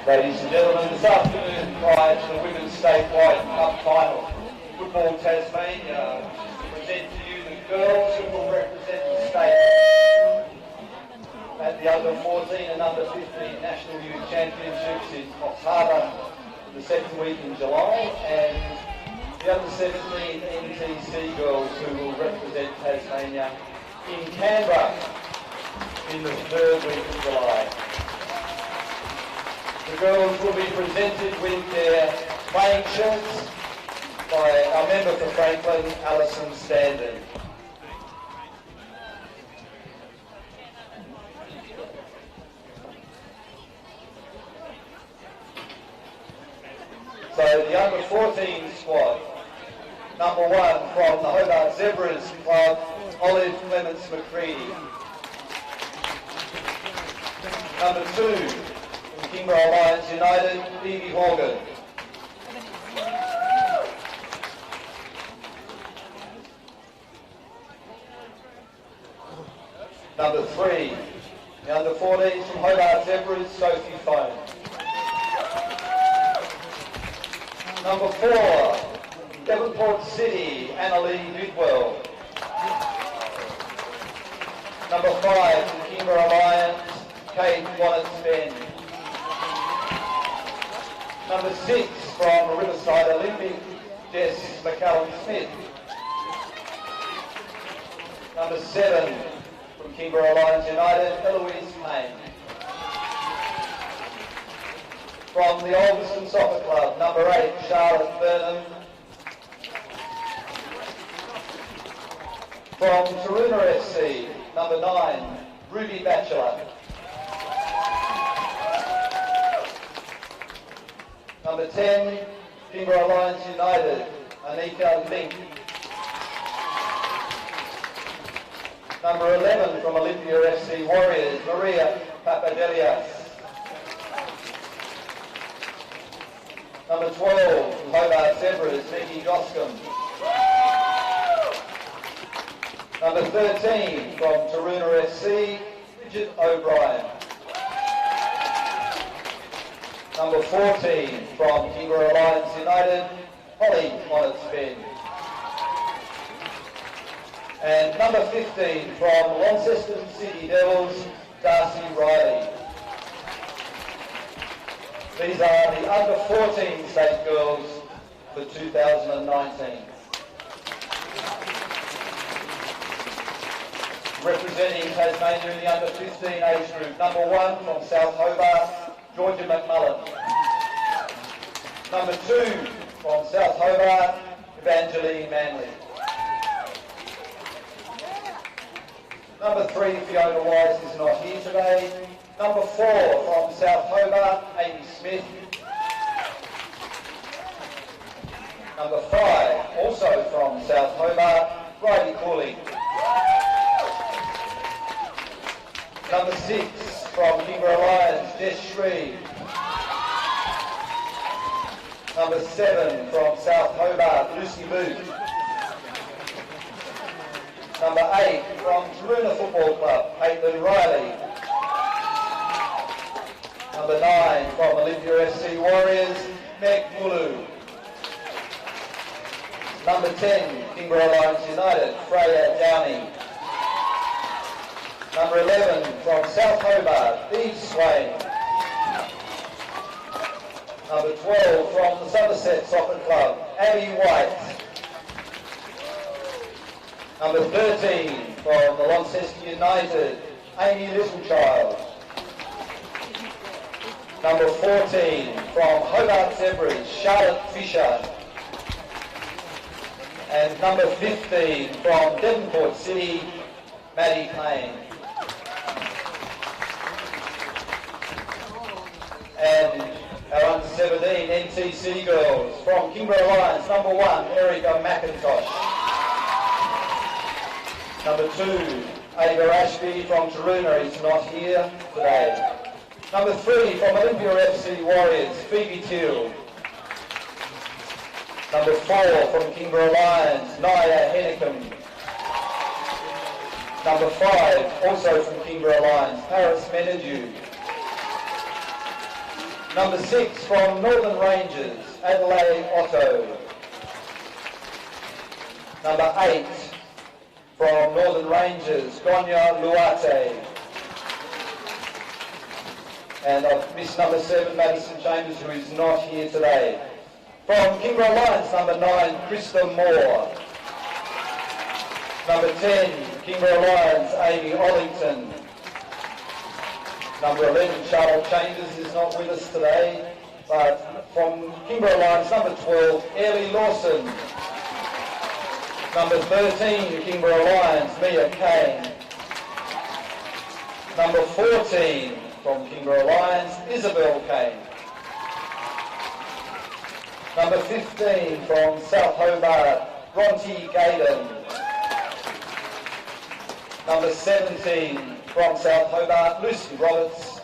Ladies and gentlemen, this afternoon prior to the Women's Statewide Cup Final, Football Tasmania present to you the girls who will represent the state at the under 14 and under 15 National Youth Championships in Hobart the second week in July, and the under 17 NTC girls who will represent Tasmania in Canberra in the third week of July. The girls will be presented with their playing shirts by our member for Franklin, Alison Standen. So the under 14 squad, number 1 from the Hobart Zebras Club, Olive Clements McCready. Number 2, from Kingborough Alliance United, Phoebe Horgan. Number 3, the under 14s from Hobart Zebras, Sophie Foam. Number 4, Devonport City, Annalie Bidwell. Number 5, from Kingborough Alliance, Kate Wannett-Spen. Number 6, from Riverside Olympic, Jess McCallum-Smith. Number 7, from Kingborough Alliance United, Eloise Payne. From the Alveston Soccer Club, number 8, Charlotte Burnham. From Taroona FC, number 9, Ruby Batchelor. Number 10, Kingborough Lions United, Anika Link. Number 11 from Olympia FC Warriors, Maria Papadelias. Number 12, Hobart Zebras, Nikki Goscombe. Number 13 from Taroona FC, Bridget O'Brien. Number 14 from Kingborough Lions United, Holly Monitz-Fenn. And number 15 from Launceston City Devils, Darcy Riley. These are the under 14 state girls for 2019. Representing Tasmania in the under 15 age group, number 1 from South Hobart, Georgia McMullen. Number 2 from South Hobart, Evangeline Manley. Number 3, Fiona Wise is not here today. Number 4 from South Hobart, Amy Smith. Number 5, also from South Hobart, Bridie Cooley. Number 6 from Kingborough Lions, Jess Shree. Number 7 from South Hobart, Lucy Booth. Number 8 from Taroona Football Club, Caitlin Riley. Number 9 from Olympia FC Warriors, Meg Mulu. Number 10, Kingborough Lions United, Freya Downey. Number 11 from South Hobart, Eve Swain. Number 12 from the Somerset Soccer Club, Abby White. Number 13 from the Launceston United, Amy Littlechild. Number 14 from Hobart Zebras, Charlotte Fisher. And number 15 from Devonport City, Maddie Payne. And our under 17 NTC girls from Kingborough Lions, number 1, Erica McIntosh. Number 2, Ava Ashby from Taroona is not here today. Number 3 from Olympia FC Warriors, Phoebe Teal. Number 4 from Kingborough Lions, Naya Hennecum. Number 5, also from Kingborough Lions, Paris Menadue. Number 6 from Northern Rangers, Adelaide Otto. Number 8 from Northern Rangers, Gonya Luate. And I've missed number 7, Madison Chambers, who is not here today. From Kingborough Lions, number 9, Krista Moore. Number 10, Kingborough Lions, Amy Ollington. Number 11, Charlotte Chambers is not with us today. But from Kingborough Lions, number 12, Ellie Lawson. Number 13, Kingborough Lions, Mia Kane. Number 14, from Kingborough Lions, Isabel Kane. Number 15 from South Hobart, Bronte Gaydon. Number 17 from South Hobart, Lucy Roberts.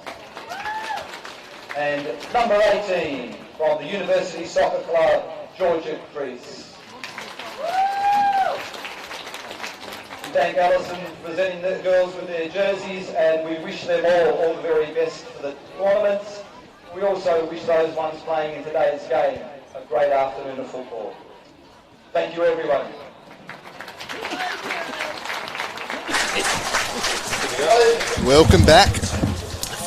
And number 18 from the University Soccer Club, Georgia Crease. We thank Alison for presenting the girls with their jerseys, and we wish them all the very best for the tournaments. We also wish those ones playing in today's game a great afternoon of football. Thank you, everyone. Welcome back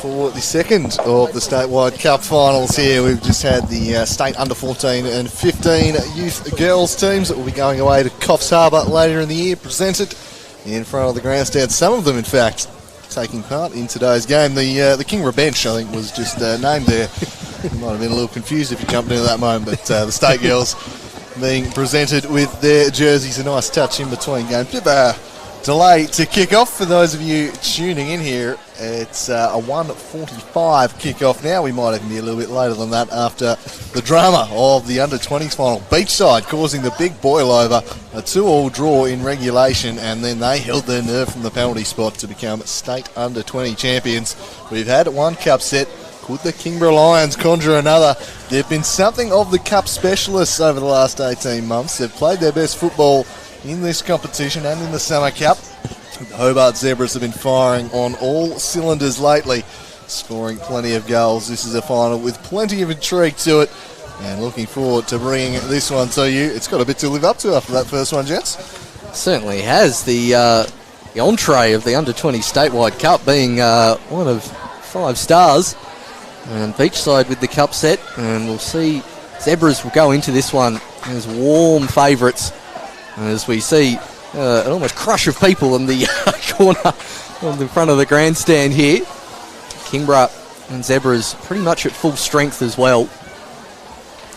for the second of the Statewide Cup finals here. We've just had the state under 14 and 15 youth girls teams that will be going away to Coffs Harbour later in the year, presented in front of the grandstand. Some of them, in fact, taking part in today's game. The Kingborough bench, I think, was just named there. You might have been a little confused if you jumped into that moment, but the state girls being presented with their jerseys, a nice touch in between games. Bit of a delay to kick off. For those of you tuning in here, it's a 1:45 kickoff now. We might even be a little bit later than that after the drama of the under-20s final. Beachside causing the big boil over, a 2-2 draw in regulation, and then they held their nerve from the penalty spot to become state under-20 champions. We've had one cup set. Could the Kingborough Lions conjure another? They've been something of the cup specialists over the last 18 months. They've played their best football in this competition and in the Summer Cup. The Hobart Zebras have been firing on all cylinders lately, scoring plenty of goals. This is a final with plenty of intrigue to it, and looking forward to bringing this one to you. It's got a bit to live up to after that first one, gents. Certainly has. The entree of the Under-20 Statewide Cup being one of 5 stars. And Beachside with the cup set, and we'll see Zebras will go into this one as warm favourites, as we see an almost crush of people in the corner on the front of the grandstand here. Kingborough and Zebras pretty much at full strength as well,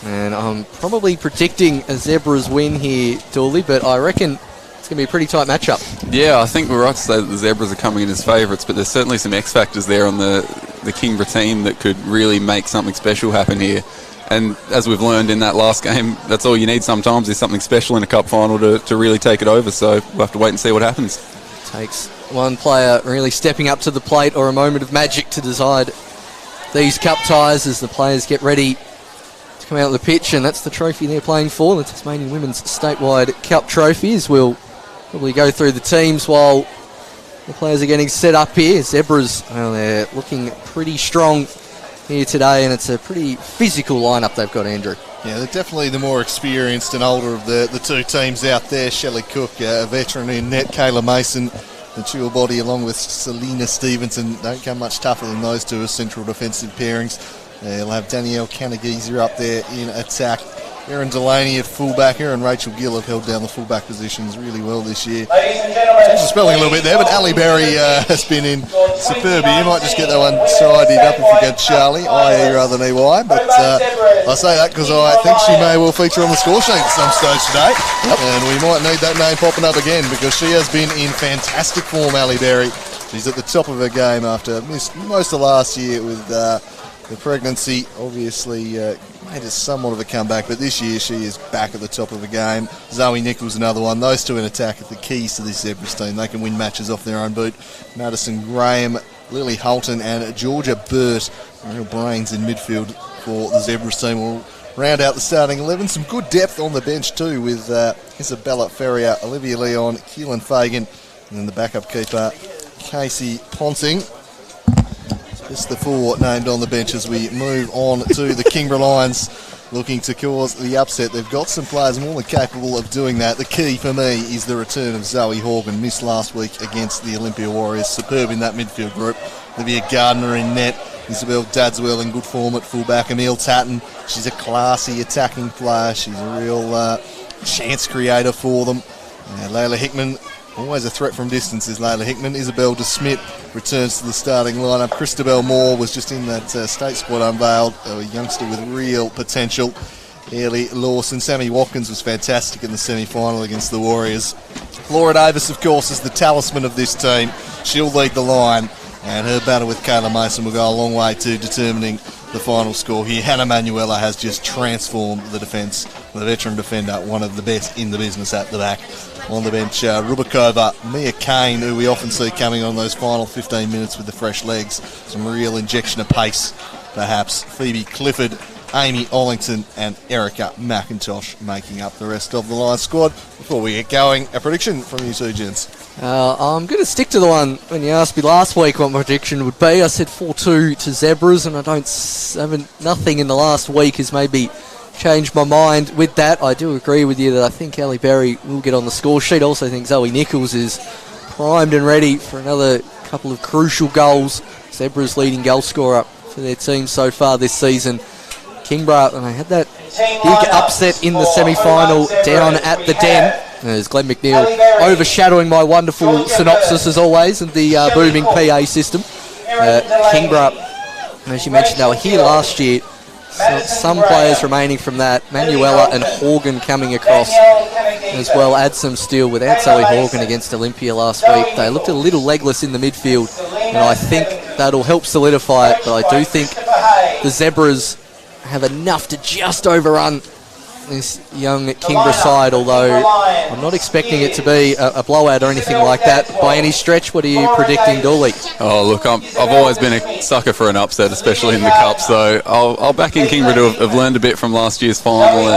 and I'm probably predicting a Zebras win here, Dooley, but I reckon it's going to be a pretty tight matchup. Yeah, I think we're right to say that the Zebras are coming in as favourites, but there's certainly some X factors there on the Kingborough team that could really make something special happen here. And as we've learned in that last game, that's all you need sometimes, is something special in a cup final to really take it over. So we'll have to wait and see what happens. Takes one player really stepping up to the plate, or a moment of magic to decide these cup ties as the players get ready to come out on the pitch. And that's the trophy they're playing for, the Tasmanian Women's Statewide Cup trophies. We'll probably go through the teams while the players are getting set up here. Zebras, well, they're looking pretty strong here today, and it's a pretty physical lineup they've got, Andrew. Yeah, they're definitely the more experienced and older of the two teams out there. Shelley Cook, a veteran in net. Kayla Mason, the dual body, along with Selena Stevenson. Don't come much tougher than those two as central defensive pairings. They'll have Danielle Canageezer up there in attack. Erin Delaney at fullback. Her and Rachel Gill have held down the fullback positions really well this year. Just spelling a little bit there, but Ali Berry has been in superb. You might just get that one tidied up if you go Charlie, I-E rather than EY. But I say that because I think she may well feature on the score sheet at some stage today. And we might need that name popping up again, because she has been in fantastic form, Ali Berry. She's at the top of her game after missed most of last year with the pregnancy. Obviously made it somewhat of a comeback, but this year she is back at the top of the game. Zoe Nichols, another one. Those two in attack are the keys to this Zebras team. They can win matches off their own boot. Madison Graham, Lily Holton and Georgia Burt, real brains in midfield for the Zebras team. Will round out the starting 11. Some good depth on the bench too, with Isabella Ferrier, Olivia Leon, Keelan Fagan, and then the backup keeper Casey Ponting. Just the 4 named on the bench as we move on to the Kingborough Lions, looking to cause the upset. They've got some players more than capable of doing that. The key for me is the return of Zoe Horgan, missed last week against the Olympia Warriors. Superb in that midfield group. Olivia Gardner in net. Isabel Dadswell in good form at fullback. Emile Tatton, she's a classy attacking player. She's a real chance creator for them. Layla Hickman, always a threat from distance is Layla Hickman. Isabel DeSmit returns to the starting lineup. Christabel Moore was just in that state squad unveiled, a youngster with real potential. Ailey Lawson. Sammy Watkins was fantastic in the semi-final against the Warriors. Laura Davis, of course, is the talisman of this team. She'll lead the line, and her battle with Kayla Mason will go a long way to determining the final score here. Hannah Manuela has just transformed the defence. The veteran defender, one of the best in the business at the back. On the bench, Rubakova, Mia Kane, who we often see coming on those final 15 minutes with the fresh legs. Some real injection of pace, perhaps. Phoebe Clifford, Amy Ollington and Erica McIntosh making up the rest of the Lions squad. Before we get going, a prediction from you two, gents. I'm going to stick to the one when you asked me last week what my prediction would be. I said 4-2 to Zebras, and nothing in the last week has maybe changed my mind with that. I do agree with you that I think Ali Berry will get on the score sheet. I also think Zoe Nichols is primed and ready for another couple of crucial goals. Zebras leading goal scorer for their team so far this season. Kingborough, and I had that big upset in the semi-final down at the Den. There's Glenn McNeil overshadowing my wonderful synopsis as always, and the booming PA system. Kingborough, as you mentioned, they were here last year some players remaining from that. Manuela and Horgan coming across as well. Add some steel without Zoe Horgan against Olympia last week. They looked a little legless in the midfield, and I think that'll help solidify it. But I do think the Zebras have enough to just overrun this young Kingborough side, although I'm not expecting it to be a blowout or anything like that by any stretch. What are you predicting, Dooley? Oh, look, I've always been a sucker for an upset, especially in the Cup, so I'll back in Kingborough to have learned a bit from last year's final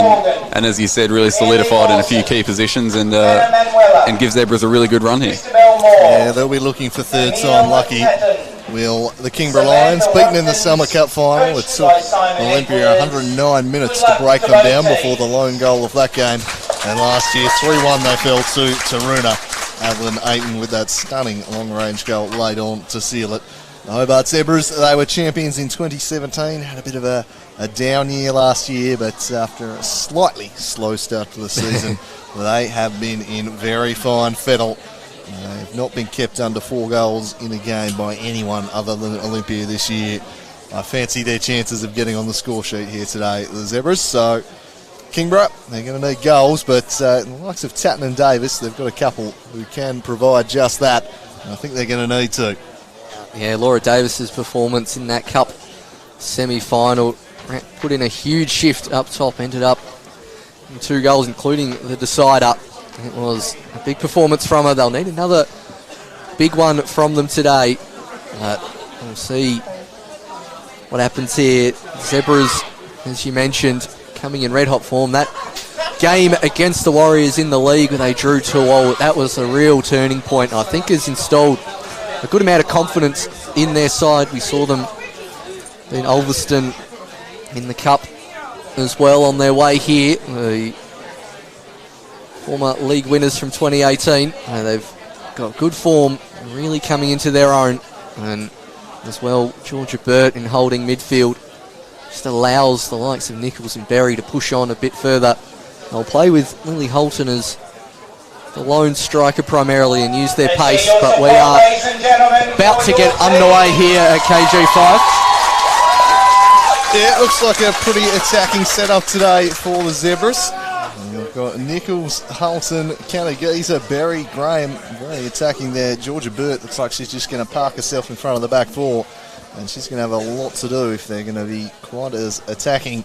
and as you said, really solidified in a few key positions and give Zebras a really good run here. Yeah, they'll be looking for third time lucky. Will the Kingborough Lions, beaten in the Summer Cup final, it took Olympia 109 minutes to break them down before the lone goal of that game. And last year, 3-1 they fell to Taruna. Avalon Ayton with that stunning long-range goal laid on to seal it. The Hobart Zebras, they were champions in 2017, had a bit of a down year last year, but after a slightly slow start to the season, they have been in very fine fettle. They've not been kept under 4 goals in a game by anyone other than Olympia this year. I fancy their chances of getting on the score sheet here today, the Zebras. So, Kingborough, they're going to need goals, but the likes of Tatton and Davis, they've got a couple who can provide just that. And I think they're going to need to. Yeah, Laura Davis's performance in that Cup semi-final put in a huge shift up top, ended up in 2 goals, including the decider. It was a big performance from her. They'll need another big one from them today. We'll see what happens here. Zebras, as you mentioned, coming in red-hot form. That game against the Warriors in the league where they drew 2-all, that was a real turning point. I think has installed a good amount of confidence in their side. We saw them beat Ulverston in the Cup as well on their way here. The former league winners from 2018. They've got good form, really coming into their own. And as well, Georgia Burt in holding midfield just allows the likes of Nichols and Berry to push on a bit further. They'll play with Lily Holton as the lone striker primarily and use their pace, but we are about to get underway here at KG5. Yeah, it looks like a pretty attacking setup today for the Zebras. We've got Nichols, Holton, Kanagisa, Berry, Graham, very attacking there. Georgia Burt looks like she's just going to park herself in front of the back 4, and she's going to have a lot to do if they're going to be quite as attacking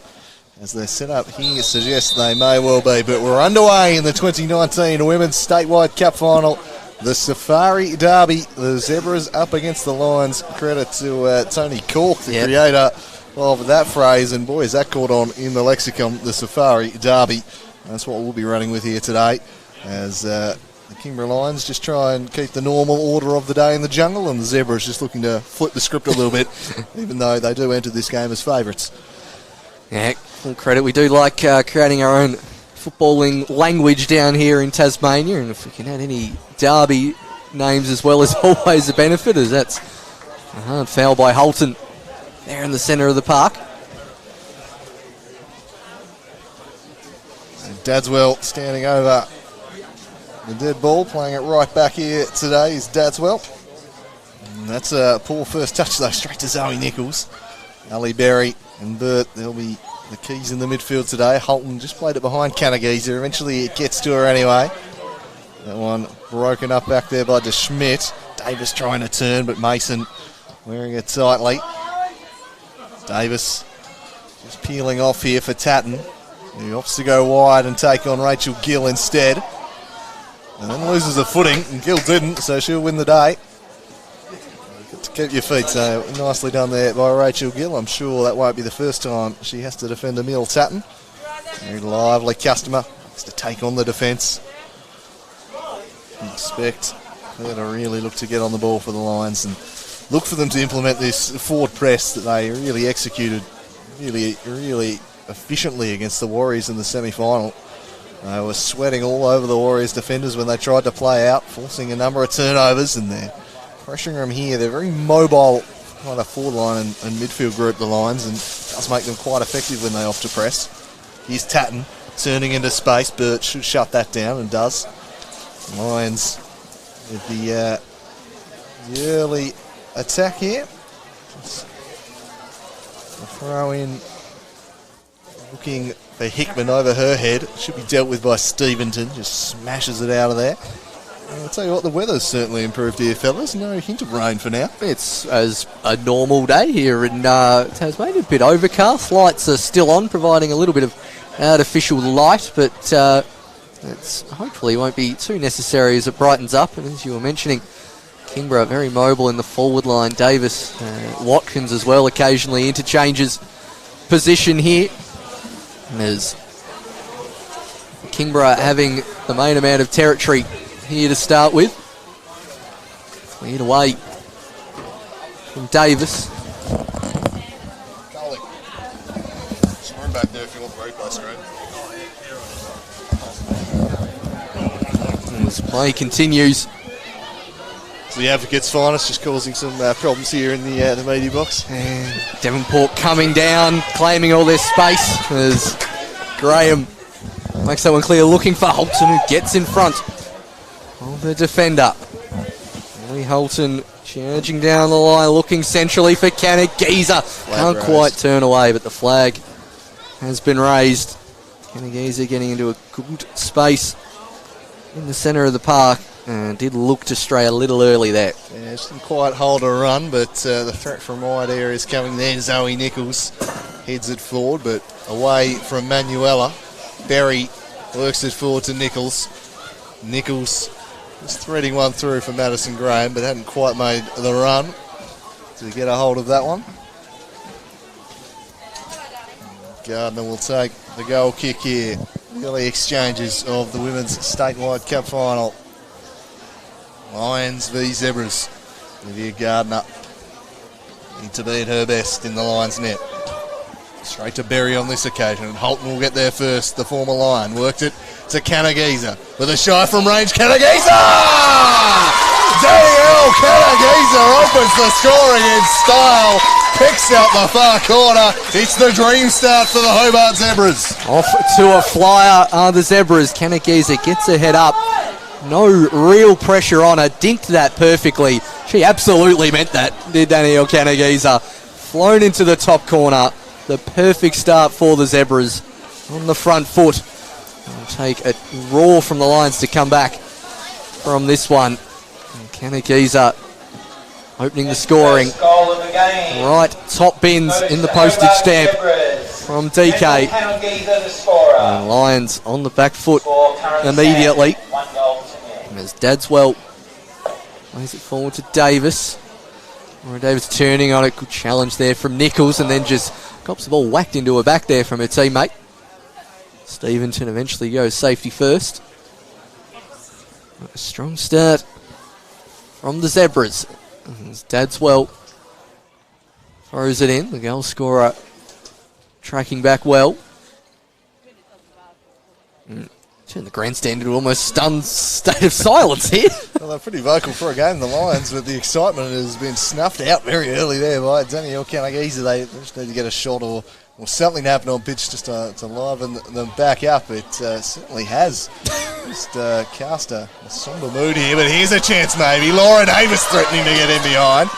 as their setup here suggests they may well be. But we're underway in the 2019 Women's Statewide Cup Final. The Safari Derby, the Zebras up against the Lions. Credit to Tony Cork, the creator of that phrase, and boy, is that caught on in the lexicon, the Safari Derby. That's what we'll be running with here today, as the Kingborough Lions just try and keep the normal order of the day in the jungle, and the Zebras just looking to flip the script a little bit, even though they do enter this game as favourites. Yeah, full credit. We do like creating our own footballing language down here in Tasmania, and if we can add any derby names as well, as always a benefit, as that's a hard foul by Holton there in the centre of the park. Dadswell standing over the dead ball, playing it right back here today is Dadswell. And that's a poor first touch though, straight to Zoe Nichols. Ali Berry and Burt, they'll be the keys in the midfield today. Holton just played it behind Kanagisa. Eventually it gets to her anyway. That one broken up back there by De Schmidt. Davis trying to turn, but Mason wearing it tightly. Davis just peeling off here for Tatton. He opts to go wide and take on Rachel Gill instead. And then loses a footing, and Gill didn't, so she'll win the day. Good to keep your feet, so nicely done there by Rachel Gill. I'm sure that won't be the first time she has to defend Emil Tatton. Very lively customer, has to take on the defence. Expect her to really look to get on the ball for the Lions and look for them to implement this forward press that they really executed really efficiently against the Warriors in the semi-final. They were sweating all over the Warriors defenders when they tried to play out, forcing a number of turnovers, and they're pressuring them here. They're very mobile kind of forward line and midfield group, the Lions, and it does make them quite effective when they opt to press. Here's Tatton turning into space. Burt should shut that down and does. Lions with the early attack here. Just a throw in Looking for Hickman over her head. Should be dealt with by Steventon. Just smashes it out of there. I'll tell you what, the weather's certainly improved here, fellas. No hint of rain for now. It's as a normal day here in Tasmania. A bit overcast. Lights are still on, providing a little bit of artificial light, but it's hopefully won't be too necessary as it brightens up. And as you were mentioning, Kingborough very mobile in the forward line. Davis, Watkins as well, occasionally interchanges position here. And as Kingborough having the main amount of territory here to start with. Cleared away from Davis. Coley. Screw back there if you want the replay screen. And as play continues. So the Advocates' finest just causing some problems here in the media box. And Devonport coming down, claiming all their space as Graham makes that one clear, looking for Holton, who gets in front of the defender. Ellie Holton charging down the line, looking centrally for Canagiza. Can't quite turn away, but the flag has been raised. Canagiza getting into a good space in the centre of the park. Did look to stray a little early there. Yeah, she didn't quite hold her run, but the threat from wide area is coming there. Zoe Nichols heads it forward, but away from Manuela. Berry works it forward to Nichols. Nichols just threading one through for Madison Graham, but hadn't quite made the run to get a hold of that one. Gardner will take the goal kick here. Early exchanges of the Women's Statewide Cup Final. Lions v Zebras. Olivia Gardner need to be at her best in the Lions net. Straight to Berry on this occasion, and Holton will get there first. The former Lion worked it to Canagiza with a shy from range. Canagiza! Danielle Canagiza opens the scoring in style, picks out the far corner. It's the dream start for the Hobart Zebras. Off to a flyer are the Zebras. Canagiza gets her head up. No real pressure on her. Dinked that perfectly. She absolutely meant that, did Danielle Canagiza. Flown into the top corner. The perfect start for the Zebras on the front foot. It'll take a roar from the Lions to come back from this one. Canagiza opening the scoring. Right, top bins in the postage stamp from DK. And Lions on the back foot immediately. As Dadswell plays it forward to Davis. Lauren Davis turning on it. Good challenge there from Nichols, and then just cops the ball whacked into her back there from her teammate. Steventon eventually goes safety first. A strong start from the Zebras. As Dadswell throws it in. The goal scorer tracking back well. Turn the grandstand into almost stunned state of silence here. Well, they're pretty vocal for a game, the Lions, but the excitement has been snuffed out very early there by Danielle Canagiza. They just need to get a shot or something to happen on pitch just to liven them back up. It certainly has. Just cast a somber mood here, but here's a chance maybe. Laura Davis threatening to get in behind.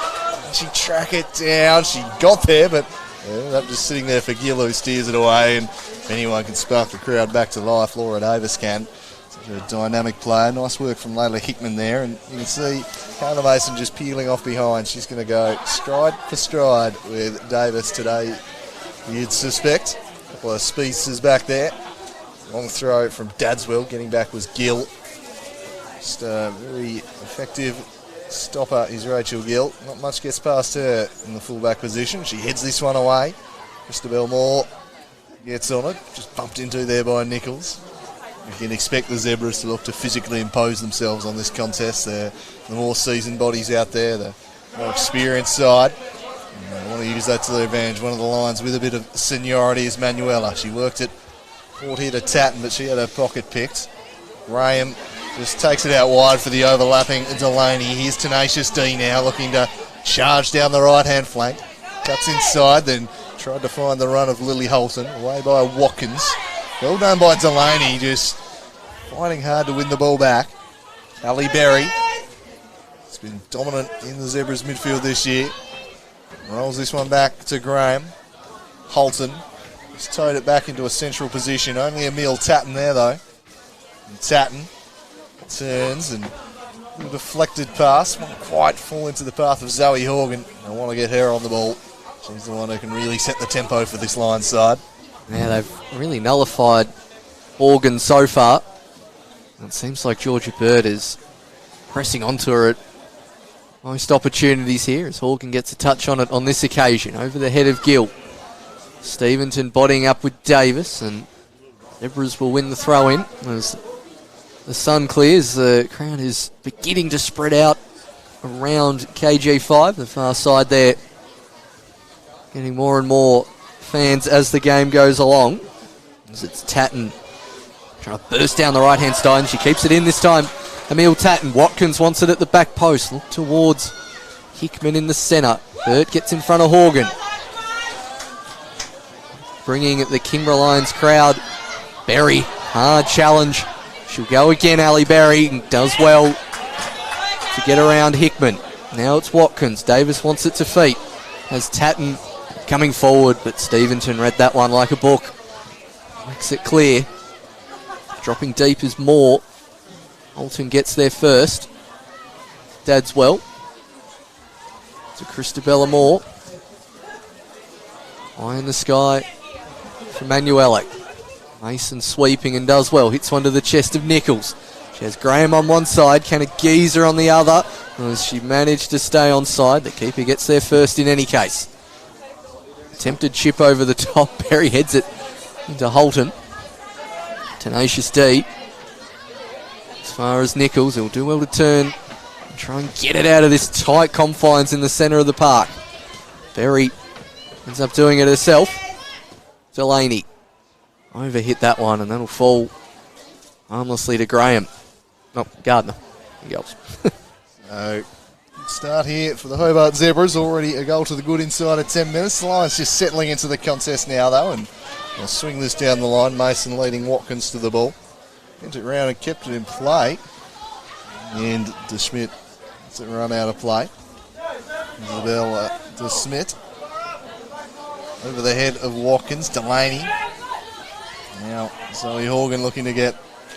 She track it down. She got there, but ended up just sitting there for Gill, who steers it away. And if anyone can spark the crowd back to life, Laura Davis can. Such a dynamic player. Nice work from Layla Hickman there. And you can see Carla Mason just peeling off behind. She's going to go stride for stride with Davis today, you'd suspect. A couple of speedsters back there. Long throw from Dadswell. Getting back was Gill. Just a very effective stopper is Rachel Gill. Not much gets past her in the fullback position. She heads this one away. Christabel Moore gets on it. Just bumped into there by Nichols. You can expect the Zebras to look to physically impose themselves on this contest. They're the more seasoned bodies out there, the more experienced side. And they want to use that to their advantage. One of the Lions with a bit of seniority is Manuela. She worked it forward here to Tatton, but she had her pocket picked. Graham just takes it out wide for the overlapping Delaney. Here's Tenacious D now looking to charge down the right-hand flank. Cuts inside, then tried to find the run of Lily Holton. Away by Watkins. Well done by Delaney, just fighting hard to win the ball back. Ali Berry has been dominant in the Zebras midfield this year. Rolls this one back to Graham. Holton Just towed it back into a central position. Only Emil Tatton there, though. And Tatton turns and a deflected pass. Won't quite fall into the path of Zoe Horgan. I want to get her on the ball. She's the one who can really set the tempo for this line side. Yeah, they've really nullified Horgan so far. It seems like Georgia Bird is pressing onto her at most opportunities here as Horgan gets a touch on it on this occasion. Over the head of Gill. Steventon bodying up with Davis, and Zebras will win the throw-in as the sun clears. The crowd is beginning to spread out around KG5, the far side there. Getting more and more fans as the game goes along. As it's Tatton trying to burst down the right-hand side, and she keeps it in this time. Emil Tatton. Watkins wants it at the back post. Look towards Hickman in the centre. Burt gets in front of Horgan. Bringing the Kingborough Lions crowd. Berry, hard challenge. She'll go again, Ali Berry, and does well to get around Hickman. Now it's Watkins. Davis wants it to feet. Has Tatton coming forward, but Steventon read that one like a book. Makes it clear. Dropping deep is Moore. Alton gets there first. Dadswell. To Christabella Moore. Eye in the sky for Manuelic. Mason sweeping and does well. Hits one to the chest of Nichols. She has Graham on one side, Geezer on the other. As she managed to stay on side, the keeper gets there first in any case. Attempted chip over the top. Berry heads it into Holton. Tenacious D. As far as Nichols, he'll do well to turn and try and get it out of this tight confines in the centre of the park. Berry ends up doing it herself. Delaney overhit that one, and that'll fall harmlessly to Graham. No, Gardner. He goes. So, good start here for the Hobart Zebras. Already a goal to the good inside of 10 minutes. The Lions just settling into the contest now, though, and they'll swing this down the line. Mason leading Watkins to the ball. Bent it round and kept it in play. And DeSmit lets it run out of play. Isabel DeSmit. Over the head of Watkins. Delaney. Now Zoe Horgan looking to get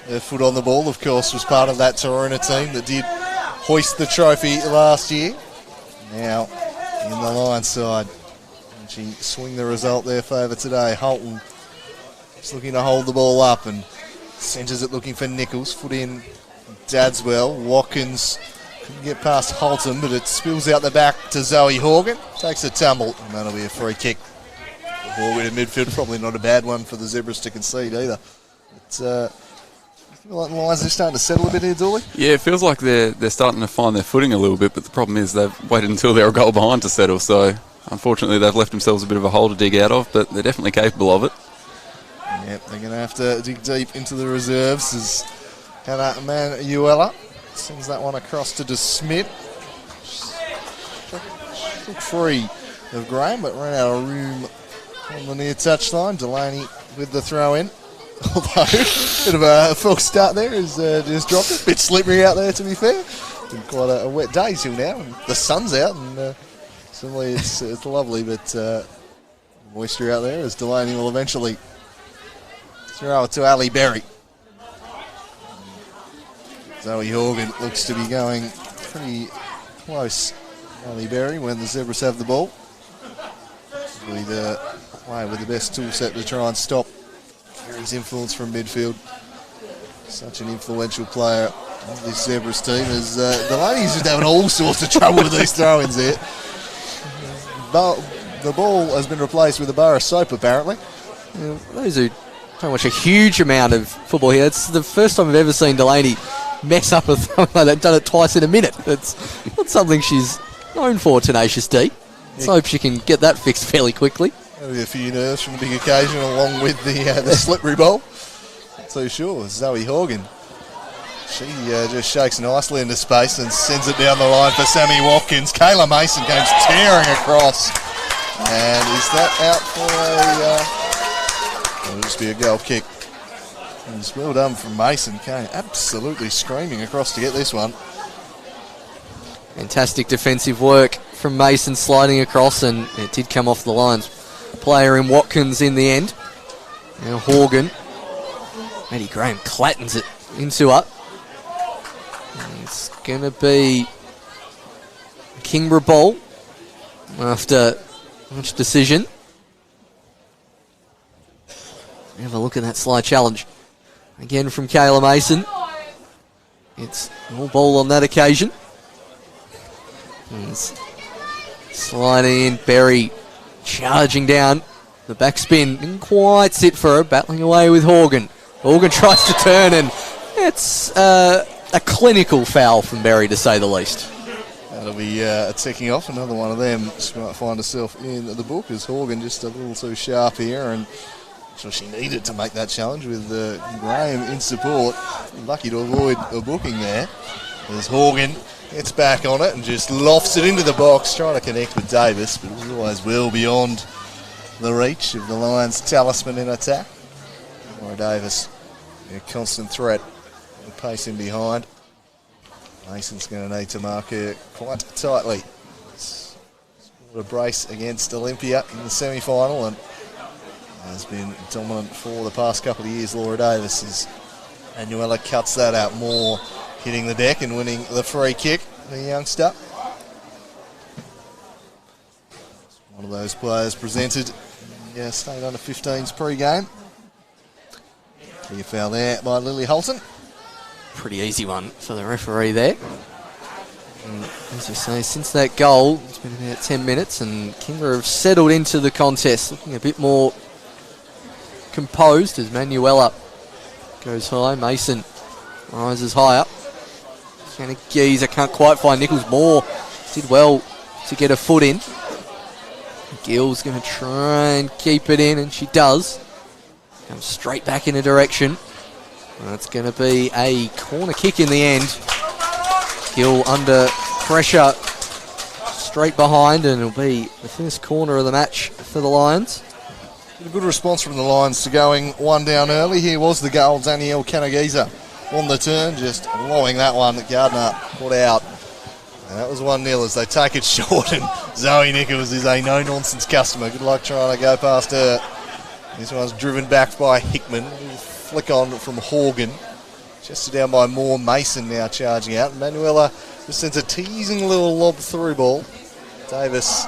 her foot on the ball. Of course, was part of that Torona team that did hoist the trophy last year. Now in the line side. And she swing the result there favour today. Holton just looking to hold the ball up and centres it looking for Nichols. Foot in Dadswell. Watkins couldn't get past Holton, but it spills out the back to Zoe Horgan. Takes a tumble, and that'll be a free kick. Horgan in midfield, probably not a bad one for the Zebras to concede either. It's I feel like the Lions are starting to settle a bit here, Dooley. Yeah, it feels like they're starting to find their footing a little bit, but the problem is they've waited until they're a goal behind to settle, so unfortunately they've left themselves a bit of a hole to dig out of, but they're definitely capable of it. Yep, they're going to have to dig deep into the reserves as Hannah Manuela sends that one across to DeSmit. Took free of Graham, but ran out of room on the near touchline. Delaney with the throw in. Although, bit of a false start there as just dropped it. Bit slippery out there, to be fair. Been quite a wet day till now, and the sun's out, and suddenly it's lovely, but moisture out there as Delaney will eventually throw it to Ali Berry. Zoe Horgan looks to be going pretty close. Ali Berry when the Zebras have the ball. Probably the player with the best tool set to try and stop Kerry's influence from midfield. Such an influential player of this Zebras team as the ladies just having all sorts of trouble with these throw-ins there. The ball has been replaced with a bar of soap apparently. Yeah, those who don't watch a huge amount of football here, it's the first time I've ever seen Delaney mess up a throw like that, done it twice in a minute. It's not something she's known for, Tenacious D. Let's hope she can get that fixed fairly quickly. There'll be a few nerves from the big occasion along with the slippery bowl. Not too sure. Zoe Horgan. She just shakes nicely into space and sends it down the line for Sammy Watkins. Kayla Mason comes tearing across. And is that out for it'll just be a goal kick. And it's well done from Mason. Came absolutely screaming across to get this one. Fantastic defensive work from Mason sliding across, and it did come off the Lions player in Watkins in the end. Now Horgan. Eddie Graham clattens it into her. It's going to be Kingborough ball after much decision. Have a look at that slide challenge. Again from Kayla Mason. It's all ball on that occasion. It's sliding in, Berry charging down. The backspin didn't quite sit for her, battling away with Horgan. Horgan tries to turn, and it's a clinical foul from Berry, to say the least. That'll be ticking off. Another one of them. She might find herself in the book as Horgan just a little too sharp here, and so she needed to make that challenge with Graham in support. Lucky to avoid a booking there. As Horgan gets back on it and just lofts it into the box, trying to connect with Davis, but it was always well beyond the reach of the Lions' talisman in attack. Laura Davis, a constant threat, the pace in behind. Mason's going to need to mark her quite tightly. Scored a brace against Olympia in the semi-final and has been dominant for the past couple of years. Laura Davis, as Manuela cuts that out more, hitting the deck and winning the free kick, the youngster. One of those players presented in the State Under-15s pre-game. Clear foul there by Lily Holton. Pretty easy one for the referee there. And as you say, since that goal, it's been about 10 minutes and Kingborough have settled into the contest, looking a bit more composed as Manuela goes high. Mason rises higher. Shanna Geezer can't quite find Nichols. Moore did well to get a foot in. Gill's going to try and keep it in, and she does. Comes straight back in a direction. That's going to be a corner kick in the end. Gill under pressure, straight behind, and it'll be the first corner of the match for the Lions. A good response from the Lions to going one down early. Here was the goal, Danielle Canagiza on the turn, just blowing that one that Gardner put out. And that was 1-0 as they take it short, and Zoe Nichols is a no-nonsense customer. Good luck trying to go past her. This one's driven back by Hickman. Flick on from Horgan. Just down by Moore. Mason now charging out. Manuela just sends a teasing little lob through ball. Davis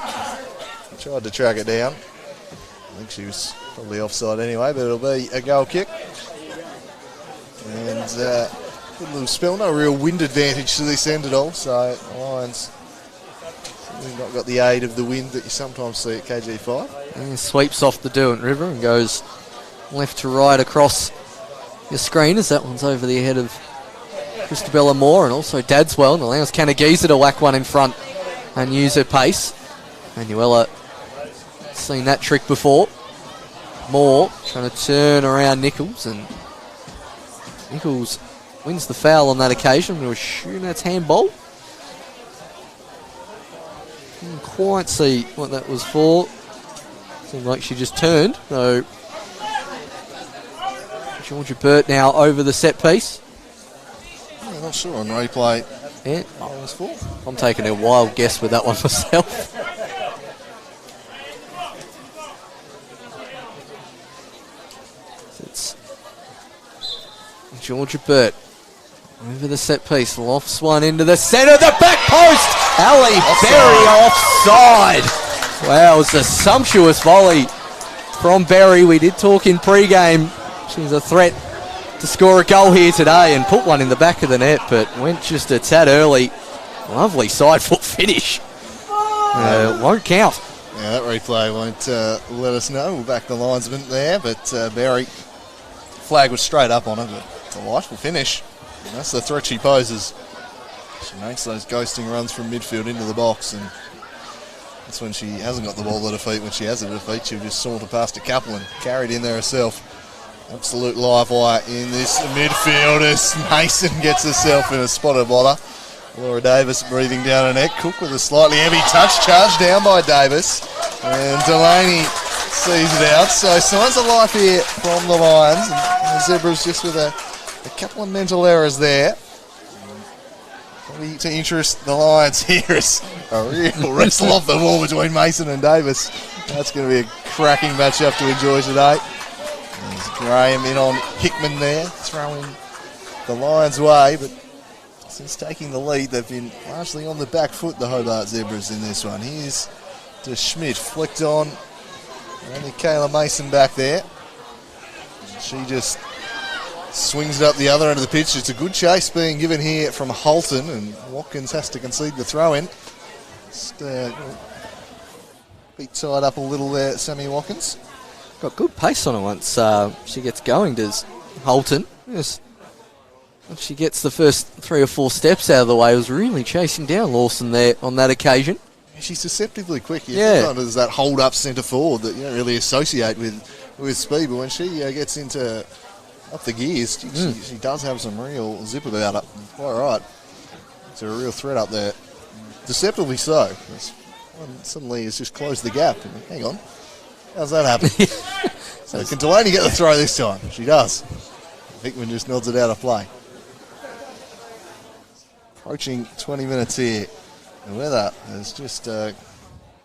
tried to track it down. I think she was probably offside anyway, but it'll be a goal kick. And good little spell. No real wind advantage to this end at all. So the Lions have not got the aid of the wind that you sometimes see at KG5. And sweeps off the Derwent River and goes left to right across your screen as that one's over the head of Christabella Moore and also Dadswell, and allows Canagiza to whack one in front and use her pace. Manuela seen that trick before. Moore trying to turn around Nichols, and Nichols wins the foul on that occasion. I'm going to assume that's handball. Didn't quite see what that was for. Seemed like she just turned. So Georgia Burt now over the set piece. Yeah, not sure on replay. Yeah, I'm taking a wild guess with that one myself. It's Georgia Burt over the set piece, lofts one into the centre, the back post. Ali Berry offside. Wow, it was a sumptuous volley from Berry. We did talk in pre-game. She's a threat to score a goal here today and put one in the back of the net, but went just a tad early. Lovely side foot finish. Won't count. Yeah, that replay won't let us know. We'll back the linesman there, but Berry, flag was straight up on her, but delightful finish. And that's the threat she poses. She makes those ghosting runs from midfield into the box, and that's when she hasn't got the ball at her feet. When she has it at her feet, she'll just saunter past a couple and carry it in there herself. Absolute live wire in this midfield as Mason gets herself in a spotted bother. Laura Davis breathing down her neck. Cook with a slightly heavy touch, charged down by Davis. And Delaney sees it out. So signs of life here from the Lions. And the Zebras just with a couple of mental errors there. Probably to interest the Lions here is a real wrestle off the wall between Mason and Davis. That's going to be a cracking matchup to enjoy today. Graham in on Hickman there, throwing the Lions' way, but since taking the lead, they've been largely on the back foot, the Hobart Zebras, in this one. Here's to Schmidt, flicked on. Only Kayla Mason back there. She just swings it up the other end of the pitch. It's a good chase being given here from Holton, and Watkins has to concede the throw-in. Just beat tied up a little there, Sammy Watkins. Got good pace on her once she gets going, does Holton. Yes. Once she gets the first 3 or 4 steps out of the way, was really chasing down Lawson there on that occasion. She's deceptively quick. Yeah. There's that hold-up centre forward that you don't really associate with speed, but when she gets into up the gears, she does have some real zip about it. Quite right. It's a real threat up there. Deceptively so. Suddenly has just closed the gap. Hang on. How's that happen? So can Delaney get the throw this time? She does. Hickman just nods it out of play. Approaching 20 minutes here. The weather has just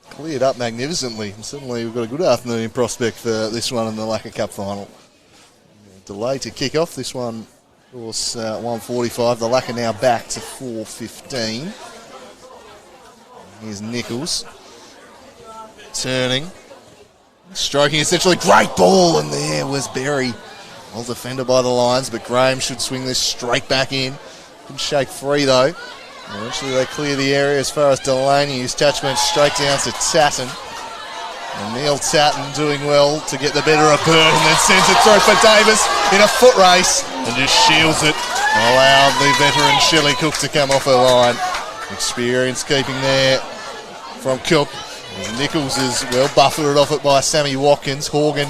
cleared up magnificently. And suddenly we've got a good afternoon in prospect for this one in the Lacquer Cup final. Delay to kick off. This one, of course, 1:45. The Lacquer now back to 4:15. Here's Nichols. Turning. Stroking essentially. Great ball. And there was Berry. Well defended by the Lions, but Graham should swing this straight back in. Can shake free though. Eventually they clear the area as far as Delaney, whose touch went straight down to Tatton. And Neil Tatton doing well to get the better of Bird and then sends it through for Davis in a foot race and just shields it. Allowed the veteran Shelley Cook to come off her line. Experience keeping there from Cook. Nichols is well buffeted off it by Sammy Watkins. Horgan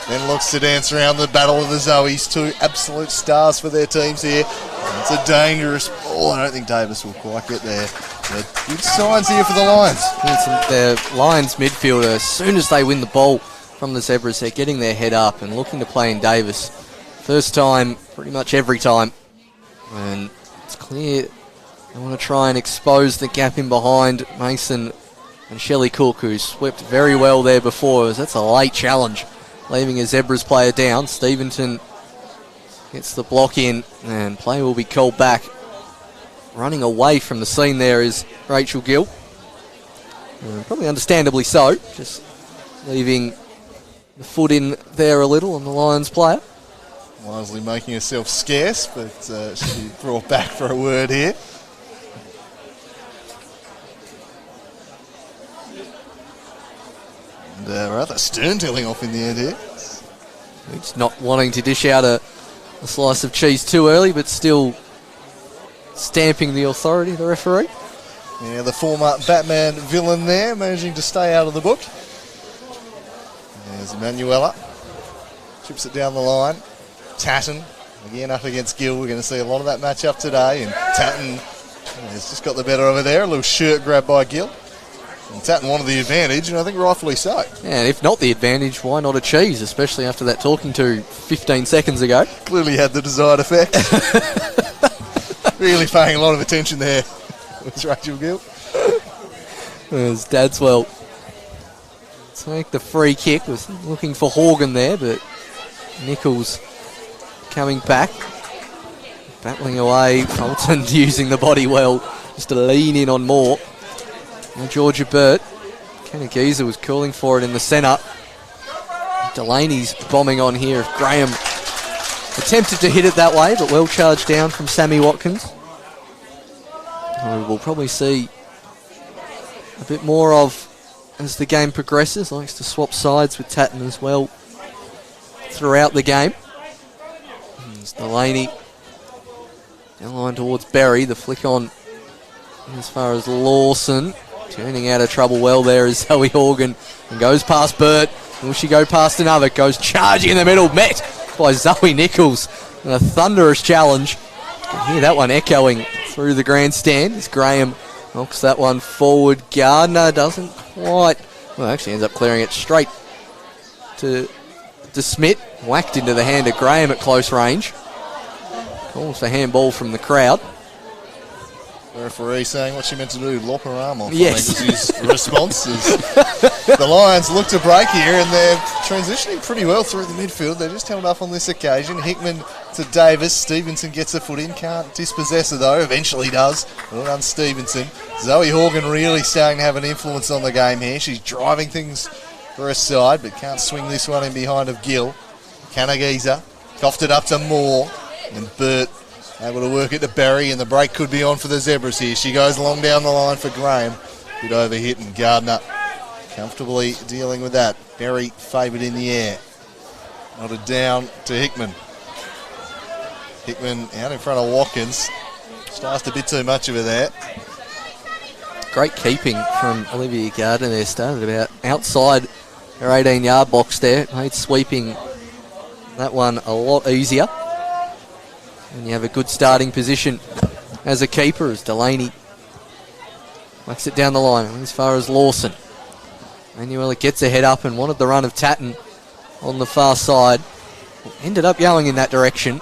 then looks to dance around the battle of the Zoes, 2 absolute stars for their teams here. And it's a dangerous ball. I don't think Davis will quite get there. But good signs here for the Lions. The Lions midfielder, as soon as they win the ball from the Zebras, they're getting their head up and looking to play in Davis. First time, pretty much every time. And it's clear they want to try and expose the gap in behind Mason and Shelley Cook, who swept very well there before. That's a late challenge, leaving a Zebras player down. Steventon gets the block in, and play will be called back. Running away from the scene there is Rachel Gill. Probably understandably so, just leaving the foot in there a little on the Lions player. Wisely making herself scarce, but she brought back for a word here. And rather stern telling off in the end here. He's not wanting to dish out a slice of cheese too early, but still stamping the authority, the referee. Yeah, the former Batman villain there, managing to stay out of the book. There's Emanuela. Chips it down the line. Tatton, again up against Gill. We're going to see a lot of that match up today. And Tatton has just got the better over there. A little shirt grab by Gill. And Tatton wanted the advantage, and I think rightfully so. Yeah, and if not the advantage, why not a cheese, especially after that talking to 15 seconds ago. Clearly had the desired effect. Really paying a lot of attention there with Rachel Gill. As Dadswell take the free kick, was looking for Horgan there, but Nichols coming back, battling away. Fulton using the body well just to lean in on more. Now Georgia Burt. Kenny Geezer was calling for it in the centre. Delaney's bombing on here. Graham attempted to hit it that way, but well charged down from Sammy Watkins. We'll probably see a bit more of as the game progresses. Likes to swap sides with Tatton as well throughout the game. There's Delaney down line towards Berry. The flick on as far as Lawson. Turning out of trouble well there is Zoe Horgan. And goes past Burt. Will she go past another? Goes charging in the middle. Met by Zoe Nichols. And a thunderous challenge. You can hear that one echoing through the grandstand as Graham knocks that one forward. Gardner doesn't quite... Well, actually ends up clearing it straight to Smith. Whacked into the hand of Graham at close range. Calls for handball from the crowd. The referee saying what she meant to do, lop her arm off. Yes. I think was his response. The Lions look to break here, and they've transitioning pretty well through the midfield. They just held up on this occasion. Hickman to Davis. Stevenson gets a foot in. Can't dispossess her though. Eventually does. Well done, Stevenson. Zoe Horgan really starting to have an influence on the game here. She's driving things for her side, but can't swing this one in behind of Gill. Kanagisa coughed it up to Moore. And Burt able to work it to Barry, and the break could be on for the Zebras here. She goes long down the line for Graham. Good overhit, and Gardner comfortably dealing with that. Barry favoured in the air. Nodded down to Hickman. Hickman out in front of Watkins. Just asked a bit too much of her there. Great keeping from Olivia Gardner there. Started about outside her 18-yard box there. Made sweeping that one a lot easier. And you have a good starting position as a keeper as Delaney whacks it down the line as far as Lawson. Manuela gets a head up and wanted the run of Tatton on the far side. Ended up going in that direction.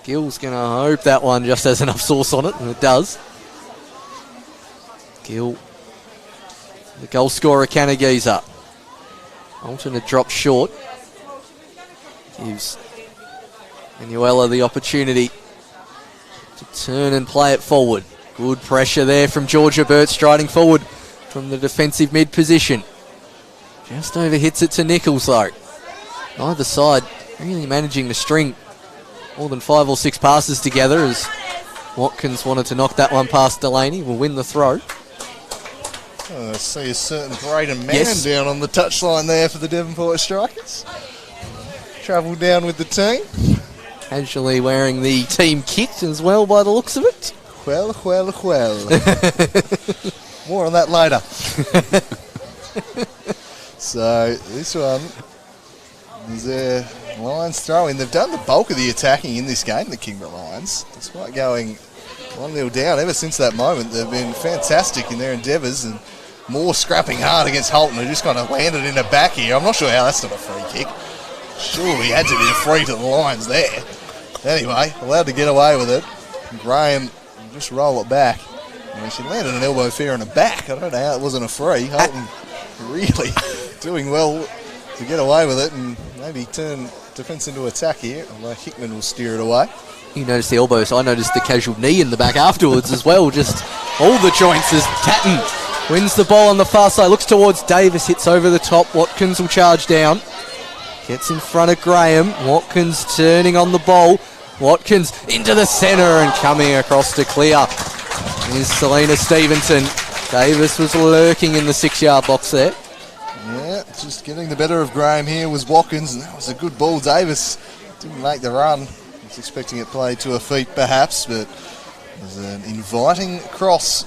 Gill's going to hope that one just has enough sauce on it, and it does. Gill, the goal scorer, Kanagisa. Alternate drop short. Gives Manuela the opportunity to turn and play it forward. Good pressure there from Georgia Burt striding forward from the defensive mid position. Just overhits it to Nichols though. Either side really managing to string more than 5 or 6 passes together as Watkins wanted to knock that one past Delaney. Will win the throw. I see a certain Braden Mann down on the touchline there for the Devonport Strikers. Travelled down with the team. Casually wearing the team kit as well by the looks of it. Well. More on that later. So this one is a Lions throw in. They've done the bulk of the attacking in this game, the Kingborough Lions. Despite going 1-0 down ever since that moment, they've been fantastic in their endeavours and more scrapping hard against Holton, who just kind of landed in the back here. I'm not sure how that's not a free kick. Surely had to be a free to the Lions there. Anyway, allowed to get away with it. Graham will just roll it back. I mean, she landed an elbow fair in the back. I don't know how it wasn't a free. Holton really doing well to get away with it and maybe turn defence into attack here, although Hickman will steer it away. You noticed the elbows. I noticed the casual knee in the back afterwards as well. Just all the joints as Tatton wins the ball on the far side. Looks towards Davis, hits over the top. Watkins will charge down. Gets in front of Graham. Watkins turning on the ball. Watkins into the centre and coming across to clear is Selena Stevenson. Davis was lurking in the 6-yard box there. Yeah, just getting the better of Graham here was Watkins, and that was a good ball. Davis didn't make the run. Was expecting it played to her feet perhaps, but it was an inviting cross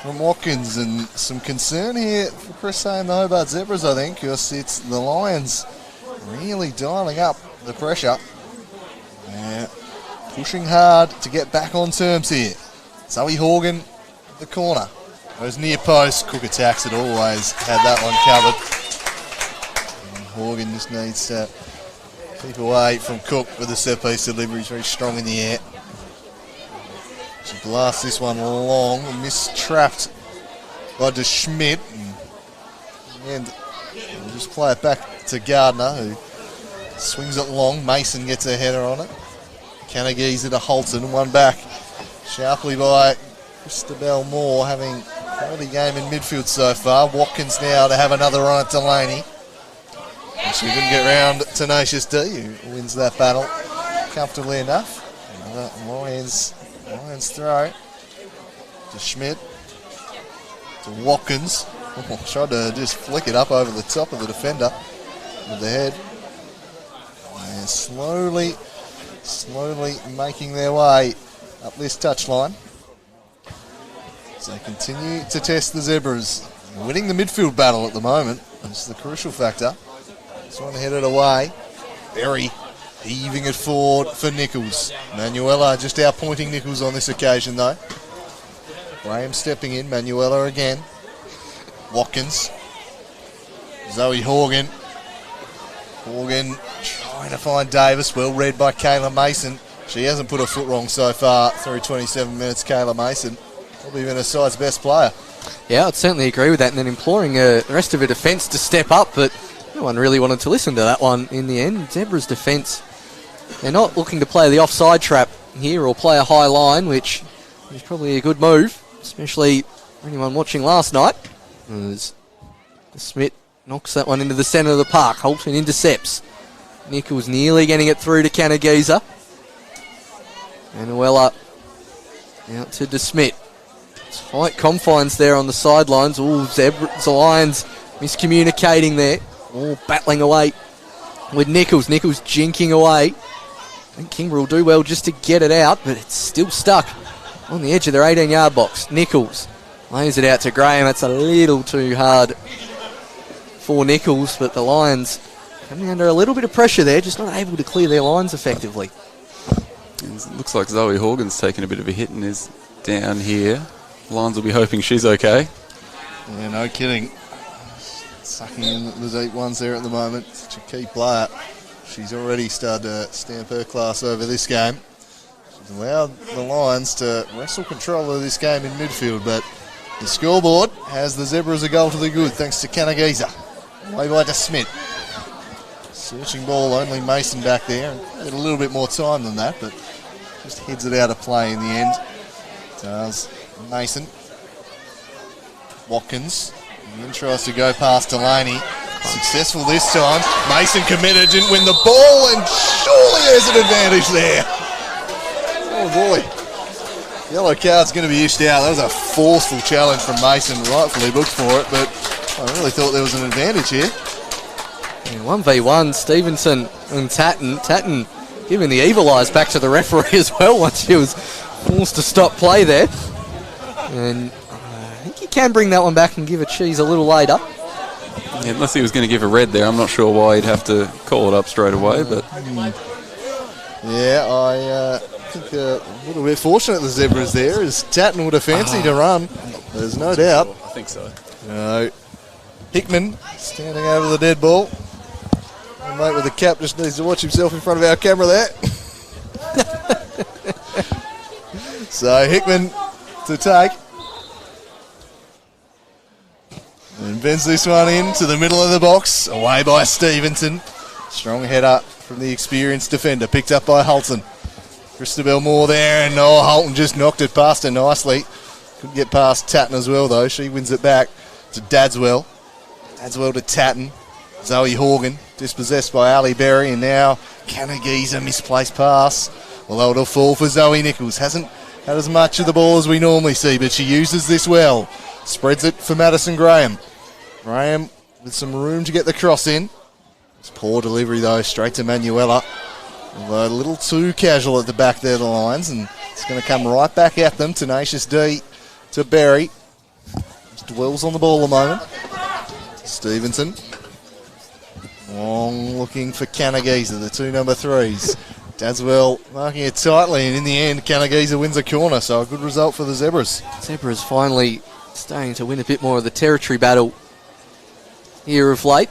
from Watkins, and some concern here for Chris Hay and the Hobart Zebras, I think, because it's the Lions really dialing up the pressure. Yeah, pushing hard to get back on terms here. Zoe Horgan, the corner. Goes near post. Cook attacks it, always had that one covered. And Horgan just needs to keep away from Cook with the set piece delivery. He's very strong in the air. She blasts this one long and mistrapped by De Schmidt. And we'll just play it back to Gardner, who swings it long. Mason gets a header on it. Kanagisa to Holton, one back sharply by Christabel Moore, having quite a game in midfield so far. Watkins now to have another run at Delaney. And she couldn't get round Tenacious D, who wins that battle comfortably enough. Lions throw to Schmidt, to Watkins. Tried to just flick it up over the top of the defender with the head. And slowly making their way up this touchline. So they continue to test the Zebras. Winning the midfield battle at the moment is the crucial factor. This one headed away. Berry heaving it forward for Nichols. Manuela just outpointing Nichols on this occasion though. Graham stepping in. Manuela again. Watkins. Zoe Horgan. Horgan trying to find Davis. Well read by Kayla Mason. She hasn't put her foot wrong so far through 27 minutes, Kayla Mason. Probably been her side's best player. Yeah, I'd certainly agree with that. And then imploring the rest of her defence to step up. But No one really wanted to listen to that one in the end. Zebra's defence, they're not looking to play the offside trap here or play a high line, which is probably a good move, especially for anyone watching last night. As Smith knocks that one into the centre of the park. Holton intercepts. Nichols nearly getting it through to Canagiza. Manuela out to DeSmit. Tight confines there on the sidelines. The Lions miscommunicating there. All battling away with Nichols. Nichols jinking away. I think Kingborough will do well just to get it out, but it's still stuck on the edge of their 18-yard box. Nichols lays it out to Graham. That's a little too hard for Nichols, but the Lions coming under a little bit of pressure there, just not able to clear their lines effectively. It looks like Zoe Horgan's taken a bit of a hit and is down here. Lions will be hoping she's okay. Yeah, no kidding. Sucking in the deep ones there at the moment. Such a key player. She's already started to stamp her class over this game. She's allowed the Lions to wrestle control of this game in midfield, but the scoreboard has the Zebras a goal to the good thanks to Canagiza. Way by DeSmit. Searching ball, only Mason back there. And had a little bit more time than that, but just heads it out of play in the end. Does Mason. Watkins. And then tries to go past Delaney. Successful this time. Mason committed, didn't win the ball, and surely there's an advantage there. Oh boy. Yellow card's going to be issued out. That was a forceful challenge from Mason. Rightfully booked for it, but I really thought there was an advantage here. Yeah, 1v1, Stevenson and Tatton. Tatton giving the evil eyes back to the referee as well once she was forced to stop play there. And I think he can bring that one back and give a cheese a little later. Yeah, unless he was going to give a red there, I'm not sure why he'd have to call it up straight away. But yeah, I think a little bit fortunate the Zebras there, as Tatton would have fancied a run. There's no doubt. I think so. No. Hickman standing over the dead ball. My mate with the cap just needs to watch himself in front of our camera there. So Hickman to take. And bends this one in to the middle of the box. Away by Stevenson. Strong header from the experienced defender. Picked up by Holton. Christabel Moore there. And Holton just knocked it past her nicely. Couldn't get past Tatton as well, though. She wins it back to Dadswell. Dadswell to Tatton. Zoe Horgan dispossessed by Ali Berry. And now Canagiza misplaced pass. Although it'll fall for Zoe Nichols. Hasn't had as much of the ball as we normally see, but she uses this well. Spreads it for Madison Graham. Graham with some room to get the cross in. It's poor delivery though, straight to Manuela. Although a little too casual at the back there, the Lions, and it's going to come right back at them. Tenacious D to Berry. Just dwells on the ball a moment. Stevenson. Long looking for Canagiza, the two number threes. Dadswell marking it tightly, and in the end, Canagiza wins a corner, so a good result for the Zebras. Zebras finally starting to win a bit more of the territory battle here of late.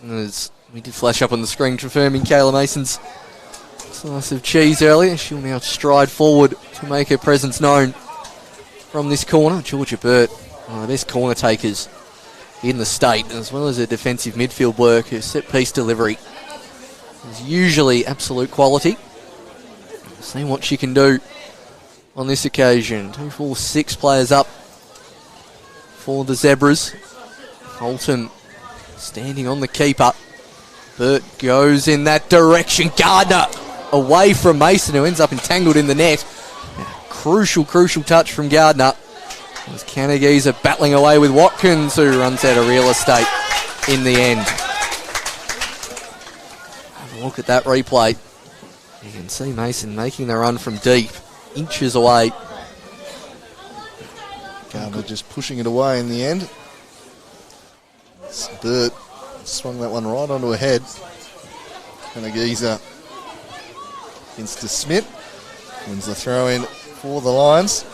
As we did flash up on the screen confirming Kayla Mason's slice of cheese earlier. She'll now stride forward to make her presence known from this corner. Georgia Burt, one of the best corner takers in the state, as well as her defensive midfield work. Her set-piece delivery is usually absolute quality. See what she can do on this occasion. 2, 4, 6 players up for the Zebras. Holton standing on the keeper. Burt goes in that direction. Gardner away from Mason, who ends up entangled in the net. Crucial touch from Gardner. As Canagiza battling away with Watkins, who runs out of real estate in the end. Have a look at that replay. You can see Mason making the run from deep, inches away. Gardner just pushing it away in the end. Burt swung that one right onto her head. Canagiza against DeSmit. Wins the throw in for the Lions.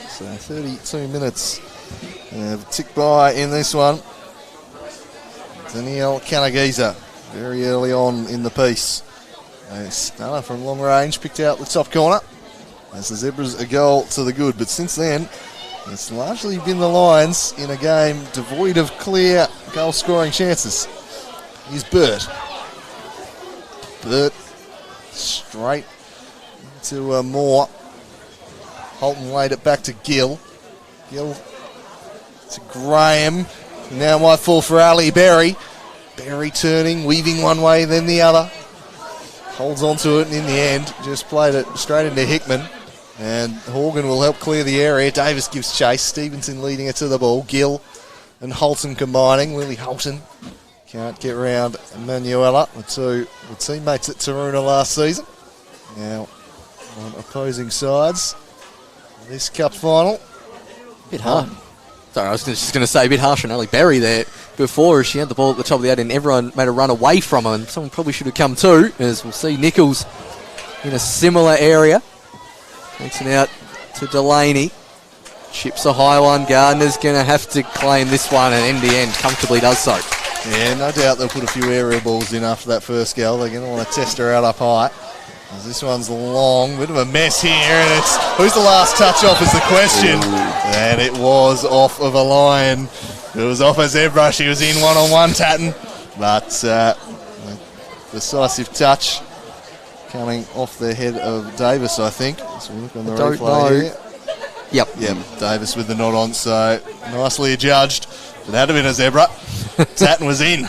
So 32 minutes ticked by in this one. Danielle Canagiza very early on in the piece. A stunner from long range, picked out the top corner. As the Zebras a goal to the good, but since then it's largely been the Lions in a game devoid of clear goal scoring chances. is Burt. Burt straight to Moore. Holton laid it back to Gill. Gill to Graham. Now might fall for Ali Berry. Berry turning, weaving one way, then the other. Holds on to it, and in the end, just played it straight into Hickman. And Horgan will help clear the area. Davis gives chase. Stevenson leading it to the ball. Gill and Holton combining. Lily Holton can't get round Manuela, the two were teammates at Taruna last season. Now on opposing sides. This cup final. Bit hard. Sorry, I was just going to say a bit harsh on Ali Berry there before. She had the ball at the top of the ad and everyone made a run away from her, and someone probably should have come too, as we'll see Nichols in a similar area. Takes it out to Delaney. Chips a high one. Gardner's going to have to claim this one, and end-to-end comfortably does so. Yeah, no doubt they'll put a few aerial balls in after that first goal. They're going to want to test her out up high. This one's long, bit of a mess here, and it's who's the last touch off is the question. And it was off of a lion. It was off a zebra. She was in one-on-one, Tatton. But decisive touch coming off the head of Davis, I think. So we look on the replay here. Yep, Davis with the nod on, so nicely adjudged. It had to been a zebra. Tatton was in.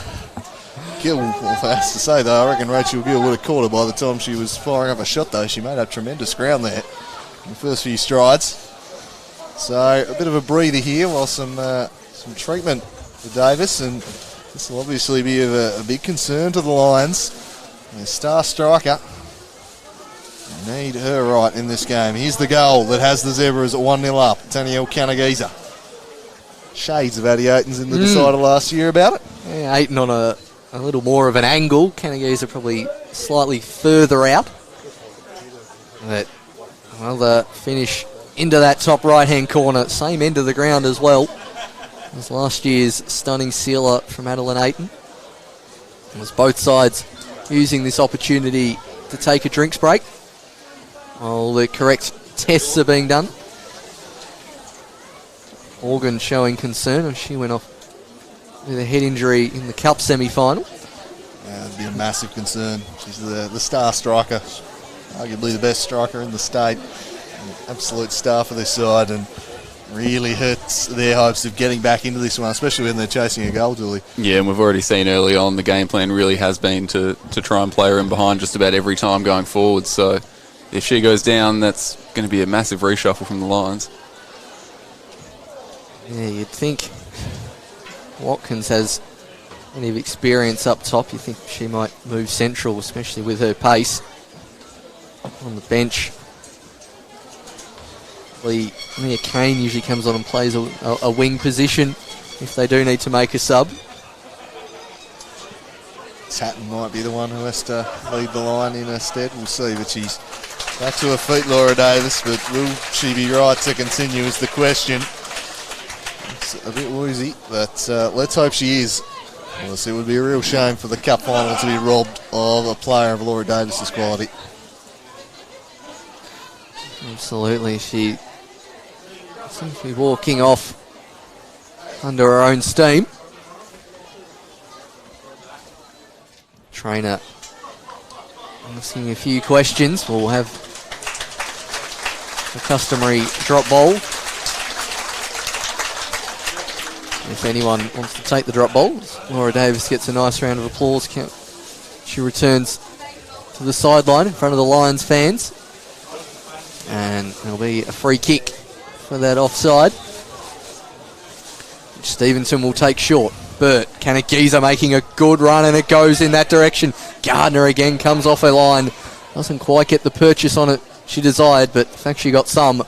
Gill, well, I have to say though, I reckon Rachel Gill would have caught her by the time she was firing up a shot though. She made up tremendous ground there in the first few strides. So a bit of a breather here while some treatment for Davis, and this will obviously be of a big concern to the Lions. Their star striker. They need her right in this game. Here's the goal that has the Zebras at 1-0 up. Tanielle Canagiza. Shades of Addie Ayton's in the decider last year about it. Yeah, Ayton on a little more of an angle. Canagiza probably slightly further out. But another finish into that top right-hand corner. Same end of the ground as well as last year's stunning sealer from Adeline Ayton. It was both sides using this opportunity to take a drinks break while the correct tests are being done. Morgan showing concern as she went off with a head injury in the Cup semi-final. That'd be a massive concern. She's the star striker, arguably the best striker in the state. An absolute star for this side, and really hurts their hopes of getting back into this one, especially when they're chasing a goal, Julie. Yeah, and we've already seen early on the game plan really has been to try and play her in behind just about every time going forward. So if she goes down, that's going to be a massive reshuffle from the Lions. Yeah, you'd think Watkins has plenty of experience up top. You think she might move central, especially with her pace on the bench. Mia Kane usually comes on and plays a wing position if they do need to make a sub. Tatton might be the one who has to lead the line in her stead. We'll see, but she's back to her feet, Laura Davis, but will she be right to continue is the question. It's a bit woozy, but let's hope she is. It would be a real shame for the cup final to be robbed of a player of Laura Davis's quality. Absolutely, she seems to be walking off under her own steam. Trainer asking a few questions. We'll have the customary drop bowl. If anyone wants to take the drop bowl, Laura Davis gets a nice round of applause. She returns to the sideline in front of the Lions fans. And there'll be a free kick for that offside, which Stevenson will take short. Burt, Canagiza making a good run, and it goes in that direction. Gardner again comes off her line. Doesn't quite get the purchase on it she desired, but the fact she got some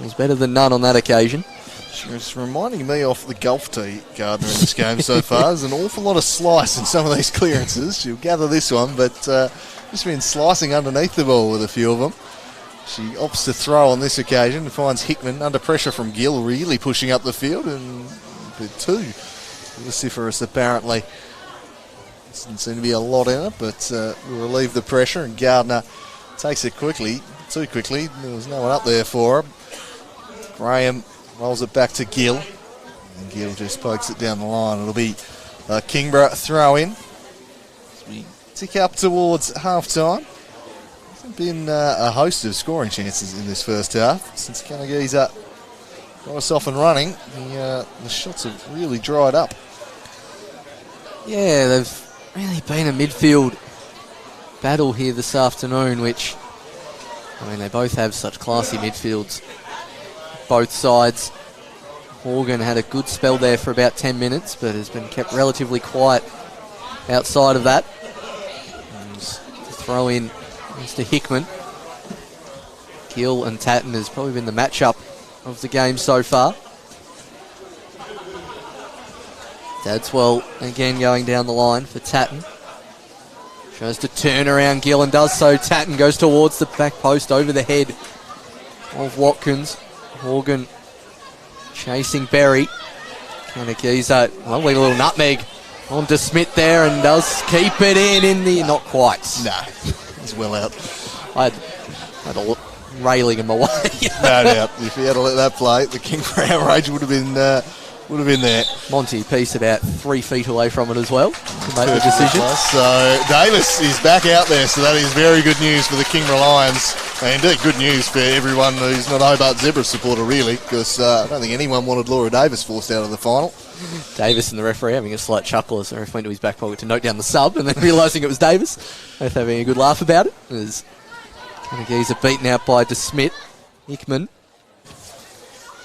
was better than none on that occasion. She's reminding me of the golf tee, Gardner, in this game so far. There's an awful lot of slice in some of these clearances. She'll gather this one, but just been slicing underneath the ball with a few of them. She opts to throw on this occasion and finds Hickman under pressure from Gill, really pushing up the field, and too vociferous apparently. Doesn't seem to be a lot in it, but will relieve the pressure, and Gardner takes it quickly, too quickly. There was no one up there for her. Graham rolls it back to Gill, and Gill just pokes it down the line. It'll be Kingborough throw in. we tick up towards half-time. There's been a host of scoring chances in this first half. Since Kanagaisa got us off and running, the shots have really dried up. Yeah, they've really been a midfield battle here this afternoon, which, I mean, they both have such classy midfields, both sides. Morgan had a good spell there for about 10 minutes, but has been kept relatively quiet outside of that. And to throw in Mr. Hickman. Gill and Tatton has probably been the matchup of the game so far. Dadswell again going down the line for Tatton. Tries to turn around Gill and does so. Tatton goes towards the back post over the head of Watkins. Morgan chasing Berry. Kanagaisa, lovely little nutmeg on to Smith there and does keep it in the... Not quite. Nah, he's well out. I had a railing in my way. No doubt. If he had to let that play, the Kingborough outrage would have been there. Monty Peace about 3 feet away from it as well to make the decision. So Davis is back out there, so that is very good news for the Kingborough Lions. And indeed good news for everyone who's not a Hobart Zebra supporter, really, because I don't think anyone wanted Laura Davis forced out of the final. Davis and the referee having a slight chuckle as the referee went to his back pocket to note down the sub and then realising it was Davis. Both having a good laugh about it. As Kanagaisa beaten out by DeSmith. Hickman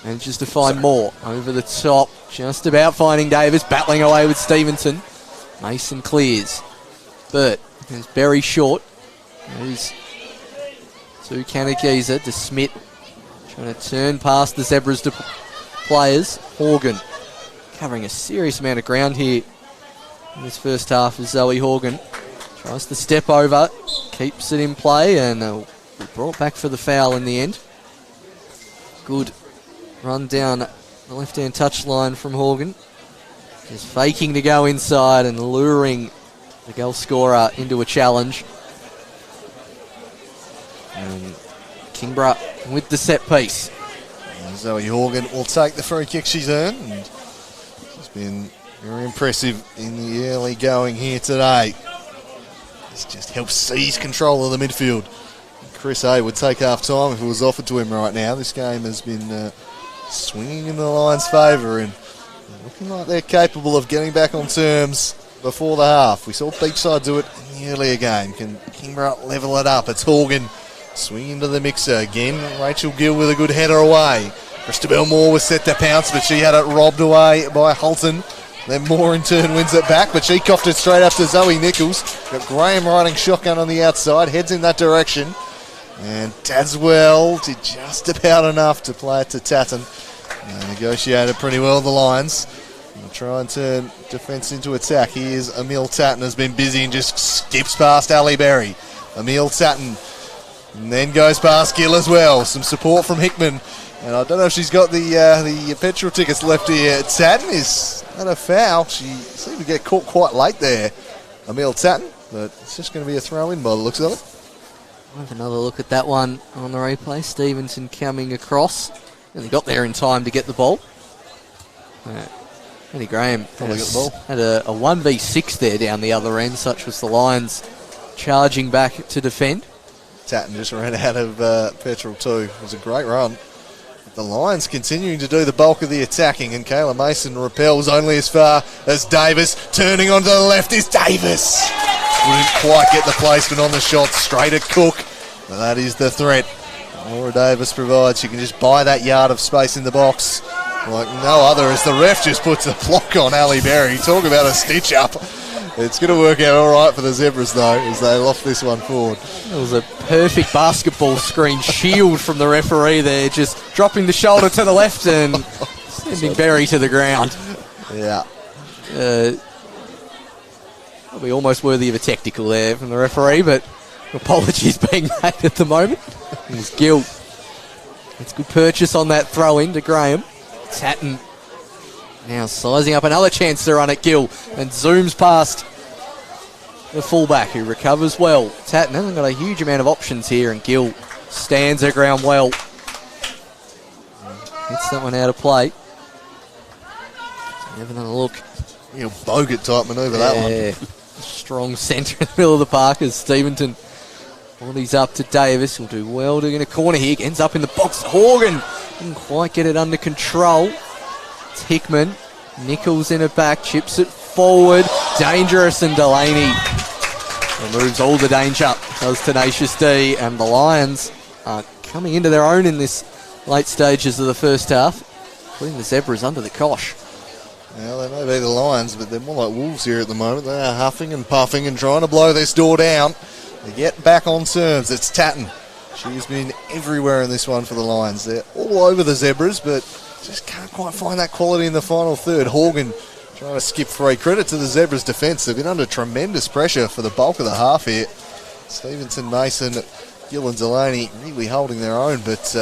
manages to find more over the top. Just about finding Davis. Battling away with Stevenson. Mason clears. Burt is very short. Goes to Kanagaisa. DeSmith trying to turn past the Zebras to players. Horgan covering a serious amount of ground here in this first half as Zoe Horgan tries to step over. Keeps it in play and will be brought back for the foul in the end. Good run down the left-hand touchline from Horgan. Just faking to go inside and luring the goal scorer into a challenge. And Kingborough with the set piece. And Zoe Horgan will take the free kick she's earned. And she's been very impressive in the early going here today. This just helps seize control of the midfield. Chris A would take half time if it was offered to him right now. This game has been swinging in the Lions' favour and looking like they're capable of getting back on terms before the half. We saw Beachside do it in the earlier game. Can Kingborough level it up? It's Horgan swinging to the mixer again. Rachel Gill with a good header away. Christabel Moore was set to pounce, but she had it robbed away by Hulton. Then Moore in turn wins it back, but she coughed it straight after Zoe Nichols. Got Graham riding shotgun on the outside, heads in that direction. And Dadswell did just about enough to play it to Tatton. Negotiated pretty well, the Lions. They'll try and turn defence into attack. Here's Emil Tatton, has been busy and just skips past Ali Berry. Emil Tatton and then goes past Gill as well. Some support from Hickman. And I don't know if she's got the petrol tickets left here. Tatton is at a foul. She seemed to get caught quite late there, Emil Tatton. But it's just going to be a throw-in by the looks of it. We'll have another look at that one on the replay. Stevenson coming across. And he got there in time to get the ball. Eddie Graham Probably got the ball. Had a 1v6 there down the other end. Such was the Lions charging back to defend. Tatton just ran out of petrol too. It was a great run. The Lions continuing to do the bulk of the attacking, and Kayla Mason repels only as far as Davis. Turning onto the left is Davis. Wouldn't quite get the placement on the shot. Straight at Cook. But that is the threat Laura Davis provides. She can just buy that yard of space in the box like no other, as the ref just puts a block on Ali Berry. Talk about a stitch up. It's going to work out all right for the Zebras, though, as they loft this one forward. It was a perfect basketball screen shield from the referee there, just dropping the shoulder to the left and sending Berry to the ground. Yeah. Probably almost worthy of a technical there from the referee, but apologies being made at the moment. It's Gill. It's good purchase on that throw-in to Graham. Tatton now sizing up another chance to run at Gill and zooms past the fullback who recovers well. Tatton hasn't got a huge amount of options here, and Gill stands her ground well. Gets that one out of play. Have another look. Real bogut type manoeuvre, that one. strong centre in the middle of the park as Steventon bodies up to Davis. He'll do well to get a corner here. Ends up in the box. Horgan didn't quite get it under control. It's Hickman. Nichols in it back. Chips it forward. Dangerous, and Delaney removes all the danger. Does Tenacious D, and the Lions are coming into their own in this late stages of the first half, putting the Zebras under the cosh. Well, they may be the Lions, but they're more like Wolves here at the moment. They are huffing and puffing and trying to blow this door down. They get back on terms. It's Tatton. She's been everywhere in this one for the Lions. They're all over the Zebras, but just can't quite find that quality in the final third. Horgan trying to skip free. Credit to the Zebras' defence. They've been under tremendous pressure for the bulk of the half here. Stevenson, Mason, Gill and Delaney really holding their own, but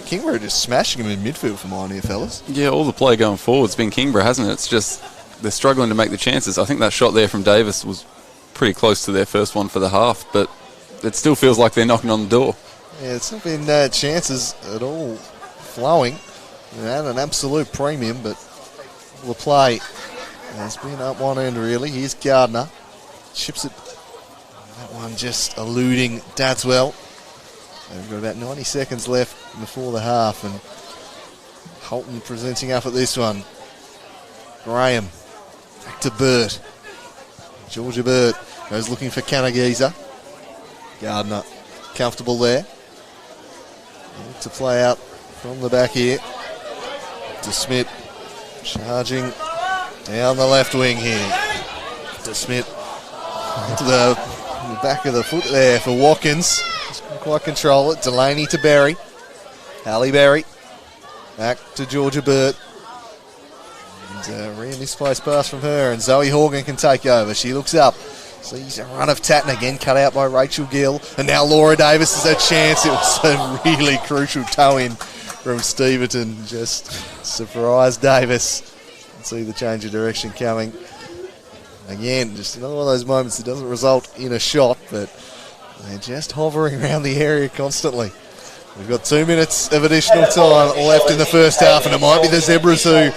Kingborough just smashing them in midfield for mine here, fellas. Yeah, all the play going forward's been Kingborough, hasn't it? It's just they're struggling to make the chances. I think that shot there from Davis was pretty close to their first one for the half, but it still feels like they're knocking on the door. Yeah, it's not been chances at all flowing. They're at an absolute premium, but the play has been up one end really. Here's Gardner. Chips it. That one just eluding Dadswell. We've got about 90 seconds left before the half, and Holton presenting up at this one. Graham. Back to Burt. Georgia Burt goes looking for Kanagisa. Gardner comfortable there. To play out from the back here. To Smith. Charging down the left wing here. To Smith. To the back of the foot there for Watkins. Just couldn't quite control it. Delaney to Berry. Halle Berry. Back to Georgia Burt. And really misplaced pass from her, and Zoe Horgan can take over. She looks up. Sees a run of Tatton again, cut out by Rachel Gill. And now Laura Davis has a chance. It was a really crucial toe-in from Steventon. Just surprised Davis. See the change of direction coming. Again, just another one of those moments that doesn't result in a shot, but they're just hovering around the area constantly. We've got 2 minutes of additional time left in the first half, and it might be the Zebras who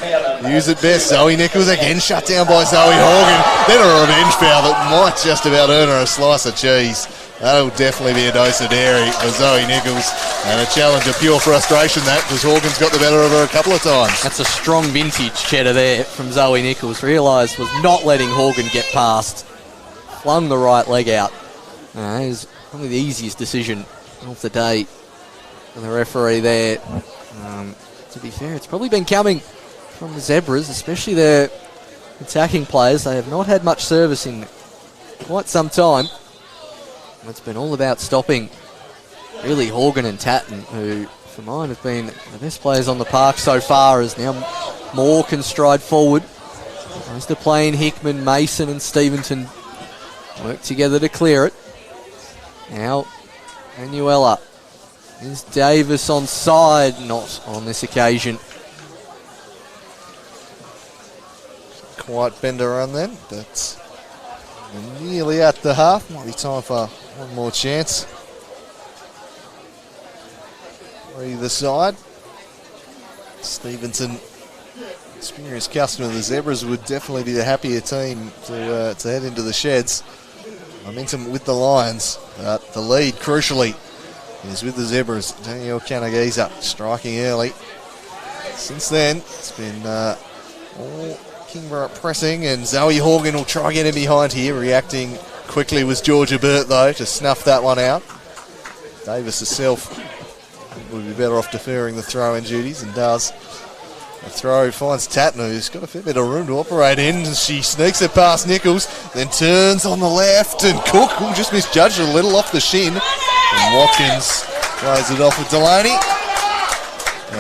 use it best. Zoe Nichols again shut down by Zoe Horgan. Then a revenge foul that might just about earn her a slice of cheese. That'll definitely be a dose of dairy for Zoe Nichols, and a challenge of pure frustration that, because Horgan's got the better of her a couple of times. That's a strong vintage cheddar there from Zoe Nichols. Realised was not letting Horgan get past. Flung the right leg out. It was probably the easiest decision of the day for the referee there. To be fair, it's probably been coming from the Zebras, especially their attacking players. They have not had much service in quite some time. It's been all about stopping really Horgan and Tatton, who for mine have been the best players on the park so far, as now Moore can stride forward. As they're playing, Hickman, Mason and Steventon work together to clear it. Now Manuela. Is Davis on side? Not on this occasion. Quite bend around then, but we're nearly at the half. Might be time for one more chance for either side. Stevenson, experienced customer of the Zebras, would definitely be the happier team to head into the sheds. Momentum with the Lions, but the lead, crucially, is with the Zebras. Danielle Kanagisa striking early. Since then, it's been all Kingborough pressing, and Zoe Horgan will try getting behind here. Reacting quickly was Georgia Burt, though, to snuff that one out. Davis herself would be better off deferring the throw-in duties, and does. The throw finds Tatton, who's got a fair bit of room to operate in, and she sneaks it past Nichols, then turns on the left, and Cook, who just misjudged a little off the shin, and Watkins plays it off with Delaney.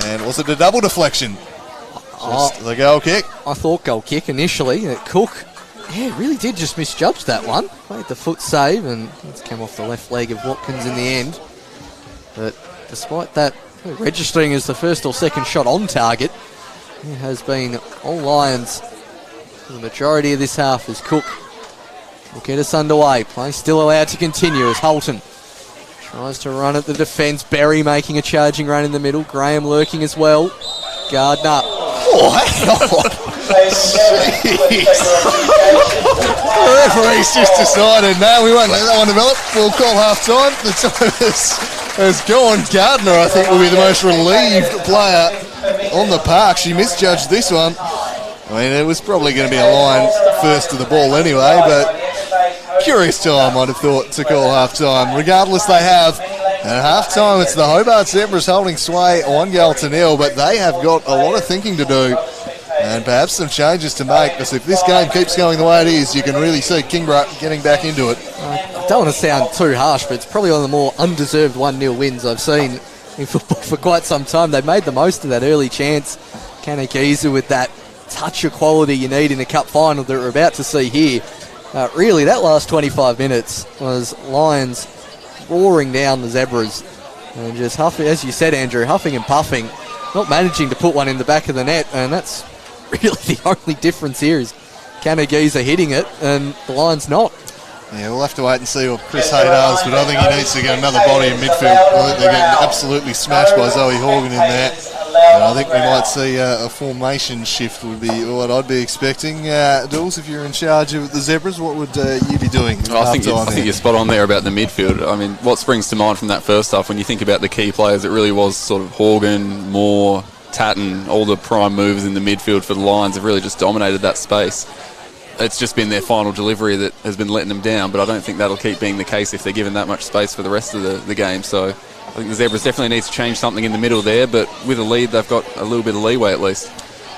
And was it a double deflection? Just the goal kick. I thought goal kick initially. Cook, really did just misjudge that one. Played the foot save, and it's come off the left leg of Watkins in the end. But despite that registering as the first or second shot on target, it has been all Lions for the majority of this half as Cook will get us underway. Play still allowed to continue as Holton tries to run at the defence. Berry making a charging run in the middle. Graham lurking as well. Gardner. Oh, hang on. The referee's just decided, no, we won't let that one develop. We'll call half time. The time has gone. Gardner, I think, will be the most relieved player on the park. She misjudged this one. I mean, it was probably going to be a line first to the ball anyway, but curious time, I'd have thought, to call half time. Regardless, they have. At half time, it's the Hobart Zebras holding sway 1-0, but they have got a lot of thinking to do and perhaps some changes to make, because if this game keeps going the way it is, you can really see Kingborough getting back into it. I don't want to sound too harsh, but it's probably one of the more undeserved 1-0 wins I've seen in football for quite some time. They made the most of that early chance. Kanakiza with that touch of quality you need in a cup final that we're about to see here. Really, that last 25 minutes was Lions roaring down the Zebras and just huffing, as you said, Andrew, huffing and puffing, not managing to put one in the back of the net, and that's really the only difference here is Kanagiza hitting it and the Lions not. Yeah, we'll have to wait and see what Chris Hay does, but I think he needs to get another body in midfield. I think they're getting absolutely smashed by Zoe Horgan in there. And I think we might see a formation shift would be what I'd be expecting. Dools, if you're in charge of the Zebras, what would you be doing? I think you're spot on there about the midfield. I mean, what springs to mind from that first half, when you think about the key players, it really was sort of Horgan, Moore, Tatton, all the prime movers in the midfield for the Lions have really just dominated that space. It's just been their final delivery that has been letting them down, but I don't think that'll keep being the case if they're given that much space for the rest of the game. So I think the Zebras definitely need to change something in the middle there, but with a lead, they've got a little bit of leeway at least.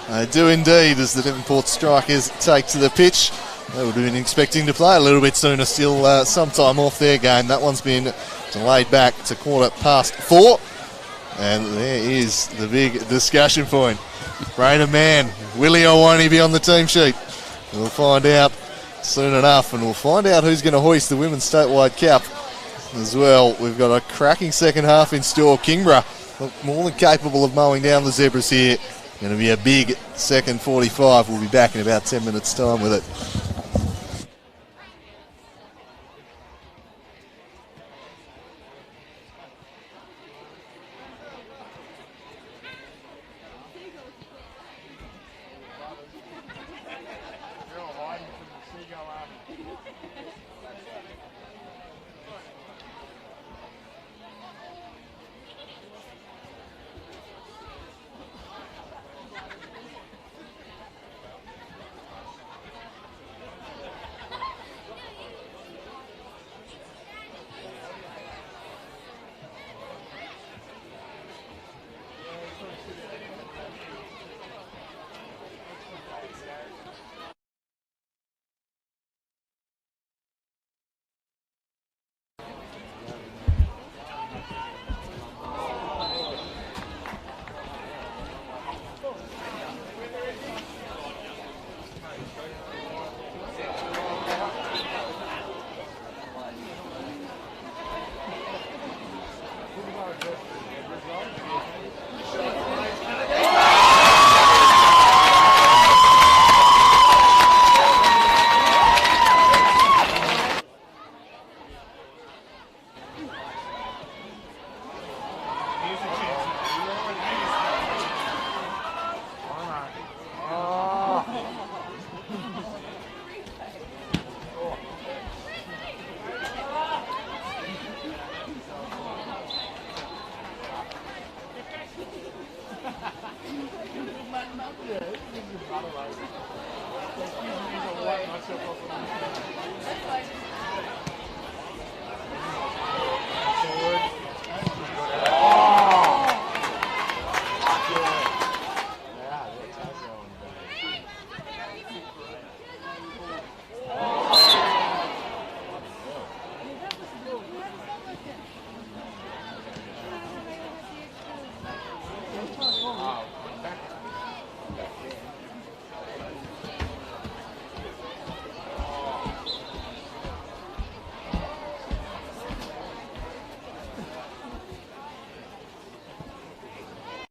They do indeed, as the Devonport strikers take to the pitch. They would have been expecting to play a little bit sooner, still some time off their game. That one's been delayed back to 4:15. And there is the big discussion point. Braden Mann, will he or won't he be on the team sheet? We'll find out soon enough, and we'll find out who's going to hoist the Women's Statewide Cup as well. We've got a cracking second half in store. Kingborough more than capable of mowing down the Zebras here. Going to be a big second 45. We'll be back in about 10 minutes' time with it.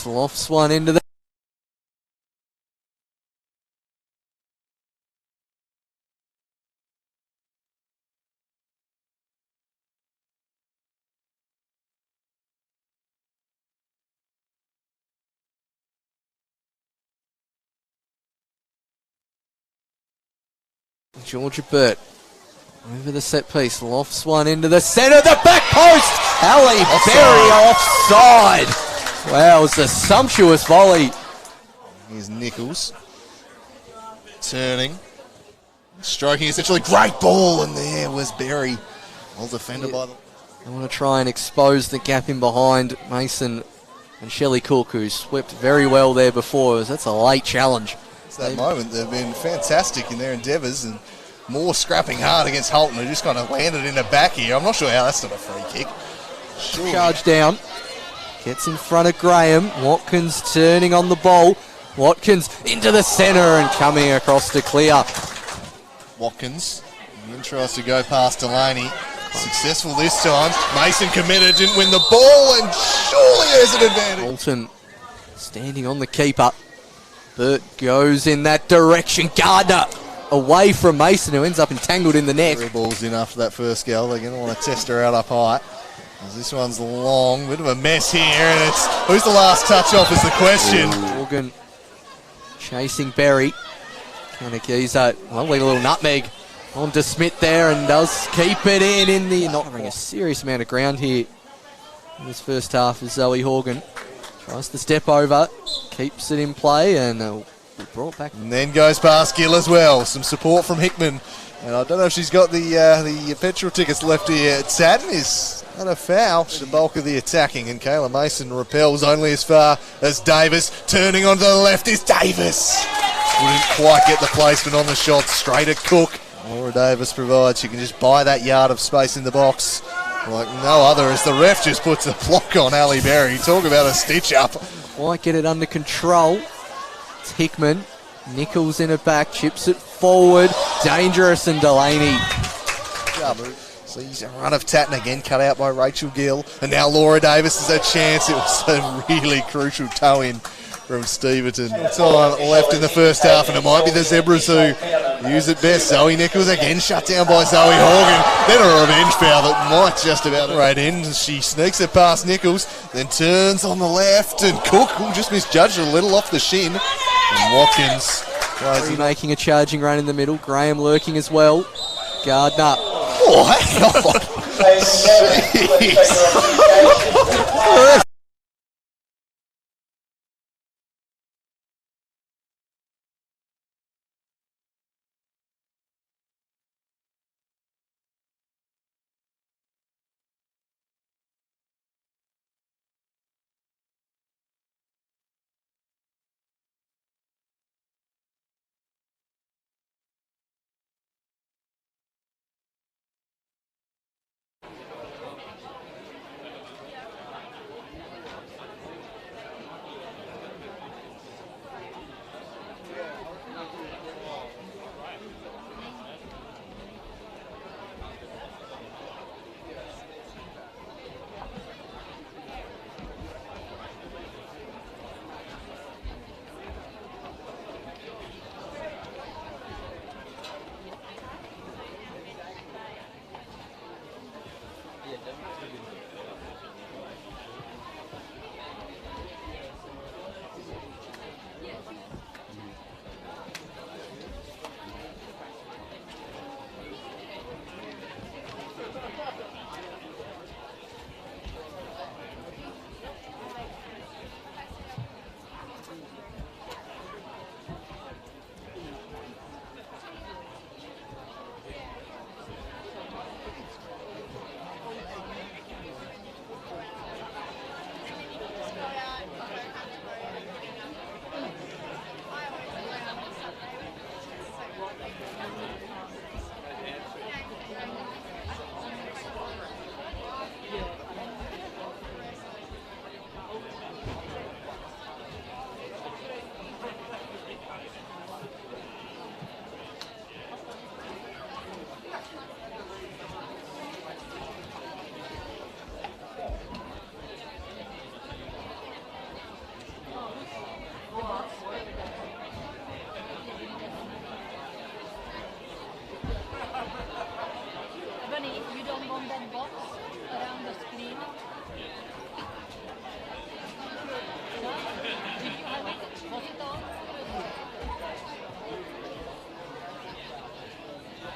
Lofts one into the Georgia Burt over the set piece, lofts one into the centre, the back post. Ali Berry offside. Wow, it was a sumptuous volley. Here's Nichols. Turning. Stroking essentially. Great ball. And there was Berry. Well defended by the... I want to try and expose the gap in behind Mason and Shelley Cook, who swept very well there before. That's a late challenge. It's that moment. They've been fantastic in their endeavours and more scrapping hard against Holton, who just kind of landed in the back here. I'm not sure how that's not a free kick. Surely. Charge down. Gets in front of Graham. Watkins turning on the ball. Watkins into the centre and coming across to clear. Watkins again tries to go past Delaney. Successful this time. Mason committed, didn't win the ball, and surely there's an advantage. Bolton standing on the keeper. Burt goes in that direction. Gardner away from Mason, who ends up entangled in the net. Three balls in after that first goal. They're going to want to test her out up high. This one's long, bit of a mess here, and it's who's the last touch off is the question. Morgan chasing Berry. Kanakiza, lovely little nutmeg on to Smith there, and does keep it in the, not covering a serious amount of ground here in this first half as Zoe Horgan tries to step over, keeps it in play, and brought back. And then goes past Gill as well. Some support from Hickman. And I don't know if she's got the petrol tickets left here. Satin is not a foul. The bulk of the attacking, and Kayla Mason repels only as far as Davis. Turning onto the left is Davis. Wouldn't quite get the placement on the shot. Straight at Cook. Laura Davis provides. She can just buy that yard of space in the box like no other, as the ref just puts a block on Ali Berry. Talk about a stitch up. Might get it under control. It's Hickman. Nichols in it back, chips it forward. Dangerous, and Delaney. Sees a run of Tatton again, cut out by Rachel Gill. And now Laura Davis has a chance. It was a really crucial toe in from Steventon. Time left in the first half, and it might be the Zebras who use it best. Zoe Nichols again shut down by Zoe Horgan. Then a revenge foul that might just about right in. She sneaks it past Nichols, then turns on the left, and Cook will just misjudged a little off the shin. And Watkins making a charging run in the middle. Graham lurking as well. Gardner. Oh, hang on. Jeez.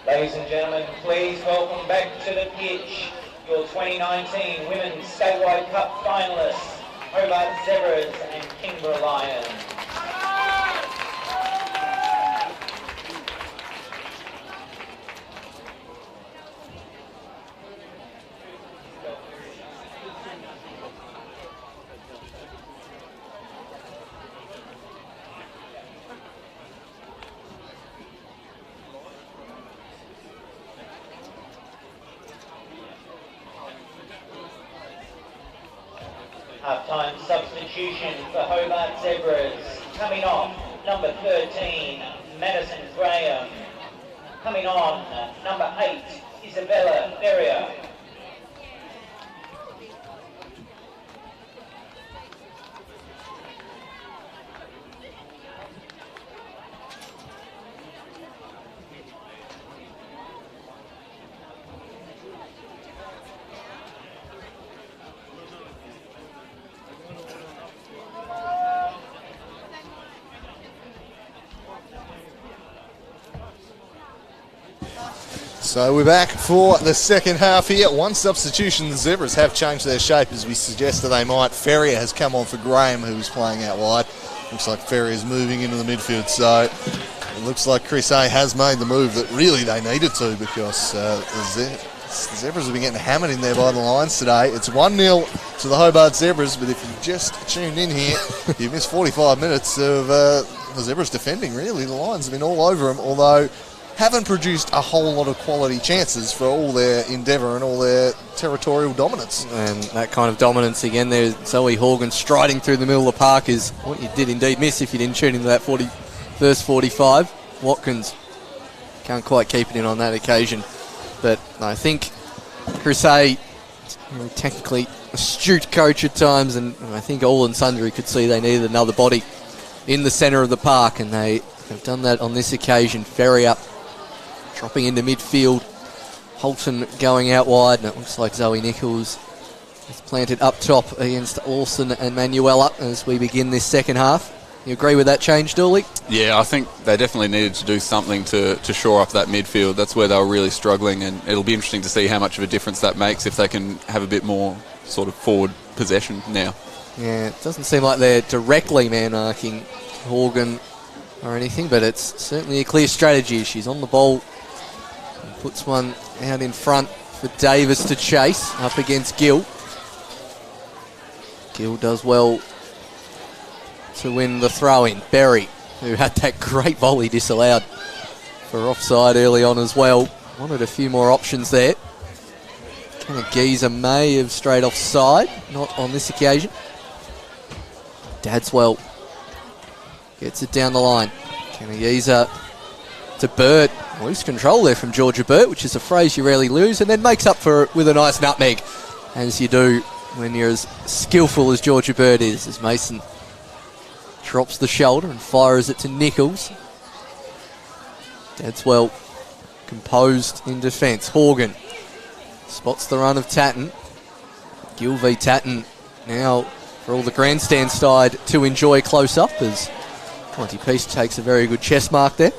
Ladies and gentlemen, please welcome back to the pitch your 2019 Women's Statewide Cup finalists, Hobart Zebras and Kingborough Lions. Half-time substitution for Hobart Zebras. Coming off, number 13, Madison Graham. Coming on, number 8, Isabella Ferrier. So we're back for the second half here. One substitution. The Zebras have changed their shape as we suggested they might. Ferrier has come on for Graham, who was playing out wide. Looks like Ferrier is moving into the midfield. So it looks like Chris A has made the move that really they needed to, because the Zebras have been getting hammered in there by the Lions today. It's 1-0 to the Hobart Zebras, but if you've just tuned in here, you've missed 45 minutes of the Zebras defending, really. The Lions have been all over them, although haven't produced a whole lot of quality chances for all their endeavour and all their territorial dominance. And that kind of dominance again there, Zoe Horgan striding through the middle of the park is what you did indeed miss if you didn't tune into that first 45. Watkins can't quite keep it in on that occasion. But I think Chris A, technically astute coach at times, and I think all and sundry could see they needed another body in the centre of the park, and they have done that on this occasion. Ferrier dropping into midfield, Holton going out wide, and it looks like Zoe Nichols is planted up top against Lawson and Manuela as we begin this second half. You agree with that change, Dooley? Yeah, I think they definitely needed to do something to shore up that midfield. That's where they were really struggling, and it'll be interesting to see how much of a difference that makes if they can have a bit more sort of forward possession now. Yeah, it doesn't seem like they're directly man-marking Horgan or anything, but it's certainly a clear strategy. She's on the ball, puts one out in front for Davis to chase up against Gill. Gill does well to win the throw-in. Berry, who had that great volley disallowed for offside early on as well. Wanted a few more options there. Giza may have strayed offside, not on this occasion. Dadswell gets it down the line. Giza to Burt. Loose control there from Georgia Burt, which is a phrase you rarely lose, and then makes up for it with a nice nutmeg, as you do when you're as skillful as Georgia Burt is, as Mason drops the shoulder and fires it to Nichols. Dadswell composed in defence. Horgan spots the run of Tatton. Gill v Tatton now for all the grandstand side to enjoy close up, as Monty Peace takes a very good chest mark there.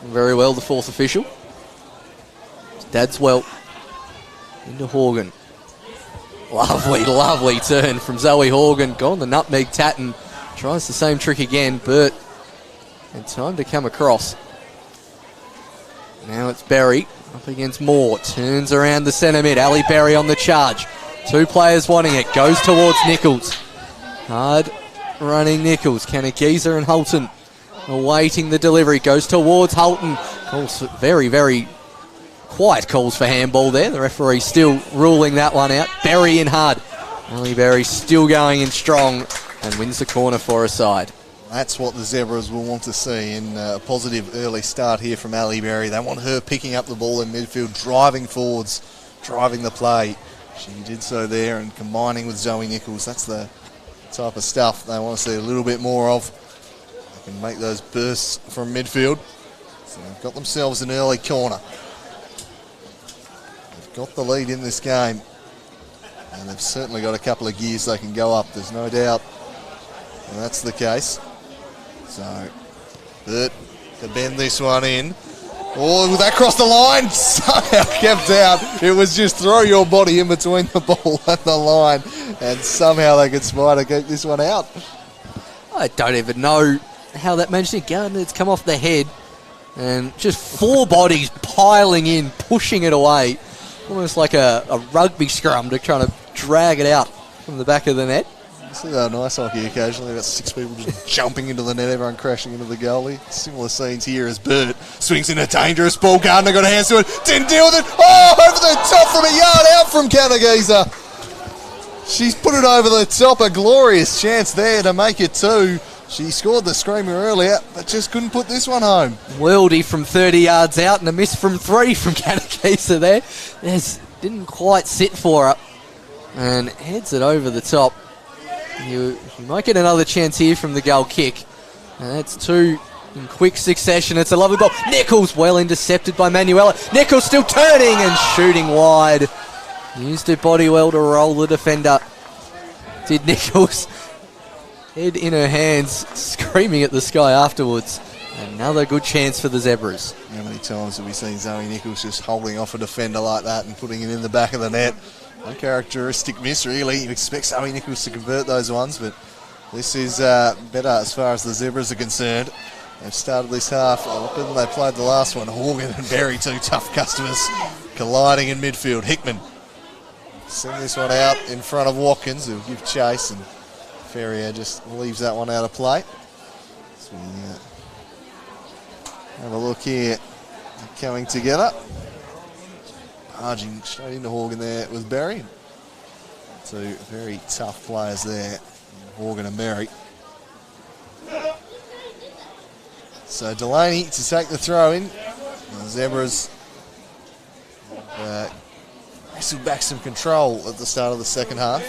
Very well, the fourth official. Dadswell into Horgan. Lovely, lovely turn from Zoe Horgan. Gone the nutmeg. Tatton tries the same trick again. Burt and time to come across. Now it's Berry up against Moore. Turns around the centre mid. Ali Berry on the charge. Two players wanting it. Goes towards Nichols. Hard running Nichols. Giza and Holton awaiting the delivery. Goes towards Holton. Calls very, very quiet calls for handball there. The referee still ruling that one out. Berry in hard. Ali Berry still going in strong and wins the corner for a side. That's what the Zebras will want to see in a positive early start here from Ali Berry. They want her picking up the ball in midfield, driving forwards, driving the play. She did so there, and combining with Zoe Nichols. That's the type of stuff they want to see a little bit more of. They can make those bursts from midfield. So they've got themselves an early corner. They've got the lead in this game, and they've certainly got a couple of gears they can go up, there's no doubt. And that's the case. So Burt to bend this one in. Oh, that crossed the line. Somehow kept out. It was just throw your body in between the ball and the line. And somehow they could spy to get this one out. I don't even know how that managed to go. It's come off the head. And just 4 bodies piling in, pushing it away. Almost like a rugby scrum to trying to drag it out from the back of the net. You see that on ice hockey occasionally, about 6 people just jumping into the net, everyone crashing into the goalie. Similar scenes here as Burt swings in a dangerous ball. Gardner got a hands to it, didn't deal with it. Oh, over the top from a yard out from Kanagisa. She's put it over the top, a glorious chance there to make it 2. She scored the screamer earlier, but just couldn't put this one home. Weldy from 30 yards out and a miss from 3 from Kanagisa there. Didn't quite sit for her and heads it over the top. You might get another chance here from the goal kick. And that's 2 in quick succession. It's a lovely ball. Nichols well intercepted by Manuela. Nichols still turning and shooting wide. Used her body well to roll the defender. Did Nichols. Head in her hands, screaming at the sky afterwards. Another good chance for the Zebras. How many times have we seen Zoe Nichols just holding off a defender like that and putting it in the back of the net? Uncharacteristic miss, really. You expect Zoe Nichols to convert those ones, but this is better as far as the Zebras are concerned. They've started this half better than they played the last one. Horgan and Berry, 2 tough customers, colliding in midfield. Hickman send this one out in front of Watkins, who'll give chase, and Ferrier just leaves that one out of play. So we have a look here. Coming together. Barging straight into Horgan there with Berry. 2 very tough players there, Horgan and Berry. So Delaney to take the throw in. The Zebras wrestled back some control at the start of the second half.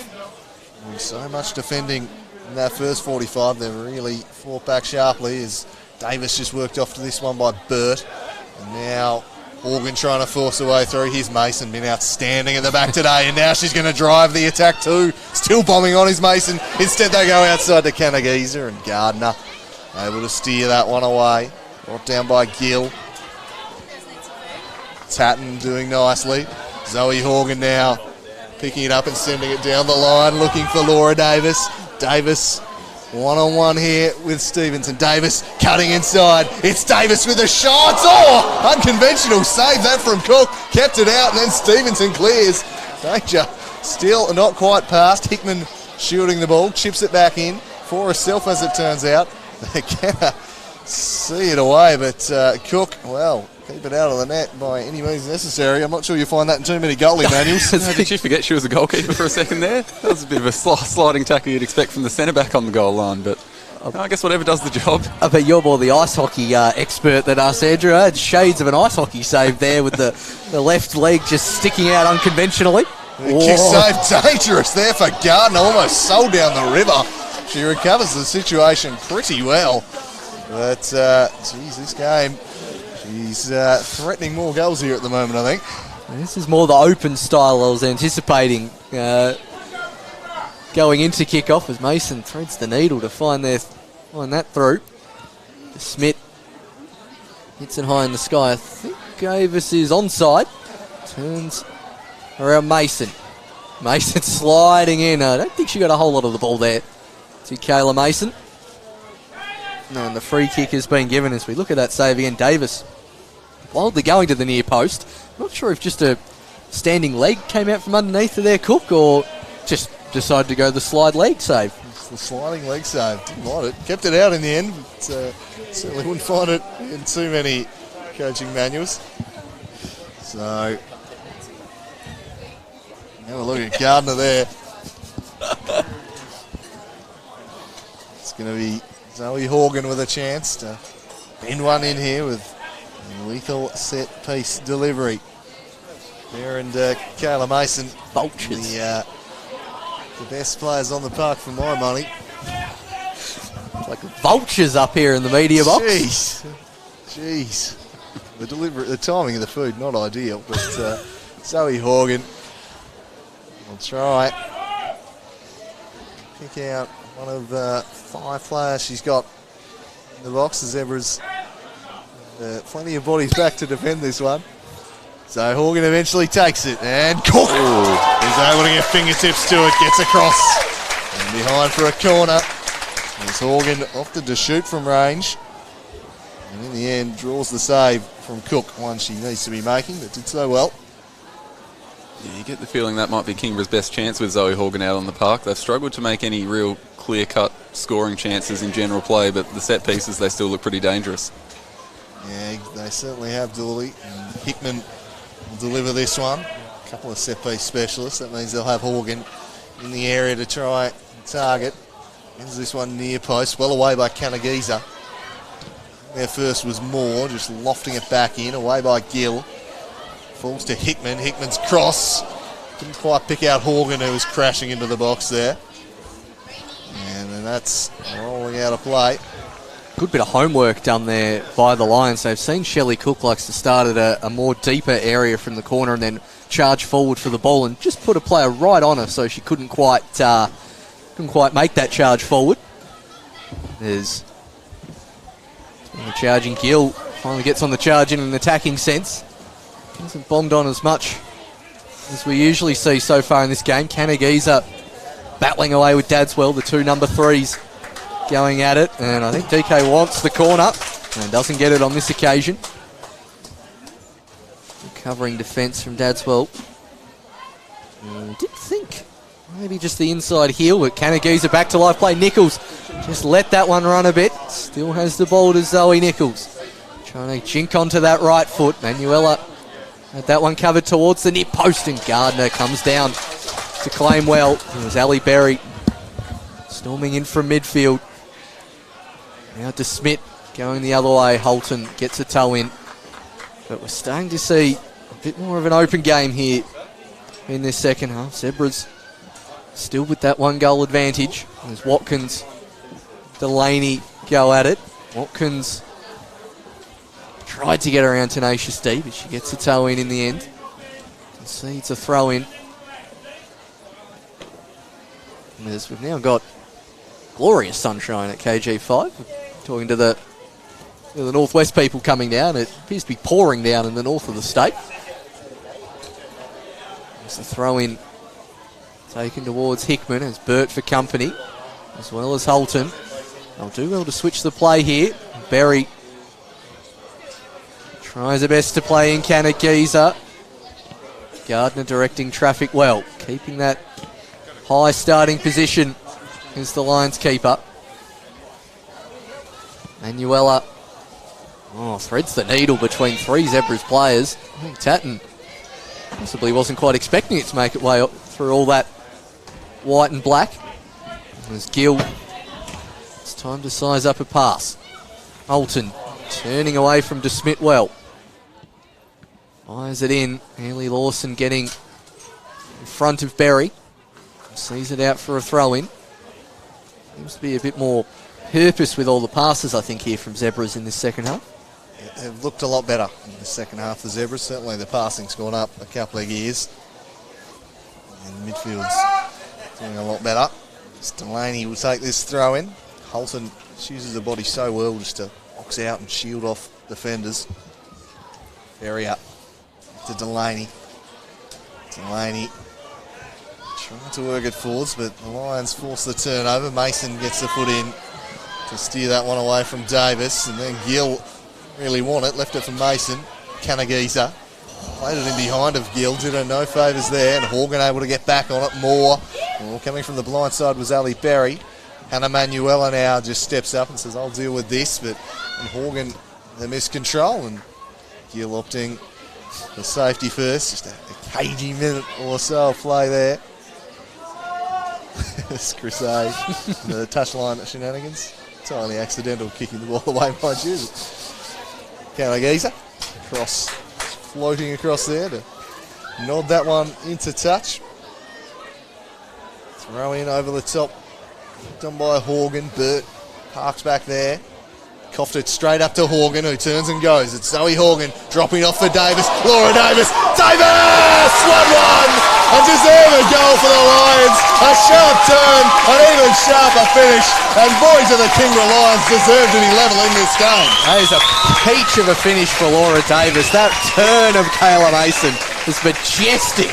With so much defending in that first 45, they've really fought back sharply as Davis just worked off to this one by Burt. And now Horgan trying to force a way through. Here's Mason, been outstanding at the back today, and now she's going to drive the attack too. Still bombing on his Mason. Instead they go outside to Kanagisa, and Gardner able to steer that one away. Brought down by Gill. Tatton doing nicely. Zoe Horgan now picking it up and sending it down the line, looking for Laura Davis. Davis one-on-one here with Stevenson. Davis cutting inside. It's Davis with a shot. Oh, unconventional save that from Cook. Kept it out, and then Stevenson clears. Danger still not quite past. Hickman shielding the ball, chips it back in for herself as it turns out. They cannot see it away, but Cook, well, keep it out of the net by any means necessary. I'm not sure you'll find that in too many goalie manuals. Did you forget she was a goalkeeper for a second there? That was a bit of a sliding tackle you'd expect from the centre-back on the goal line, but I guess whatever does the job. I bet you're more the ice hockey expert than us, Andrew. I had shades of an ice hockey save there with the left leg just sticking out unconventionally. Kick save dangerous there for Gardner, almost sold down the river. She recovers the situation pretty well. But, geez, this game, she's threatening more goals here at the moment, I think. This is more the open style I was anticipating going into kick-off as Mason threads the needle to find that through. Smith hits it high in the sky. I think Davis is onside. Turns around Mason. Mason sliding in. I don't think she got a whole lot of the ball there to Kayla Mason. No, and the free kick has been given as we look at that save again. Davis wildly going to the near post. Not sure if just a standing leg came out from underneath of their Cook or just decided to go the slide leg save. It's the sliding leg save. Didn't like it. Kept it out in the end. But, certainly wouldn't find it in too many coaching manuals. So, have a look at Gardner there. It's going to be Zoe Horgan with a chance to bend one in here with a lethal set piece delivery. There and Kayla Mason, vultures. The best players on the park for my money. Like vultures up here in the media box. Jeez. The timing of the food, not ideal, but Zoe Horgan will try. Pick out one of the 5 players she's got in the box. The Zebras Plenty of bodies back to defend this one. So Horgan eventually takes it, and Cook is able to get fingertips to it, gets across, and behind for a corner. As Horgan opted to shoot from range, and in the end draws the save from Cook, one she needs to be making, but did so well. Yeah, you get the feeling that might be Kingborough's best chance with Zoe Horgan out on the park. They've struggled to make any real clear-cut scoring chances in general play, but the set pieces, they still look pretty dangerous. Yeah, they certainly have, Dooley. And Hickman will deliver this one. A couple of set-piece specialists. That means they'll have Horgan in the area to try and target. Ends this one near post, well away by Kanagiza. Their first was Moore, just lofting it back in, away by Gill. Falls to Hickman. Hickman's cross. Couldn't quite pick out Horgan, who was crashing into the box there. And then that's rolling out of play. Good bit of homework done there by the Lions. They've seen Shelley Cook likes to start at a more deeper area from the corner and then charge forward for the ball and just put a player right on her so she couldn't quite make that charge forward. There's the charging Gill. Finally gets on the charge in an attacking sense. Hasn't bombed on as much as we usually see so far in this game. Kanagiza battling away with Dadswell, the two number threes going at it. And I think DK wants the corner and doesn't get it on this occasion. Covering defence from Dadswell. Did think maybe just the inside heel, but Kanagiza back to life play. Nichols just let that one run a bit. Still has the ball to Zoe Nichols. Trying to jink onto that right foot. Manuela had that one covered towards the near post, and Gardner comes down to claim well. It was Ali Berry storming in from midfield. Now to Smith going the other way. Holton gets a toe in. But we're starting to see a bit more of an open game here in this second half. Zebras still with that one goal advantage. As Watkins, Delaney go at it. Watkins tried to get around Tenacious D, but she gets a toe in the end. Concedes a throw in. As we've now got glorious sunshine at KG5. Talking to the northwest people coming down. It appears to be pouring down in the north of the state. There's a throw in taken towards Hickman as Burt for company, as well as Holton. They'll do well to switch the play here. Berry tries her best to play in Kanagiza. Gardner directing traffic well, keeping that high starting position as the Lions keeper. Manuela threads the needle between three Zebras players. I think Tatton possibly wasn't quite expecting it to make its way up through all that white and black. As Gill, it's time to size up a pass. Holton turning away from DeSmit well. Fires it in. Haley Lawson getting in front of Berry. Sees it out for a throw-in. Seems to be a bit more purpose with all the passes, I think, here from Zebras in this second half. Yeah, they've looked a lot better in the second half, the Zebras. Certainly the passing's gone up a couple of gears. And the midfield's doing a lot better. Delaney will take this throw-in. Holton uses the body so well just to box out and shield off defenders. Berry up to Delaney. Delaney trying to work it forwards, but the Lions force the turnover. Mason gets the foot in to steer that one away from Davis, and then Gill really won it, left it for Mason. Kanagiza played it in behind of Gill, did her no favours there, and Horgan able to get back on it. More coming from the blind side was Ali Berry. Hannah Manuela now just steps up and says, I'll deal with this, but and Horgan, they miss control, and Gill opting for safety first. Just a cagey minute or so of play there. It's Crusade, the touchline shenanigans. Entirely accidental, kicking the ball away by Jude. Kanagiza, cross, floating across there to nod that one into touch. Throw in over the top, done by Horgan. Burt parks back there. Coughed it straight up to Horgan, who turns and goes. It's Zoe Horgan dropping off for Davis. Laura Davis! Davis! 1-1! A deserved goal for the Lions. A sharp turn, an even sharper finish. And boys of the Kingborough Lions deserve to be level in this game. That is a peach of a finish for Laura Davis. That turn of Kayla Mason was majestic.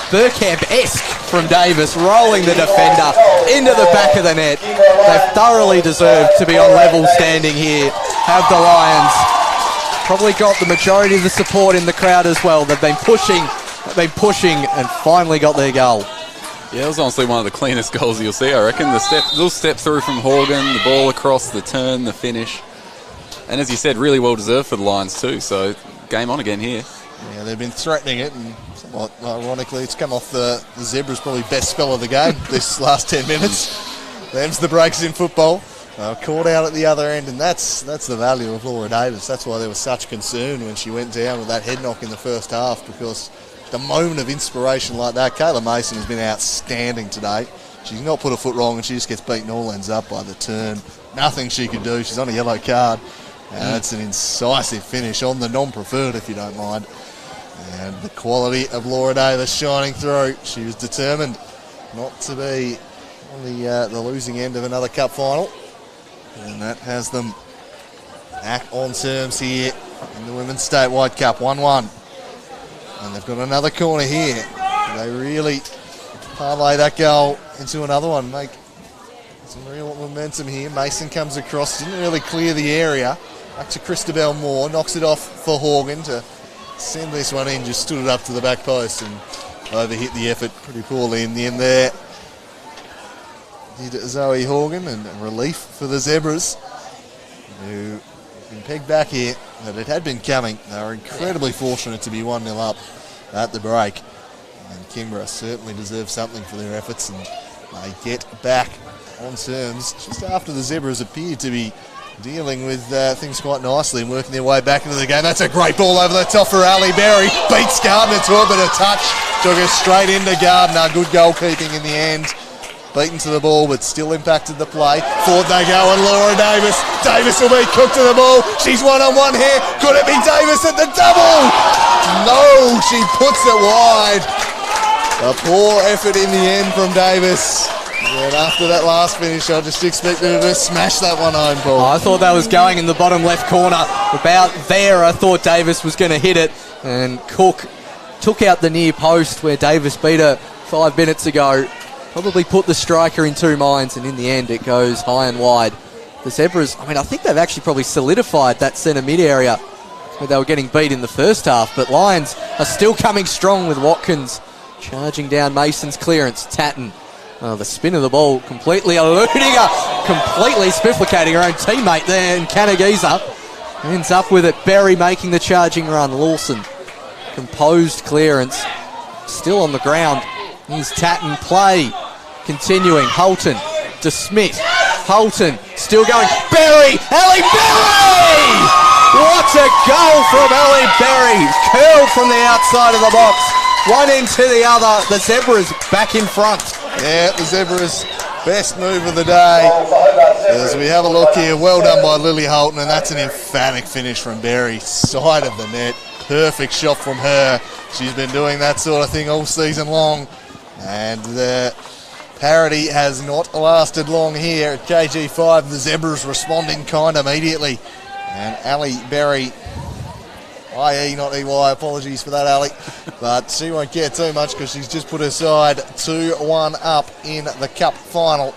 Burkamp-esque from Davis, rolling the defender into the back of the net. They thoroughly deserve to be on level standing here. Have the Lions probably got the majority of the support in the crowd as well. They've been pushing, and finally got their goal. Yeah, it was honestly one of the cleanest goals you'll see, I reckon. The little step through from Horgan, the ball across, the turn, the finish. And as you said, really well deserved for the Lions too, so game on again here. Yeah, they've been threatening it, and somewhat ironically, it's come off the Zebras' probably best spell of the game this last 10 minutes. Them's the breaks in football. Caught out at the other end, and that's the value of Laura Davis. That's why there was such concern when she went down with that head knock in the first half, because the moment of inspiration like that, Kayla Mason has been outstanding today. She's not put a foot wrong, and she just gets beaten all ends up by the turn. Nothing she could do. She's on a yellow card. That's an incisive finish on the non-preferred, if you don't mind. And the quality of Laura Davis shining through. She was determined not to be on the losing end of another cup final. And that has them back on terms here in the Women's Statewide Cup, 1-1. And they've got another corner here. They really parlay that goal into another one, make some real momentum here. Mason comes across, didn't really clear the area. Back to Christabel Moore, knocks it off for Horgan to send this one in, just stood it up to the back post and overhit the effort pretty poorly in the end there. Did Zoe Horgan, and a relief for the Zebras, who have been pegged back here, but it had been coming. They were incredibly fortunate to be 1-0 up at the break. And Kingborough certainly deserve something for their efforts, and they get back on terms just after the Zebras appeared to be dealing with things quite nicely and working their way back into the game. That's a great ball over the top for Ali Berry. Beats Gardner to a bit of touch. Took it straight into Gardner. Good goalkeeping in the end. Beaten to the ball, but still impacted the play. Forward they go, and Laura Davis. Davis will be cooked to the ball. She's one-on-one here. Could it be Davis at the double? No, she puts it wide. A poor effort in the end from Davis. And after that last finish, I just expected her to smash that one home, Paul. I thought that was going in the bottom left corner. About there, I thought Davis was going to hit it. And Cook took out the near post where Davis beat her 5 minutes ago. Probably put the striker in two minds, and in the end, it goes high and wide. The Zebras, I think they've actually probably solidified that centre mid area where they were getting beat in the first half. But Lions are still coming strong with Watkins charging down Mason's clearance. Tatton. The spin of the ball completely eluding her, completely spiflicating her own teammate there, and Kanagiza ends up with it. Berry making the charging run. Lawson, composed clearance, still on the ground. Here's Tatton, play continuing. Holton to Smith. Holton still going. Berry, Ellie Berry! What a goal from Ellie Berry! Curled from the outside of the box. One into the other. The Zebras back in front. Yeah, the Zebras' best move of the day. As we have a look here, well done by Lily Holton, and that's an emphatic finish from Berry. Side of the net, perfect shot from her. She's been doing that sort of thing all season long, and the parity has not lasted long here at KG5. The Zebras responding kind immediately, and Ali Berry, i.e. not EY, apologies for that, Ali, but she won't care too much because she's just put her side 2-1 up in the cup final.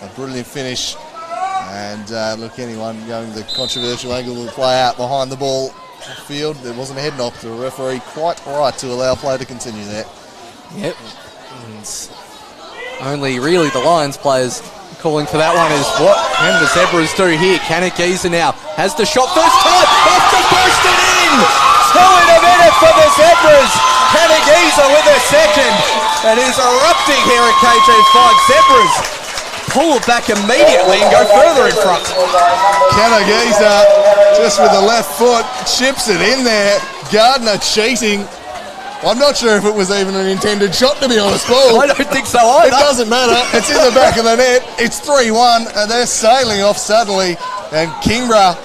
A brilliant finish, and look, anyone going the controversial angle of the play out behind the ball field, there wasn't a head knock. The referee quite right to allow play to continue there. Yep. Only really the Lions players calling for that one is what can the Zebras do here. Kanagiza now has the shot first time, off to burst it in! 2 in a minute for the Zebras. Kanagiza with a second. It is erupting here at KG5. Zebras pull it back immediately and go further in front. Kanagiza just with the left foot chips it in there. Gardner cheating. I'm not sure if it was even an intended shot, to be honest, Paul. I don't think so either. It doesn't matter. It's in the back of the net. It's 3-1, and they're sailing off suddenly. And Kingborough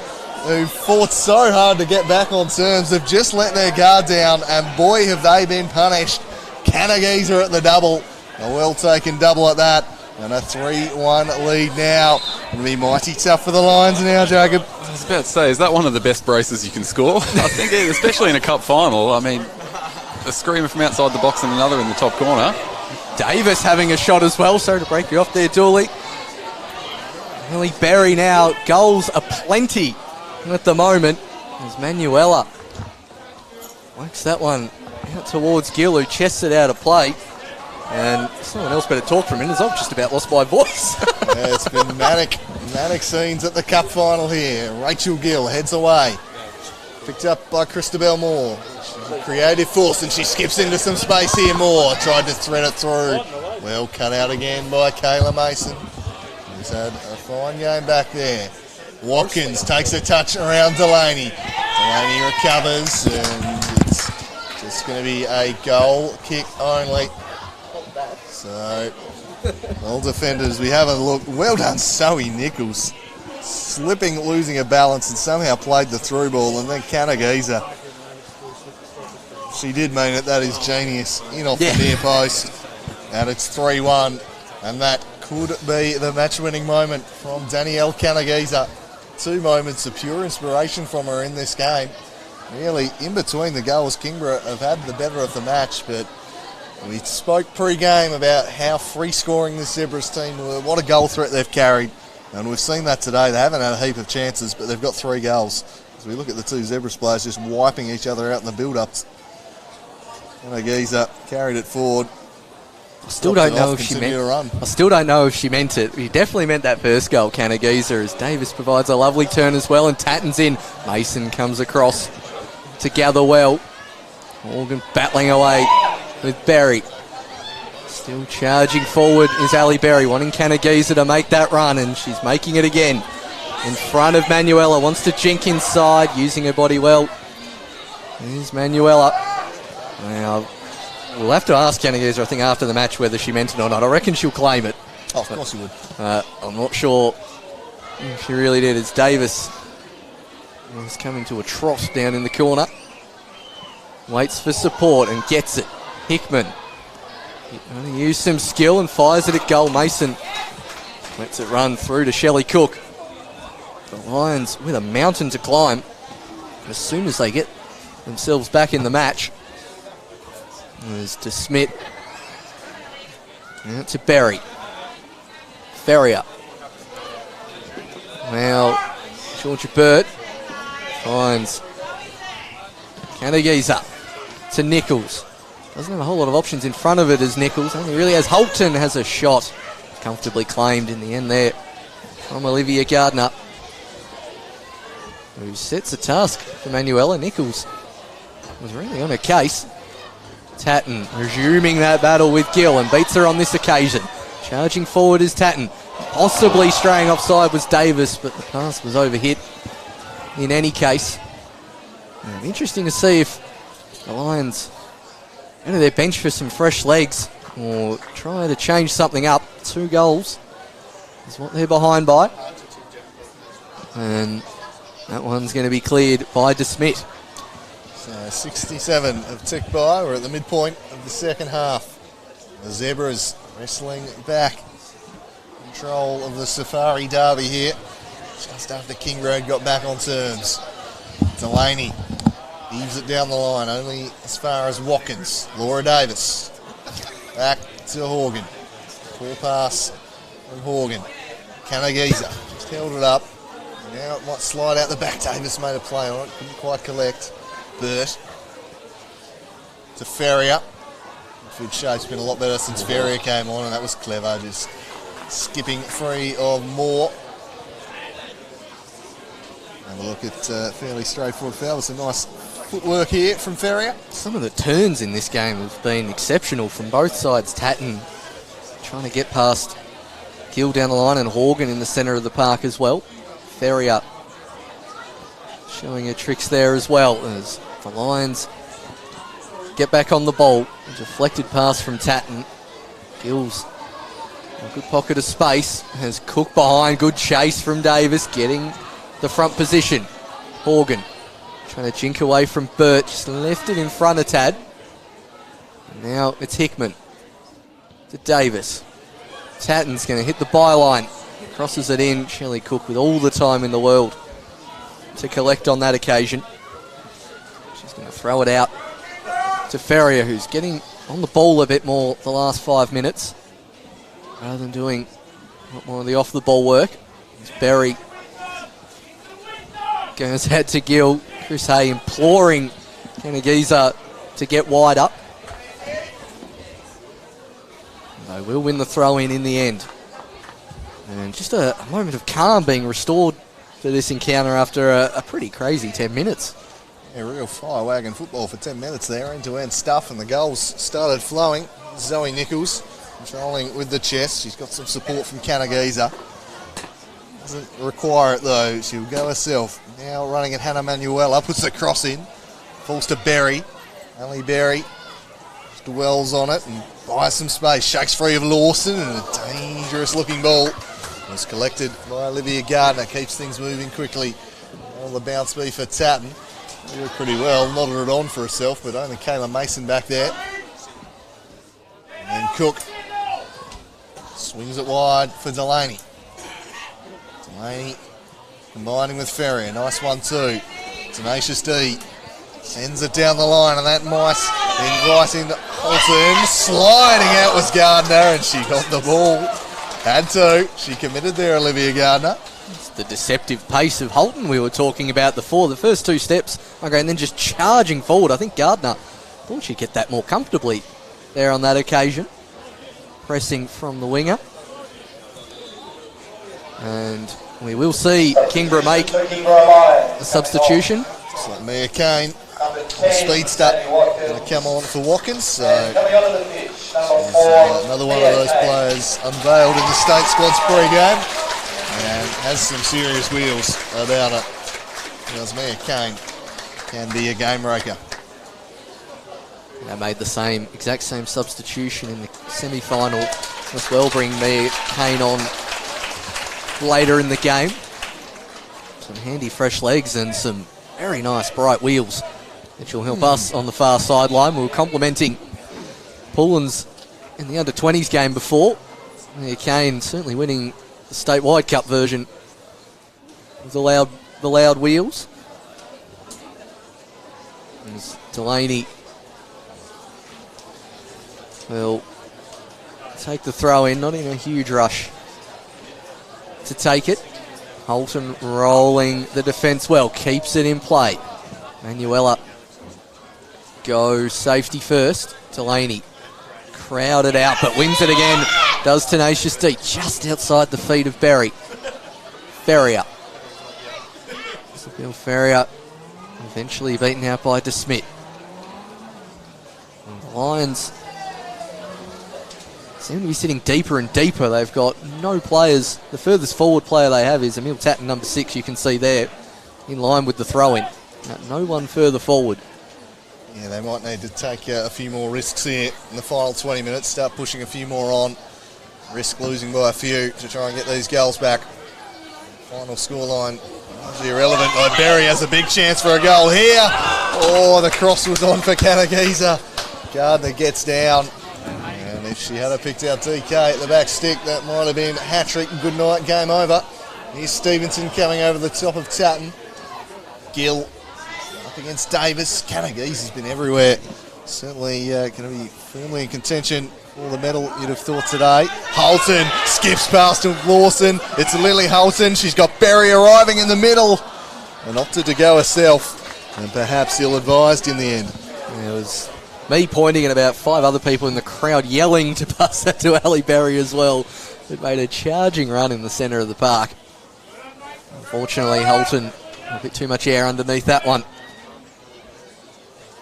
who fought so hard to get back on terms, have just let their guard down, and boy have they been punished. Kanagisa at the double, a well-taken double at that, and a 3-1 lead now. It'll be mighty tough for the Lions now, Jacob. I was about to say, is that one of the best braces you can score? I think, especially in a cup final. I mean, a screamer from outside the box and another in the top corner. Davis having a shot as well. Sorry to break you off there, Dooley. Ellie Berry now. Goals aplenty at the moment as Manuela works that one out towards Gill, who chests it out of play. And someone else better talk for a minute, as I've just about lost my voice. Yeah, it's been manic scenes at the cup final here. Rachel Gill heads away. Picked up by Christabel Moore. She's a creative force, and she skips into some space here. Moore tried to thread it through. Well cut out again by Kayla Mason, who's had a fine game back there. Watkins takes a touch around Delaney. Delaney recovers, and it's just going to be a goal kick only. So, all defenders, we have a look. Well done, Zoe Nichols. Slipping, losing her balance, and somehow played the through ball, and then Kanagisa. She did mean it. That is genius. In off the near post. And it's 3-1. And that could be the match-winning moment from Danielle Kanagisa. 2 moments of pure inspiration from her in this game. Really, in between the goals, Kingborough have had the better of the match, but we spoke pre-game about how free-scoring this Zebras team were. What a goal threat they've carried. And we've seen that today. They haven't had a heap of chances, but they've got 3 goals. As we look at the 2 Zebras players just wiping each other out in the build-ups. Kanagisa carried it forward. I still don't know if she meant it. He definitely meant that first goal, Kanagisa, as Davis provides a lovely turn as well, and Tatton's in. Mason comes across to gather well. Morgan battling away with Berry. Still charging forward is Ali Berry, wanting Kanagisa to make that run, and she's making it again. In front of Manuela, wants to jink inside, using her body well. Here's Manuela. Now, we'll have to ask Kanagisa, I think, after the match whether she meant it or not. I reckon she'll claim it. Oh, of course she would. I'm not sure if she really did. It's Davis. He's coming to a trot down in the corner. Waits for support and gets it. Hickman. Only used some skill and fires it at goal. Mason lets it run through to Shelley Cook. The Lions with a mountain to climb as soon as they get themselves back in the match. There's to Smith. Out to Berry. Ferrier. Now, Georgia Burt finds Kanagisa to Nichols. Doesn't have a whole lot of options in front of it as Nichols. Only really has Holton has a shot. Comfortably claimed in the end there from Olivia Gardner, who sets a task for Manuela. Nichols was really on her case. Tatton resuming that battle with Gill and beats her on this occasion. Charging forward is Tatton. Possibly straying offside was Davis, but the pass was overhit in any case. Interesting to see if the Lions go to their bench for some fresh legs or try to change something up. 2 goals is what they're behind by. And that one's going to be cleared by DeSmit. So 67 have ticked by. We're at the midpoint of the second half. The Zebras wrestling back. Control of the Safari Derby here. Just after Kingborough got back on terms. Delaney heaves it down the line, only as far as Watkins. Laura Davis. Back to Horgan. Poor pass from Horgan. Kanagisa just held it up. Now it might slide out the back. Davis made a play on it. Couldn't quite collect. Burt to Ferrier. Midfield shape's been a lot better since Ferrier came on, and that was clever. Just skipping free of Moore. Have a look at fairly straightforward foul. With some nice footwork here from Ferrier. Some of the turns in this game have been exceptional from both sides. Tatton trying to get past Gill down the line, and Horgan in the centre of the park as well. Ferrier showing her tricks there as well as the Lions get back on the ball. A deflected pass from Tatton. Gill's a good pocket of space. Has Cook behind. Good chase from Davis, getting the front position. Horgan trying to jink away from Burt. Just left it in front of Tad. And now it's Hickman to Davis. Tatton's going to hit the byline. Crosses it in. Shelley Cook with all the time in the world to collect on that occasion. She's going to throw it out to Ferrier, who's getting on the ball a bit more the last 5 minutes rather than doing a lot more of the off-the-ball work. As Berry goes out to Gill. Chris Hay imploring Kanagiza to get wide up. They will win the throw-in in the end. And just a moment of calm being restored for this encounter after a pretty crazy 10 minutes. Yeah, real fire wagon football for 10 minutes there, end-to-end stuff, and the goals started flowing. Zoe Nichols controlling with the chest. She's got some support from Kanagiza. Doesn't require it though. She'll go herself. Now running at Hannah Manuela, puts the cross in. Falls to Berry. Ali Berry dwells on it and buys some space. Shakes free of Lawson, and a dangerous looking ball was collected by Olivia Gardner. Keeps things moving quickly. On the bounce be for Tatton. She did pretty well, nodded it on for herself, but only Kayla Mason back there. And Cook swings it wide for Delaney. Delaney combining with Ferrier. Nice 1-2. Tenacious D sends it down the line, and that mice inviting Holton. Sliding out was Gardner, and she got the ball. Had to. She committed there, Olivia Gardner. It's the deceptive pace of Holton we were talking about before. The first 2 steps, okay, and then just charging forward. I think Gardner thought she'd get that more comfortably there on that occasion. Pressing from the winger. And we will see Kingborough make a substitution. It's like Mia Kane, the speedster, going to come on for Watkins. So another one of those players unveiled in the state squad's pre-game and has some serious wheels about it. Because Mia Kane can be a game breaker. They made the exact same substitution in the semi-final as well, bringing Mia Kane on later in the game. Some handy fresh legs and some very nice bright wheels that will help us on the far sideline. We were complimenting Pullens in the under-20s game before. Mia Kane certainly winning the statewide cup version with the loud wheels. As Delaney will take the throw in, not in a huge rush to take it. Holton rolling the defence well, keeps it in play. Manuela goes safety first. Delaney crowded out, but wins it again. Does Tenacious D just outside the feet of Berry. Ferrier. Bill Ferrier eventually beaten out by DeSmit. And the Lions seem to be sitting deeper and deeper. They've got no players. The furthest forward player they have is Emil Tatton, number 6, you can see there, in line with the throw-in. No one further forward. Yeah, they might need to take a few more risks here in the final 20 minutes, start pushing a few more on. Risk losing by a few to try and get these goals back. Final scoreline largely irrelevant. Berry has a big chance for a goal here. Oh, the cross was on for Kanagiza. Gardner gets down. And if she had picked out DK at the back stick, that might have been hat-trick and good night, game over. Here's Stevenson coming over the top of Tatton. Gill up against Davis. Kanagiza's been everywhere. Certainly going to be firmly in contention for the medal, you'd have thought today. Holton skips past Lawson. It's Lily Holton. She's got Berry arriving in the middle and opted to go herself. And perhaps ill-advised in the end. It was me pointing and about 5 other people in the crowd yelling to pass that to Ali Berry as well. It made a charging run in the centre of the park. Unfortunately, Holton, a bit too much air underneath that one.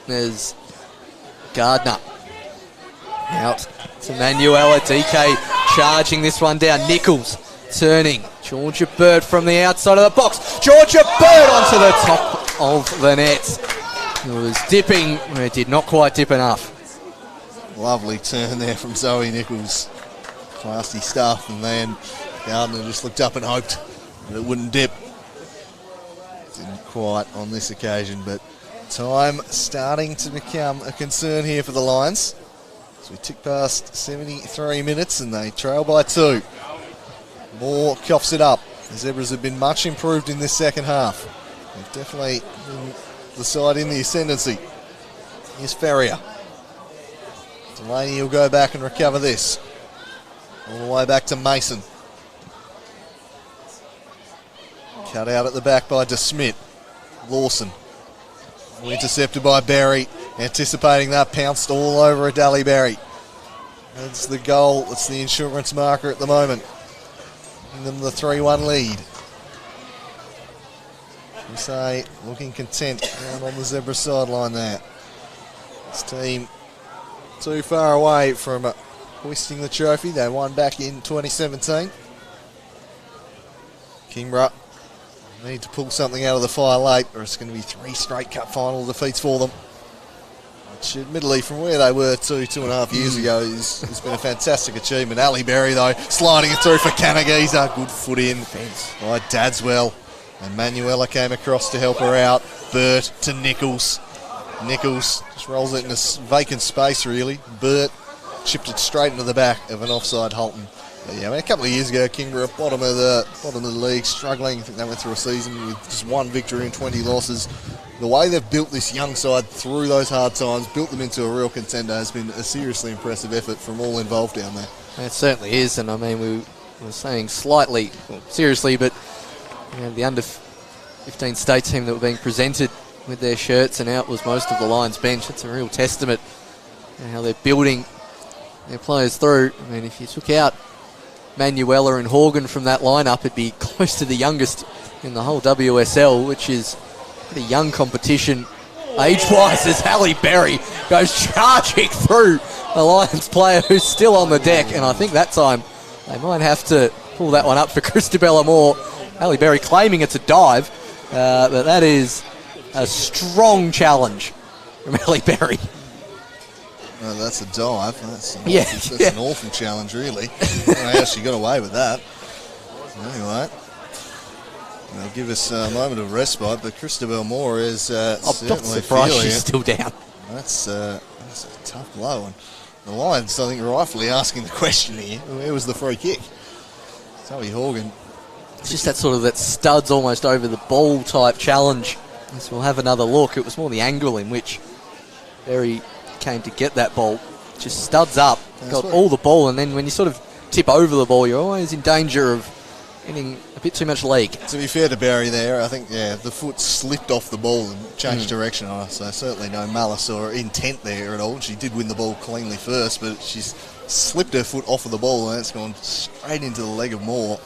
There's Gardner. Out to Manuela. DK charging this one down. Nichols turning. Georgia Bird from the outside of the box. Georgia Bird onto the top of the net. It was dipping, but it did not quite dip enough. Lovely turn there from Zoe Nichols. Classy stuff, and then Gardner just looked up and hoped that it wouldn't dip. Didn't quite on this occasion, but time starting to become a concern here for the Lions. So we tick past 73 minutes and they trail by 2. Moore coughs it up. The Zebras have been much improved in this second half. They've definitely been the side in the ascendancy. Here's Ferrier. Delaney will go back and recover this. All the way back to Mason. Cut out at the back by DeSmit. Lawson. Intercepted by Berry. Anticipating that, pounced all over Adali Berry. That's the goal. That's the insurance marker at the moment. Giving them the 3-1 lead. We say looking content down on the Zebra sideline there. This team too far away from hoisting the trophy. They won back in 2017. Kingborough need to pull something out of the fire late, or it's going to be 3 straight cup final defeats for them. Which, admittedly, from where they were 2.5 years ago, has been a fantastic achievement. Ali Berry, though, sliding it through for Canagiza. Good foot in by Dadswell. And Manuela came across to help her out. Burt to Nichols. Nichols just rolls it in a vacant space, really. Burt chipped it straight into the back of an offside Holton. But yeah, I mean, a couple of years ago, Kingborough, bottom of the league, struggling. I think they went through a season with just 1 victory and 20 losses. The way they've built this young side through those hard times, built them into a real contender, has been a seriously impressive effort from all involved down there. It certainly is, and I mean, we were saying slightly, well, seriously, but you know, the under-15 state team that were being presented with their shirts and out was most of the Lions bench. It's a real testament to how they're building their players through. I mean, if you took out Manuela and Horgan from that lineup, it'd be close to the youngest in the whole WSL, which is a young competition age-wise, as Halle Berry goes charging through the Lions player who's still on the deck, and I think that time they might have to pull that one up for Christabella Moore. Halle Berry claiming it's a dive, but that is a strong challenge from Halle Berry. No, that's a dive. That's an awful challenge, really. I don't know how she got away with that. Anyway, they'll give us a moment of respite, but Christabel Moore is certainly not surprised feeling she's it. still down. That's a tough blow. And the Lions, I think, rightfully asking the question here, where was the free kick? Zoe Horgan. It's just that studs almost over the ball type challenge. As we'll have another look. It was more the angle in which Berry came to get that ball. Just studs up, got all the ball, and then when you sort of tip over the ball, you're always in danger of getting a bit too much leg. To be fair to Barry there, I think, the foot slipped off the ball and changed direction on her, so certainly no malice or intent there at all. She did win the ball cleanly first, but she's slipped her foot off of the ball and it's gone straight into the leg of Moore.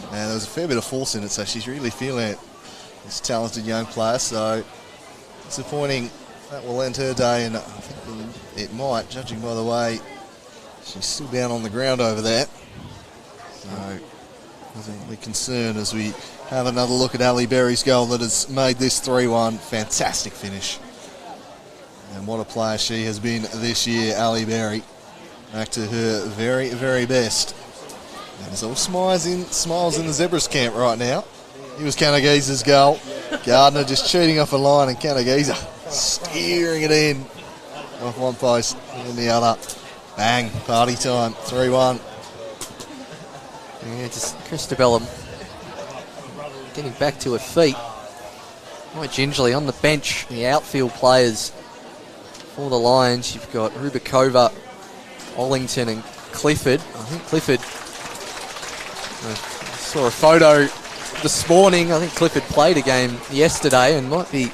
And there was a fair bit of force in it, so she's really feeling it, this talented young player. So disappointing that will end her day, and I think it might, judging by the way she's still down on the ground over there. So I think we're concerned as we have another look at Ali Berry's goal that has made this 3-1. Fantastic finish. And what a player she has been this year, Ali Berry. Back to her very, very best. And there's all smiles in the Zebras camp right now. It was Canagiza's goal. Gardner just cheating off a line, and Canagiza steering it in off one post and then the other. Bang, party time, 3-1. Yeah, just Christabella getting back to her feet. Quite gingerly on the bench, the outfield players for the Lions. You've got Rubikova, Ollington and Clifford. I think Clifford, I saw a photo this morning. I think Clifford played a game yesterday and might be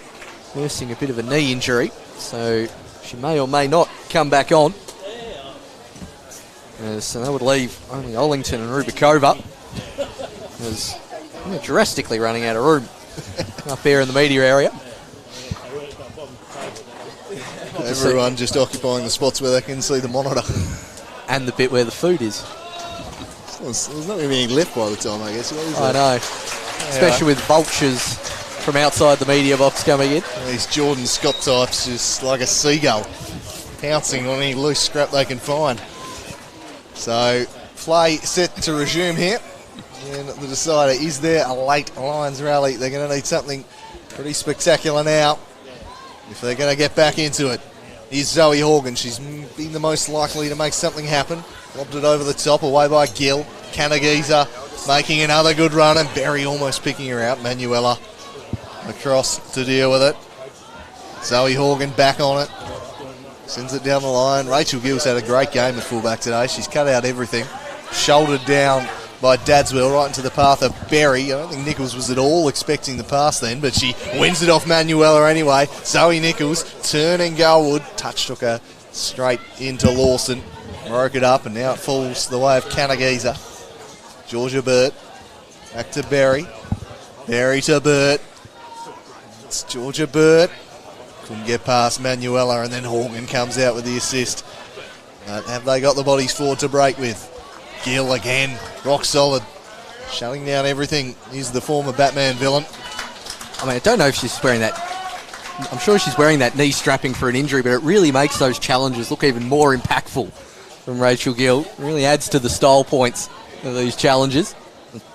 nursing a bit of a knee injury, so she may or may not come back on. So that would leave only Ollington and Rubikova, as they're drastically running out of room up there in the media area. Everyone just occupying the spots where they can see the monitor. And the bit where the food is. There's not going to be any left by the time, I guess. I know. Especially with vultures from outside the media box coming in. These Jordan Scott types just like a seagull, pouncing on any loose scrap they can find. So, play set to resume here. And the decider, is there a late Lions rally? They're going to need something pretty spectacular now if they're going to get back into it. Here's Zoe Horgan. She's been the most likely to make something happen. Lobbed it over the top, away by Gill. Canagiza making another good run, and Berry almost picking her out. Manuela across to deal with it. Zoe Horgan back on it. Sends it down the line. Rachel Gill's had a great game at fullback today. She's cut out everything. Shouldered down by Dadswell right into the path of Berry. I don't think Nichols was at all expecting the pass then, but she wins it off Manuela anyway. Zoe Nichols turning goalward. Touch took her straight into Lawson. Broke it up, and now it falls the way of Canagiza. Georgia Burt. Back to Berry. Berry to Burt. It's Georgia Burt. Couldn't get past Manuela, and then Horgan comes out with the assist. Have they got the bodies forward to break with? Gill again, rock solid. Shutting down everything. He's the former Batman villain. I mean, I don't know if she's wearing that. I'm sure she's wearing that knee strapping for an injury, but it really makes those challenges look even more impactful from Rachel Gill. It really adds to the style points of these challenges.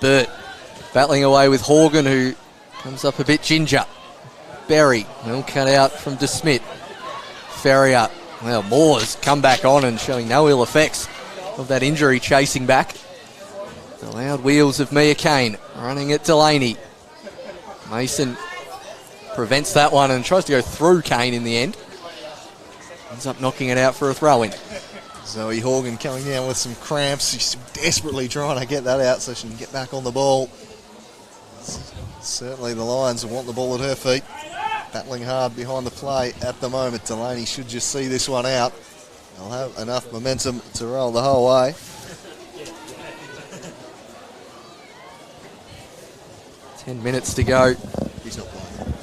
Burt battling away with Horgan, who comes up a bit ginger. Berry, well cut out from DeSmit. Ferrier, well, Moore's come back on and showing no ill effects of that injury, chasing back. The loud wheels of Mia Kane running at Delaney. Mason prevents that one and tries to go through Kane in the end. Ends up knocking it out for a throw-in. Zoe Horgan coming down with some cramps. She's desperately trying to get that out so she can get back on the ball. Certainly the Lions want the ball at her feet. Battling hard behind the play at the moment. Delaney should just see this one out. They'll have enough momentum to roll the whole way. Ten minutes to go. He's not playing.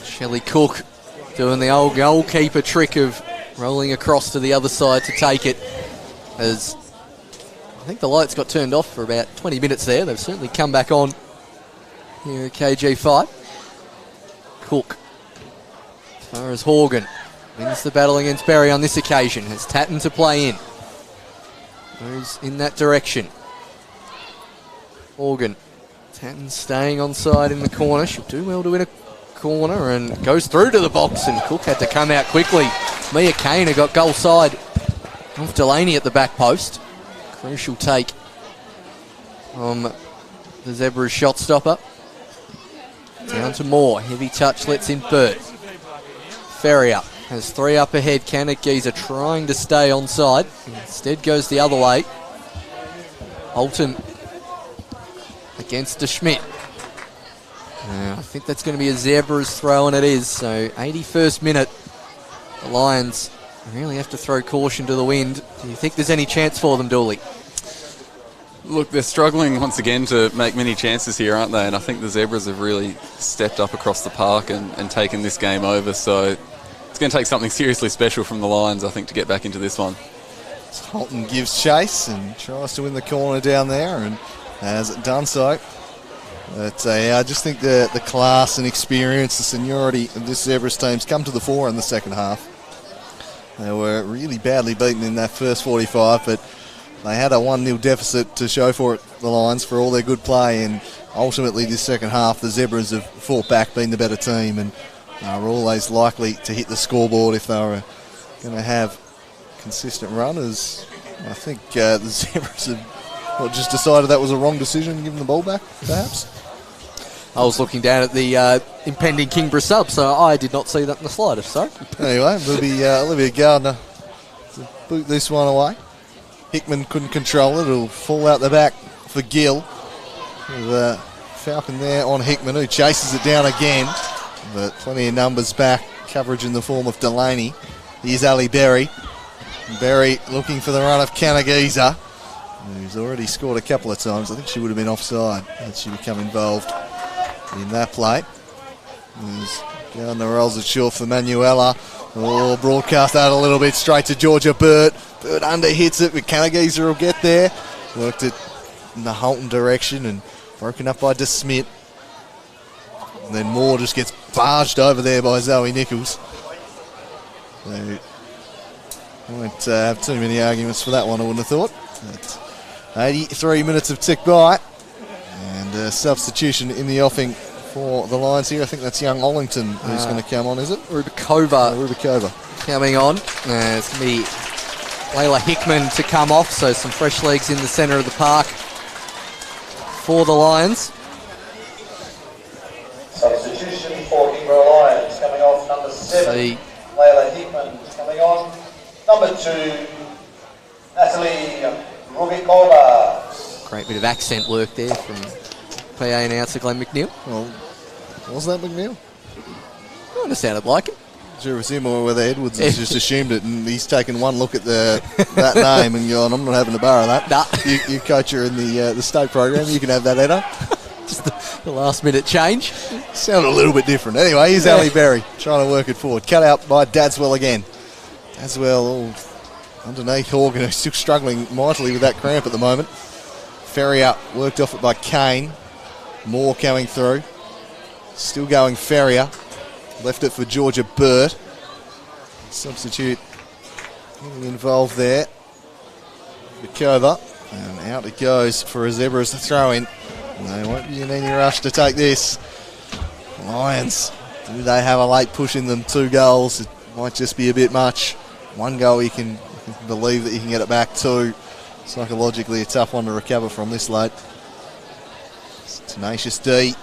Shelley Cook doing the old goalkeeper trick of rolling across to the other side to take it. As I think the lights got turned off for about 20 minutes there. They've certainly come back on here at KG5. Cook, as far as Horgan, wins the battle against Berry on this occasion. Has Tatton to play in. Moves in that direction. Horgan, Tatton staying on side in the corner. She'll do well to win a corner and goes through to the box, and Cook had to come out quickly. Mia Kane got goal side off Delaney at the back post. Crucial take from the Zebras shot stopper. Down to Moore. Heavy touch lets in Burt. Ferrier has three up ahead. Canagiza trying to stay onside. Instead goes the other way. Alton against DeSchmidt. I think that's going to be a Zebras throw, and it is. So 81st minute. The Lions really have to throw caution to the wind. Do you think there's any chance for them, Dooley? Look, they're struggling once again to make many chances here, aren't they? And I think the Zebras have really stepped up across the park and taken this game over. So it's going to take something seriously special from the Lions, I think, to get back into this one. Holton gives chase and tries to win the corner down there and has done so. But I just think the class and experience, the seniority of this Zebras team's come to the fore in the second half. They were really badly beaten in that first 45, but they had a 1-0 deficit to show for it, the Lions, for all their good play, and ultimately this second half the Zebras have fought back, been the better team, and are always likely to hit the scoreboard if they were going to have consistent runners. I think the Zebras have just decided that was a wrong decision, giving the ball back, perhaps. I was looking down at the impending Kingborough sub, so I did not see that in the slightest. So anyway, it'll be Olivia Gardner to boot this one away. Hickman couldn't control it. It'll fall out the back for Gill. With Falcon there on Hickman, who chases it down again. But plenty of numbers back. Coverage in the form of Delaney. Here's Ali Berry. Berry looking for the run of Canagiza, who's already scored a couple of times. I think she would have been offside had she become involved in that play. Gardner rolls it short for Manuela. Oh, broadcast that a little bit straight to Georgia Burt. Burt under hits it, but Canagiza will get there. Worked it in the Holton direction and broken up by DeSmit. And then Moore just gets barged over there by Zoe Nichols. So, I won't have too many arguments for that one, I wouldn't have thought. But 83 minutes have ticked by. And a substitution in the offing for the Lions here. I think that's young Ollington who's going to come on, is it? Rubikova coming on. It's going to be Layla Hickman to come off, so some fresh legs in the centre of the park for the Lions. Substitution for Kingborough Lions. Coming off number 7, Layla Hickman. Coming on number 2, Natalie Rubikova. Great bit of accent work there from PA announcer Glenn McNeil. Well, was that McNeil? Kind of sounded like it. Sure, was him or whether Edwards has just assumed it, and he's taken one look at that name and gone, I'm not having a bar of that. Nah. You coach her in the state program, you can have that, Edda. Just the last minute change. Sounded a little bit different. Anyway, here's Ali Berry trying to work it forward. Cut out by Dadswell again. Dadswell underneath Horgan, who's still struggling mightily with that cramp at the moment. Ferrier worked off it by Kane. Moore coming through. Still going Ferrier. Left it for Georgia Burt. Substitute getting involved there. Bukova. And out it goes for a Zebras to throw in. They won't be in any rush to take this. Lions, do they have a late push in them? 2 goals. It might just be a bit much. 1 goal you can believe that you can get it back. 2, psychologically a tough one to recover from this late. Tenacious D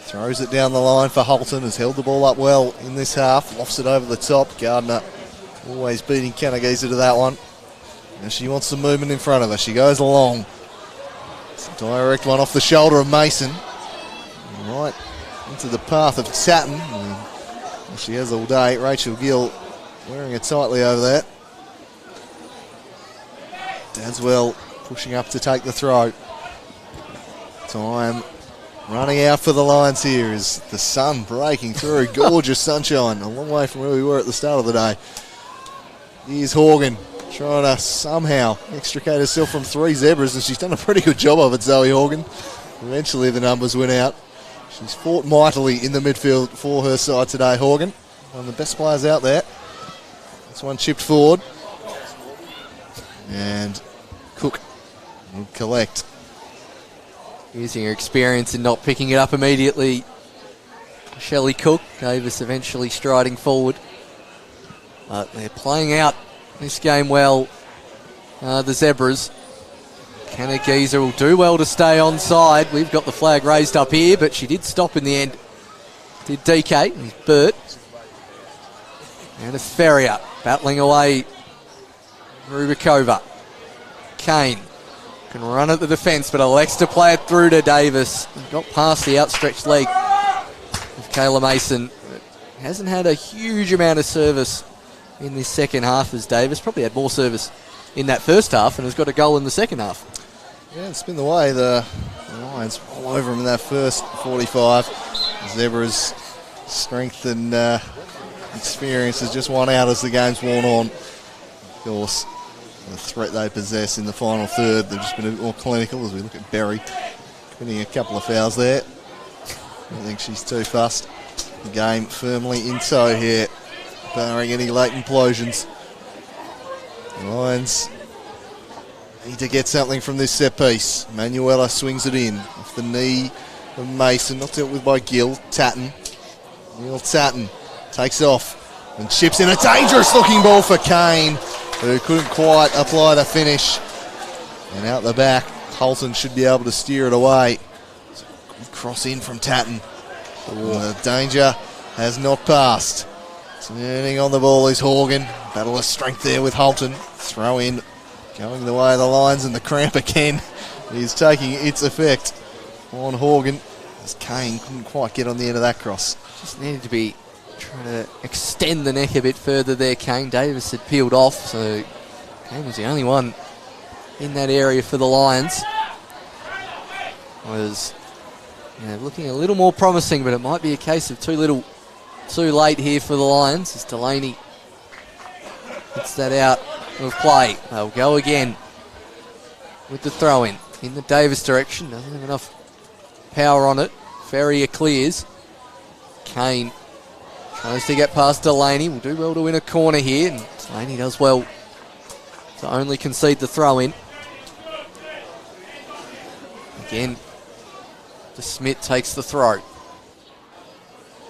throws it down the line for Holton. Has held the ball up well in this half. Lofts it over the top. Gardner always beating Kanagisa to that one. And she wants some movement in front of her. She goes along. It's a direct one off the shoulder of Mason. Right into the path of Tatton. And she has all day. Rachel Gill wearing it tightly over there. Dadswell pushing up to take the throw. Time running out for the Lions here is the sun breaking through. Gorgeous sunshine. A long way from where we were at the start of the day. Here's Horgan trying to somehow extricate herself from 3 Zebras, and she's done a pretty good job of it, Zoe Horgan. Eventually the numbers went out. She's fought mightily in the midfield for her side today, Horgan. One of the best players out there. This one chipped forward. And Cook will collect. Using her experience and not picking it up immediately. Shelley Cook, Davis eventually striding forward. But they're playing out this game well, the Zebras. Kanagisa will do well to stay onside. We've got the flag raised up here, but she did stop in the end. Did DK, and Burt. And it's Ferrier battling away. Rubikova. Kane can run at the defence, but elects to play it through to Davis. Got past the outstretched leg of Kayla Mason. Hasn't had a huge amount of service in this second half as Davis. Probably had more service in that first half and has got a goal in the second half. Yeah, it's been the way. The Lions all over him in that first 45. Zebras' strength and experience has just won out as the game's worn on. Of course, the threat they possess in the final third, they've just been a bit more clinical as we look at Berry committing a couple of fouls there. I don't think she's too fussed. The game firmly in tow here, barring any late implosions. The Lions need to get something from this set piece. Manuela swings it in off the knee of Mason, not dealt with by Gill. Tatton. Neil Tatton takes off and chips in a dangerous looking ball for Kane, who couldn't quite apply the finish. And out the back, Holton should be able to steer it away. Cross in from Tatton. The danger has not passed. Turning on the ball is Horgan. Battle of strength there with Holton. Throw in, going the way of the Lions, and the cramp again is taking its effect on Horgan, as Kane couldn't quite get on the end of that cross. Just needed to be trying to extend the neck a bit further there, Kane. Davis had peeled off, so Kane was the only one in that area for the Lions. Was looking a little more promising, but it might be a case of too late here for the Lions as Delaney gets that out of play. They'll go again with the throw-in in the Davis direction. Doesn't have enough power on it. Ferrier clears. Kane tries to get past Delaney. Will do well to win a corner here, and Delaney does well to only concede the throw-in. Again, Smith takes the throw.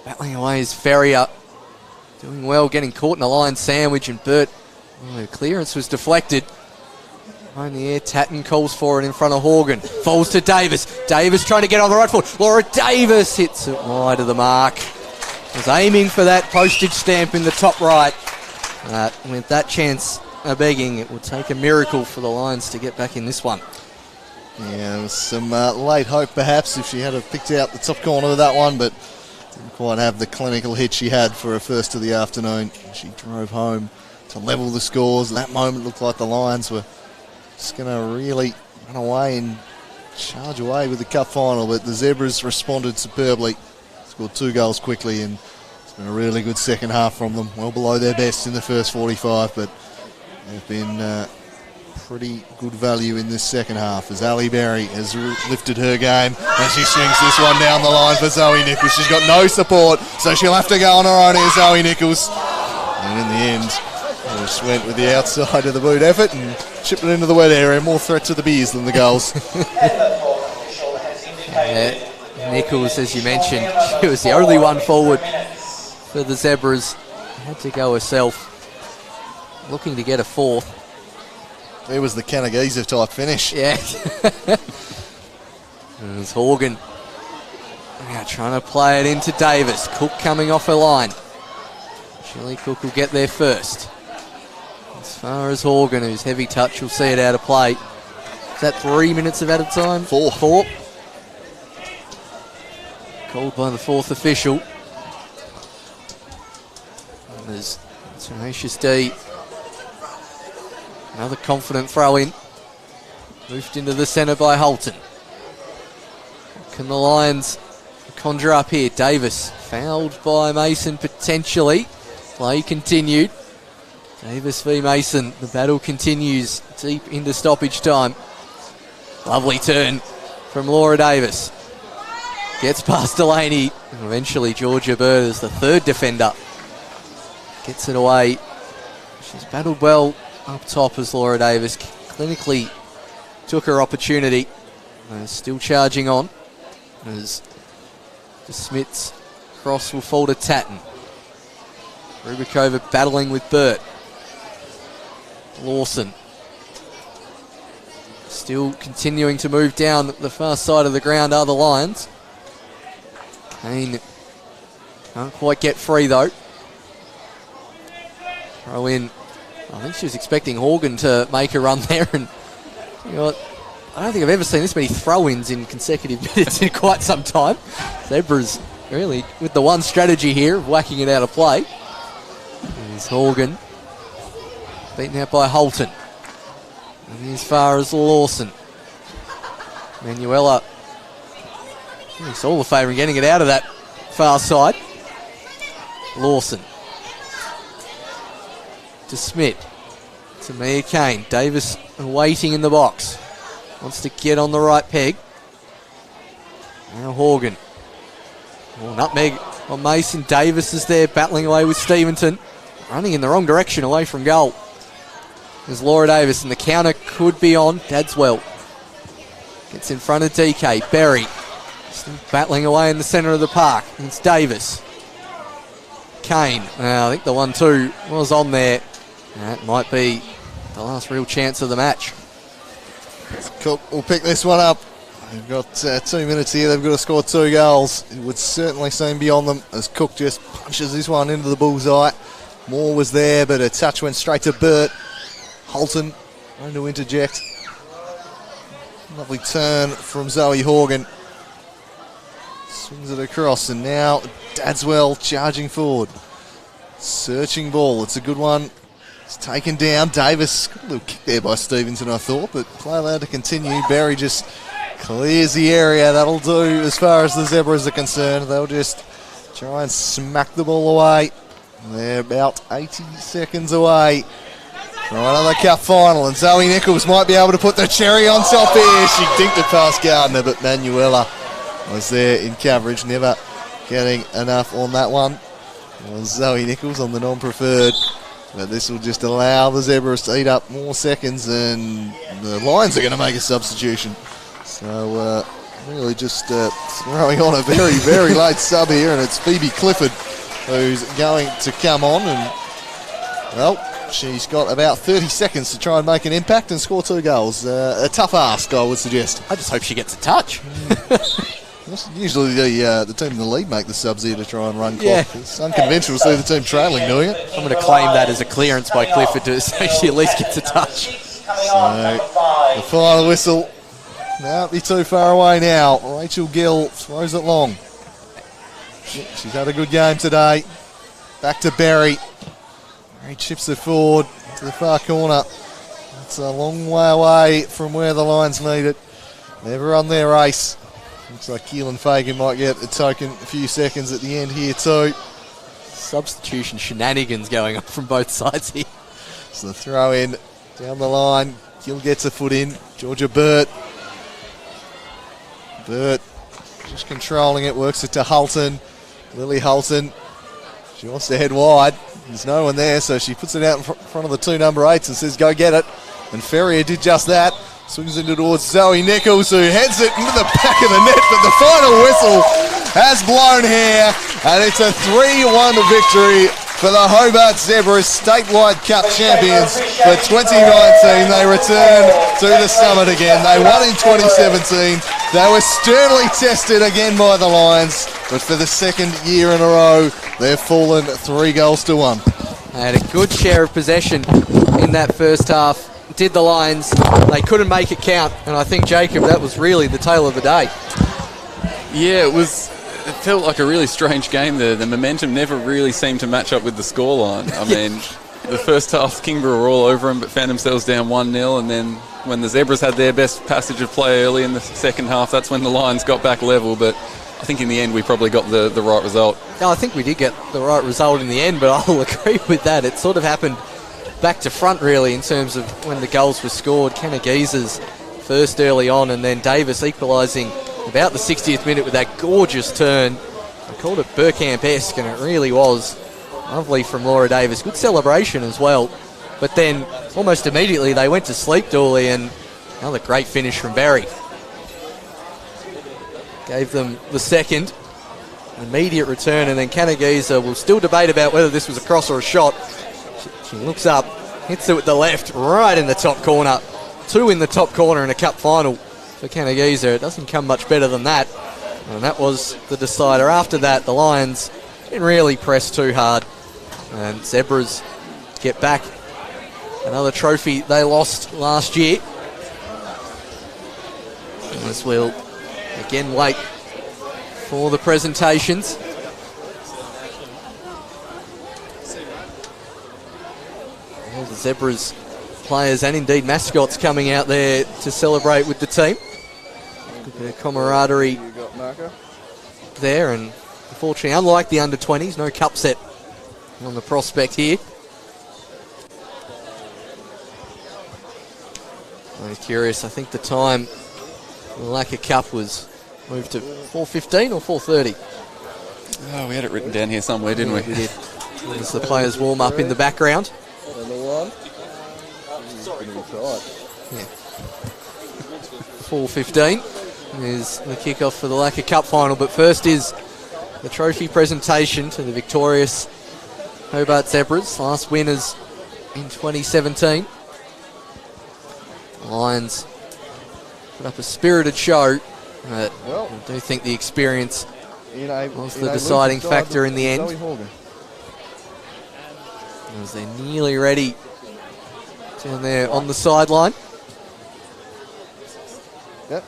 Battling away is Ferrier. Doing well, getting caught in a line sandwich, and Burt, the clearance was deflected. In the air, Tatton calls for it in front of Horgan. Falls to Davis. Davis trying to get on the right foot. Laura Davis hits it wide of the mark. Was aiming for that postage stamp in the top right. With that chance begging, it would take a miracle for the Lions to get back in this one. Yeah, there was some late hope perhaps if she had have picked out the top corner of that one, but didn't quite have the clinical hit she had for her first of the afternoon. She drove home to level the scores. At that moment, it looked like the Lions were just going to really run away and charge away with the cup final, but the Zebras responded superbly, scored 2 goals quickly, and it's been a really good second half from them. Well below their best in the first 45, but they've been pretty good value in this second half as Ali Berry has lifted her game as she swings this one down the line for Zoe Nichols. She's got no support, so she'll have to go on her own here, Zoe Nichols. And in the end, she went with the outside of the boot effort and chipped it into the wet area. More threat to the beers than the goals. Nichols, as you mentioned, she was the only one forward for the Zebras. Had to go herself, looking to get a fourth. There was the Kanagisa type finish. Yeah. There's Horgan now trying to play it into Davis. Cook coming off her line. Shirley Cook will get there first. As far as Horgan, whose heavy touch will see it out of play. Is that 3 minutes of added time? Four. Called by the fourth official. And there's Tenacious D. Another confident throw in. Moved into the centre by Holton. Can the Lions conjure up here? Davis fouled by Mason potentially. Play continued. Davis v Mason. The battle continues deep into stoppage time. Lovely turn from Laura Davis. Gets past Delaney. And eventually Georgia Bird is the third defender. Gets it away. She's battled well up top as Laura Davis clinically took her opportunity. Still charging on as the Smith's cross will fall to Tatton. Rubikova battling with Burt. Lawson still continuing to move down the far side of the ground are the Lions. Kane can't quite get free though. Throw in. I think she was expecting Horgan to make a run there, and you know what? I don't think I've ever seen this many throw-ins in consecutive minutes in quite some time. Zebras really with the one strategy here of whacking it out of play. There's Horgan, beaten out by Holton. And as far as Lawson. Manuela, it's all the favour in getting it out of that far side. Lawson. To Smith. To Mia Kane. Davis waiting in the box. Wants to get on the right peg. Now Horgan. Nutmeg on Mason. Davis is there battling away with Stevenson. Running in the wrong direction away from goal. There's Laura Davis and the counter could be on. Dadswell gets in front of DK. Berry still battling away in the centre of the park. It's Davis. Kane. I think the 1-2 was on there. That might be the last real chance of the match. Cook will pick this one up. They've got 2 minutes here. They've got to score 2 goals. It would certainly seem beyond them as Cook just punches this one into the bullseye. Moore was there, but a touch went straight to Burt. Holton trying to interject. Lovely turn from Zoe Horgan. Swings it across, and now Dadswell charging forward. Searching ball. It's a good one. It's taken down. Davis, got a little kick there by Stevenson, I thought, but play allowed to continue. Berry just clears the area. That'll do as far as the Zebras are concerned. They'll just try and smack the ball away. They're about 80 seconds away from another cup final, and Zoe Nichols might be able to put the cherry on top here. She dinked it past Gardner, but Manuela was there in coverage, never getting enough on that one. It was Zoe Nichols on the non-preferred. But this will just allow the Zebras to eat up more seconds, and the Lions are going to make a substitution. So really just throwing on a very, very late sub here, and it's Phoebe Clifford who's going to come on, and well, she's got about 30 seconds to try and make an impact and score 2 goals. A tough ask, I would suggest. I just hope she gets a touch. Usually the team in the lead make the subs here to try and run clock. It's unconventional to see the team trailing doing it. I'm going to claim that as a clearance by Clifford to say she at least gets a touch. So, the final whistle. Not be too far away now. Rachel Gill throws it long. She's had a good game today. Back to Berry. Berry chips it forward to the far corner. It's a long way away from where the Lions need it. Never on their race. Looks like Keelan Fagan might get a token a few seconds at the end here too. Substitution shenanigans going on from both sides here. So the throw in down the line. Gill gets a foot in. Georgia Burt. Burt just controlling it. Works it to Hulton. Lily Hulton. She wants to head wide. There's no one there, so she puts it out in front of the 2 number 8s and says, go get it. And Ferrier did just that. Swings into towards Zoe Nichols, who heads it into the back of the net, but the final whistle has blown here, and it's a 3-1 victory for the Hobart Zebras Statewide Cup champions for 2019. They return to the summit again. They won in 2017. They were sternly tested again by the Lions, but for the 2nd year in a row, they've fallen 3 goals to 1. They had a good share of possession in that first half. Did the Lions. They couldn't make it count, and I think, Jacob, that was really the tale of the day. Yeah, it felt like a really strange game. The momentum never really seemed to match up with the scoreline. I mean, the first half, Kingborough were all over them, but found themselves down 1-0, and then when the Zebras had their best passage of play early in the second half, that's when the Lions got back level, but I think in the end we probably got the right result. No, I think we did get the right result in the end, but I'll agree with that. It sort of happened back to front, really, in terms of when the goals were scored. Kenna Geezer's first early on, and then Davis equalising about the 60th minute with that gorgeous turn. I called it Burkamp-esque, and it really was lovely from Laura Davis. Good celebration as well. But then almost immediately they went to sleep, Dooley, and another great finish from Barry. Gave them the second. Immediate return, and then Kenna Geezer will still debate about whether this was a cross or a shot. She looks up, hits it with the left, right in the top corner. 2 in the top corner in a cup final for Kenna Geezer. It doesn't come much better than that. And that was the decider. After that, the Lions didn't really press too hard. And Zebras get back another trophy they lost last year. As we'll again wait for the presentations. All the Zebras players and indeed mascots coming out there to celebrate with the team. Good bit of camaraderie there, and unfortunately, unlike the under-20s, no cup set on the prospect here. I'm curious, I think the time the Lacquer Cup was moved to 4:15 or 4:30. Oh, we had it written down here somewhere, didn't we? We did. As the players warm up in the background. Yeah. 4:15 is the kickoff for the Lacquer Cup final, but first is the trophy presentation to the victorious Hobart Zebras, last winners in 2017. Lions put up a spirited show, but I do think the experience was the deciding factor in the end. As they're nearly ready down there on the sideline. Yep.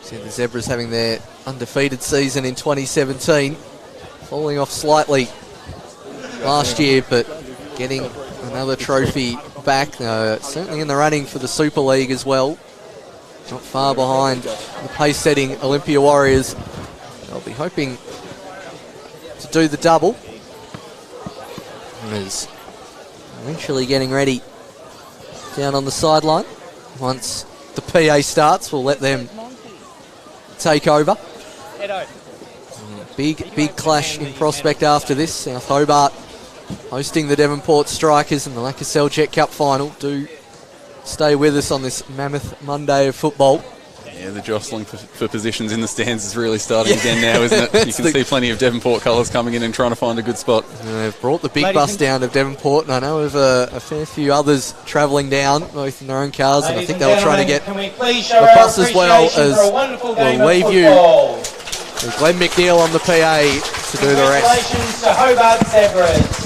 See the Zebras having their undefeated season in 2017, falling off slightly last year, but getting another trophy back. Certainly in the running for the Super League as well. Not far behind the pace-setting Olympia Warriors. They'll be hoping to do the double. Is eventually getting ready down on the sideline. Once the PA starts, we'll let them take over. Big clash in prospect after this. South Hobart hosting the Devonport Strikers in the Lacquer Jet Cup final. Do stay with us on this mammoth Monday of football. Yeah, the jostling for positions in the stands is really starting again now, isn't it? You can see plenty of Devonport colours coming in and trying to find a good spot. They've brought the big bus down to Devonport, and I know of a fair few others travelling down, both in their own cars, and I think they were trying to get the bus as well as we'll leave you with Glenn McNeil on the PA to do the rest. Congratulations to Hobart Zebras.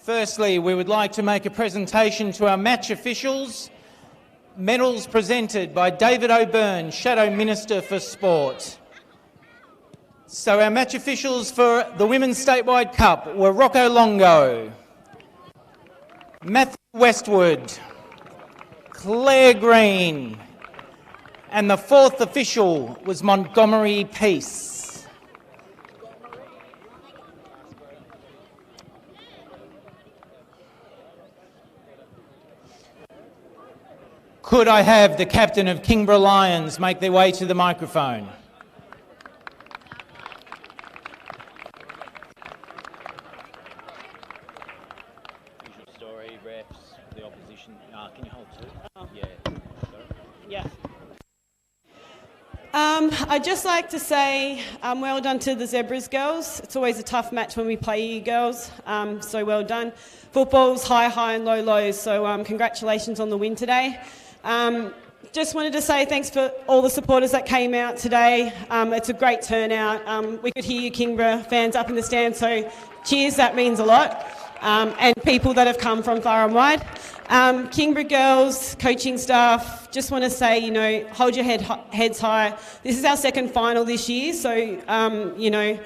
Firstly, we would like to make a presentation to our match officials. Medals presented by David O'Byrne, Shadow Minister for Sport. So our match officials for the Women's Statewide Cup were Rocco Longo, Matthew Westwood, Claire Green, and the fourth official was Montgomery Peace. Could I have the captain of Kingborough Lions make their way to the microphone? Usual story, refs, the opposition. Can you hold two? Yeah. Sorry. Yeah. I'd just like to say well done to the Zebras girls. It's always a tough match when we play you girls, so well done. Football's high and lows, so congratulations on the win today. Just wanted to say thanks for all the supporters that came out today. It's a great turnout. We could hear you Kingborough fans up in the stand, so cheers, that means a lot. And people that have come from far and wide. Kingborough girls, coaching staff, just want to say, you know, hold your heads high. This is our second final this year, so, you know,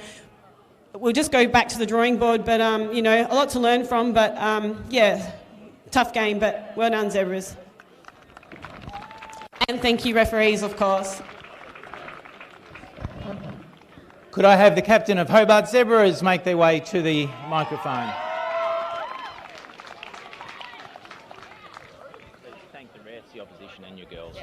we'll just go back to the drawing board, but, you know, a lot to learn from, but, yeah, tough game, but well done, Zebras. And thank you, referees, of course. Could I have the captain of Hobart Zebras make their way to the microphone? Thank the refs, the opposition and your girls.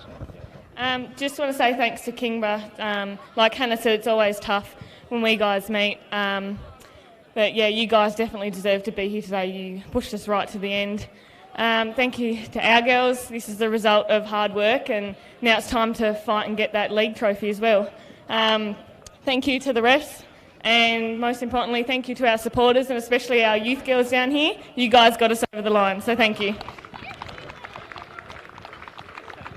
Just want to say thanks to Kingborough. Like Hannah said, it's always tough when we guys meet. But yeah, you guys definitely deserve to be here today. You pushed us right to the end. Thank you to our girls. This is the result of hard work, and now it's time to fight and get that league trophy as well. Thank you to the refs, and most importantly, thank you to our supporters and especially our youth girls down here. You guys got us over the line, so thank you.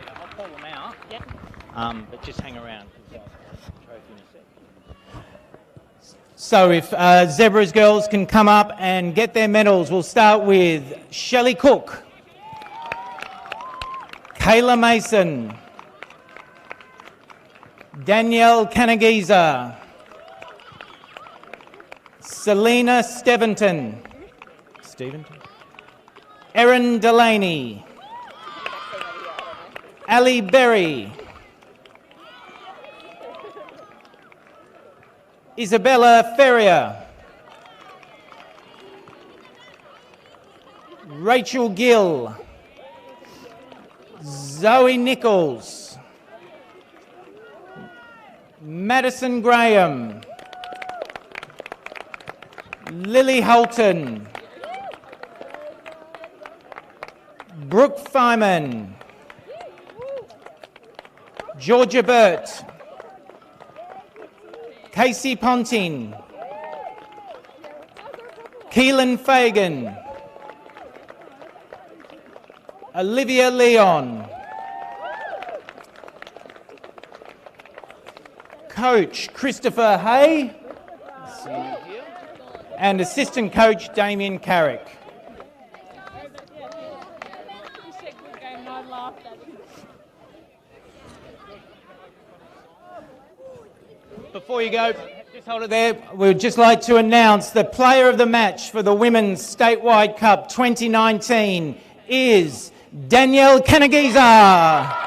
I'll call them out. Yep. But just hang around. Trophy in a sec. So if Zebras girls can come up and get their medals, we'll start with Shelley Cook, Kayla Mason, Danielle Canagiza, Selena Steventon, Erin Delaney, Ali Berry, Isabella Ferrier, Rachel Gill, Zoe Nichols, Madison Graham, Lily Holton, Brooke Fiman, Georgia Burt, Casey Ponting, Keelan Fagan, Olivia Leon, Coach Christopher Hay, and Assistant Coach Damien Carrick. Before you go, just hold it there. We'd just like to announce the player of the match for the Women's Statewide Cup 2019 is Danielle Canagiza.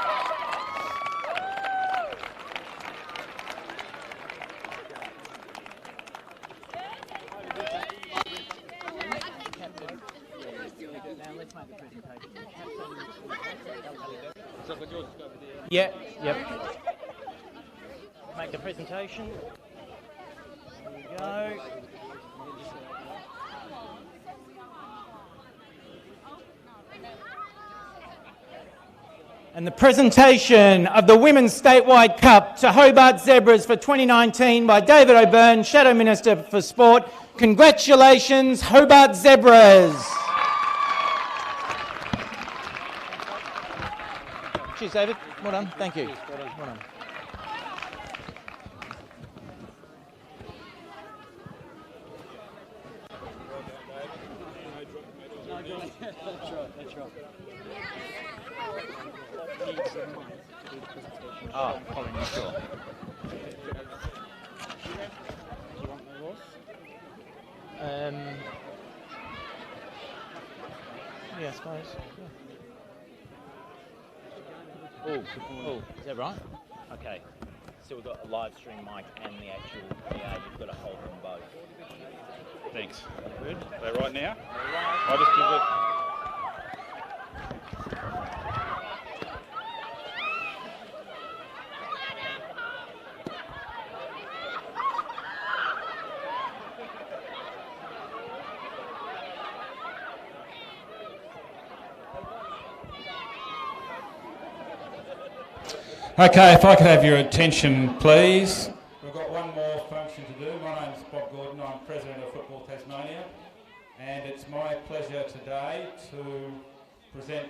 Yep. Make the presentation. There we go. And the presentation of the Women's Statewide Cup to Hobart Zebras for 2019 by David O'Byrne, Shadow Minister for Sport. Congratulations, Hobart Zebras. Cheers, David. Well done. Thank you. Well done. Oh, Colin, you sure? Yeah, I suppose. Oh, is that right? Okay. So we've got a live stream mic and the actual PA. You've got to hold them both. Thanks. Good. They're right now? I'll just give it... Okay, if I could have your attention, please. We've got one more function to do. My name's Bob Gordon. I'm President of Football Tasmania, and it's my pleasure today to present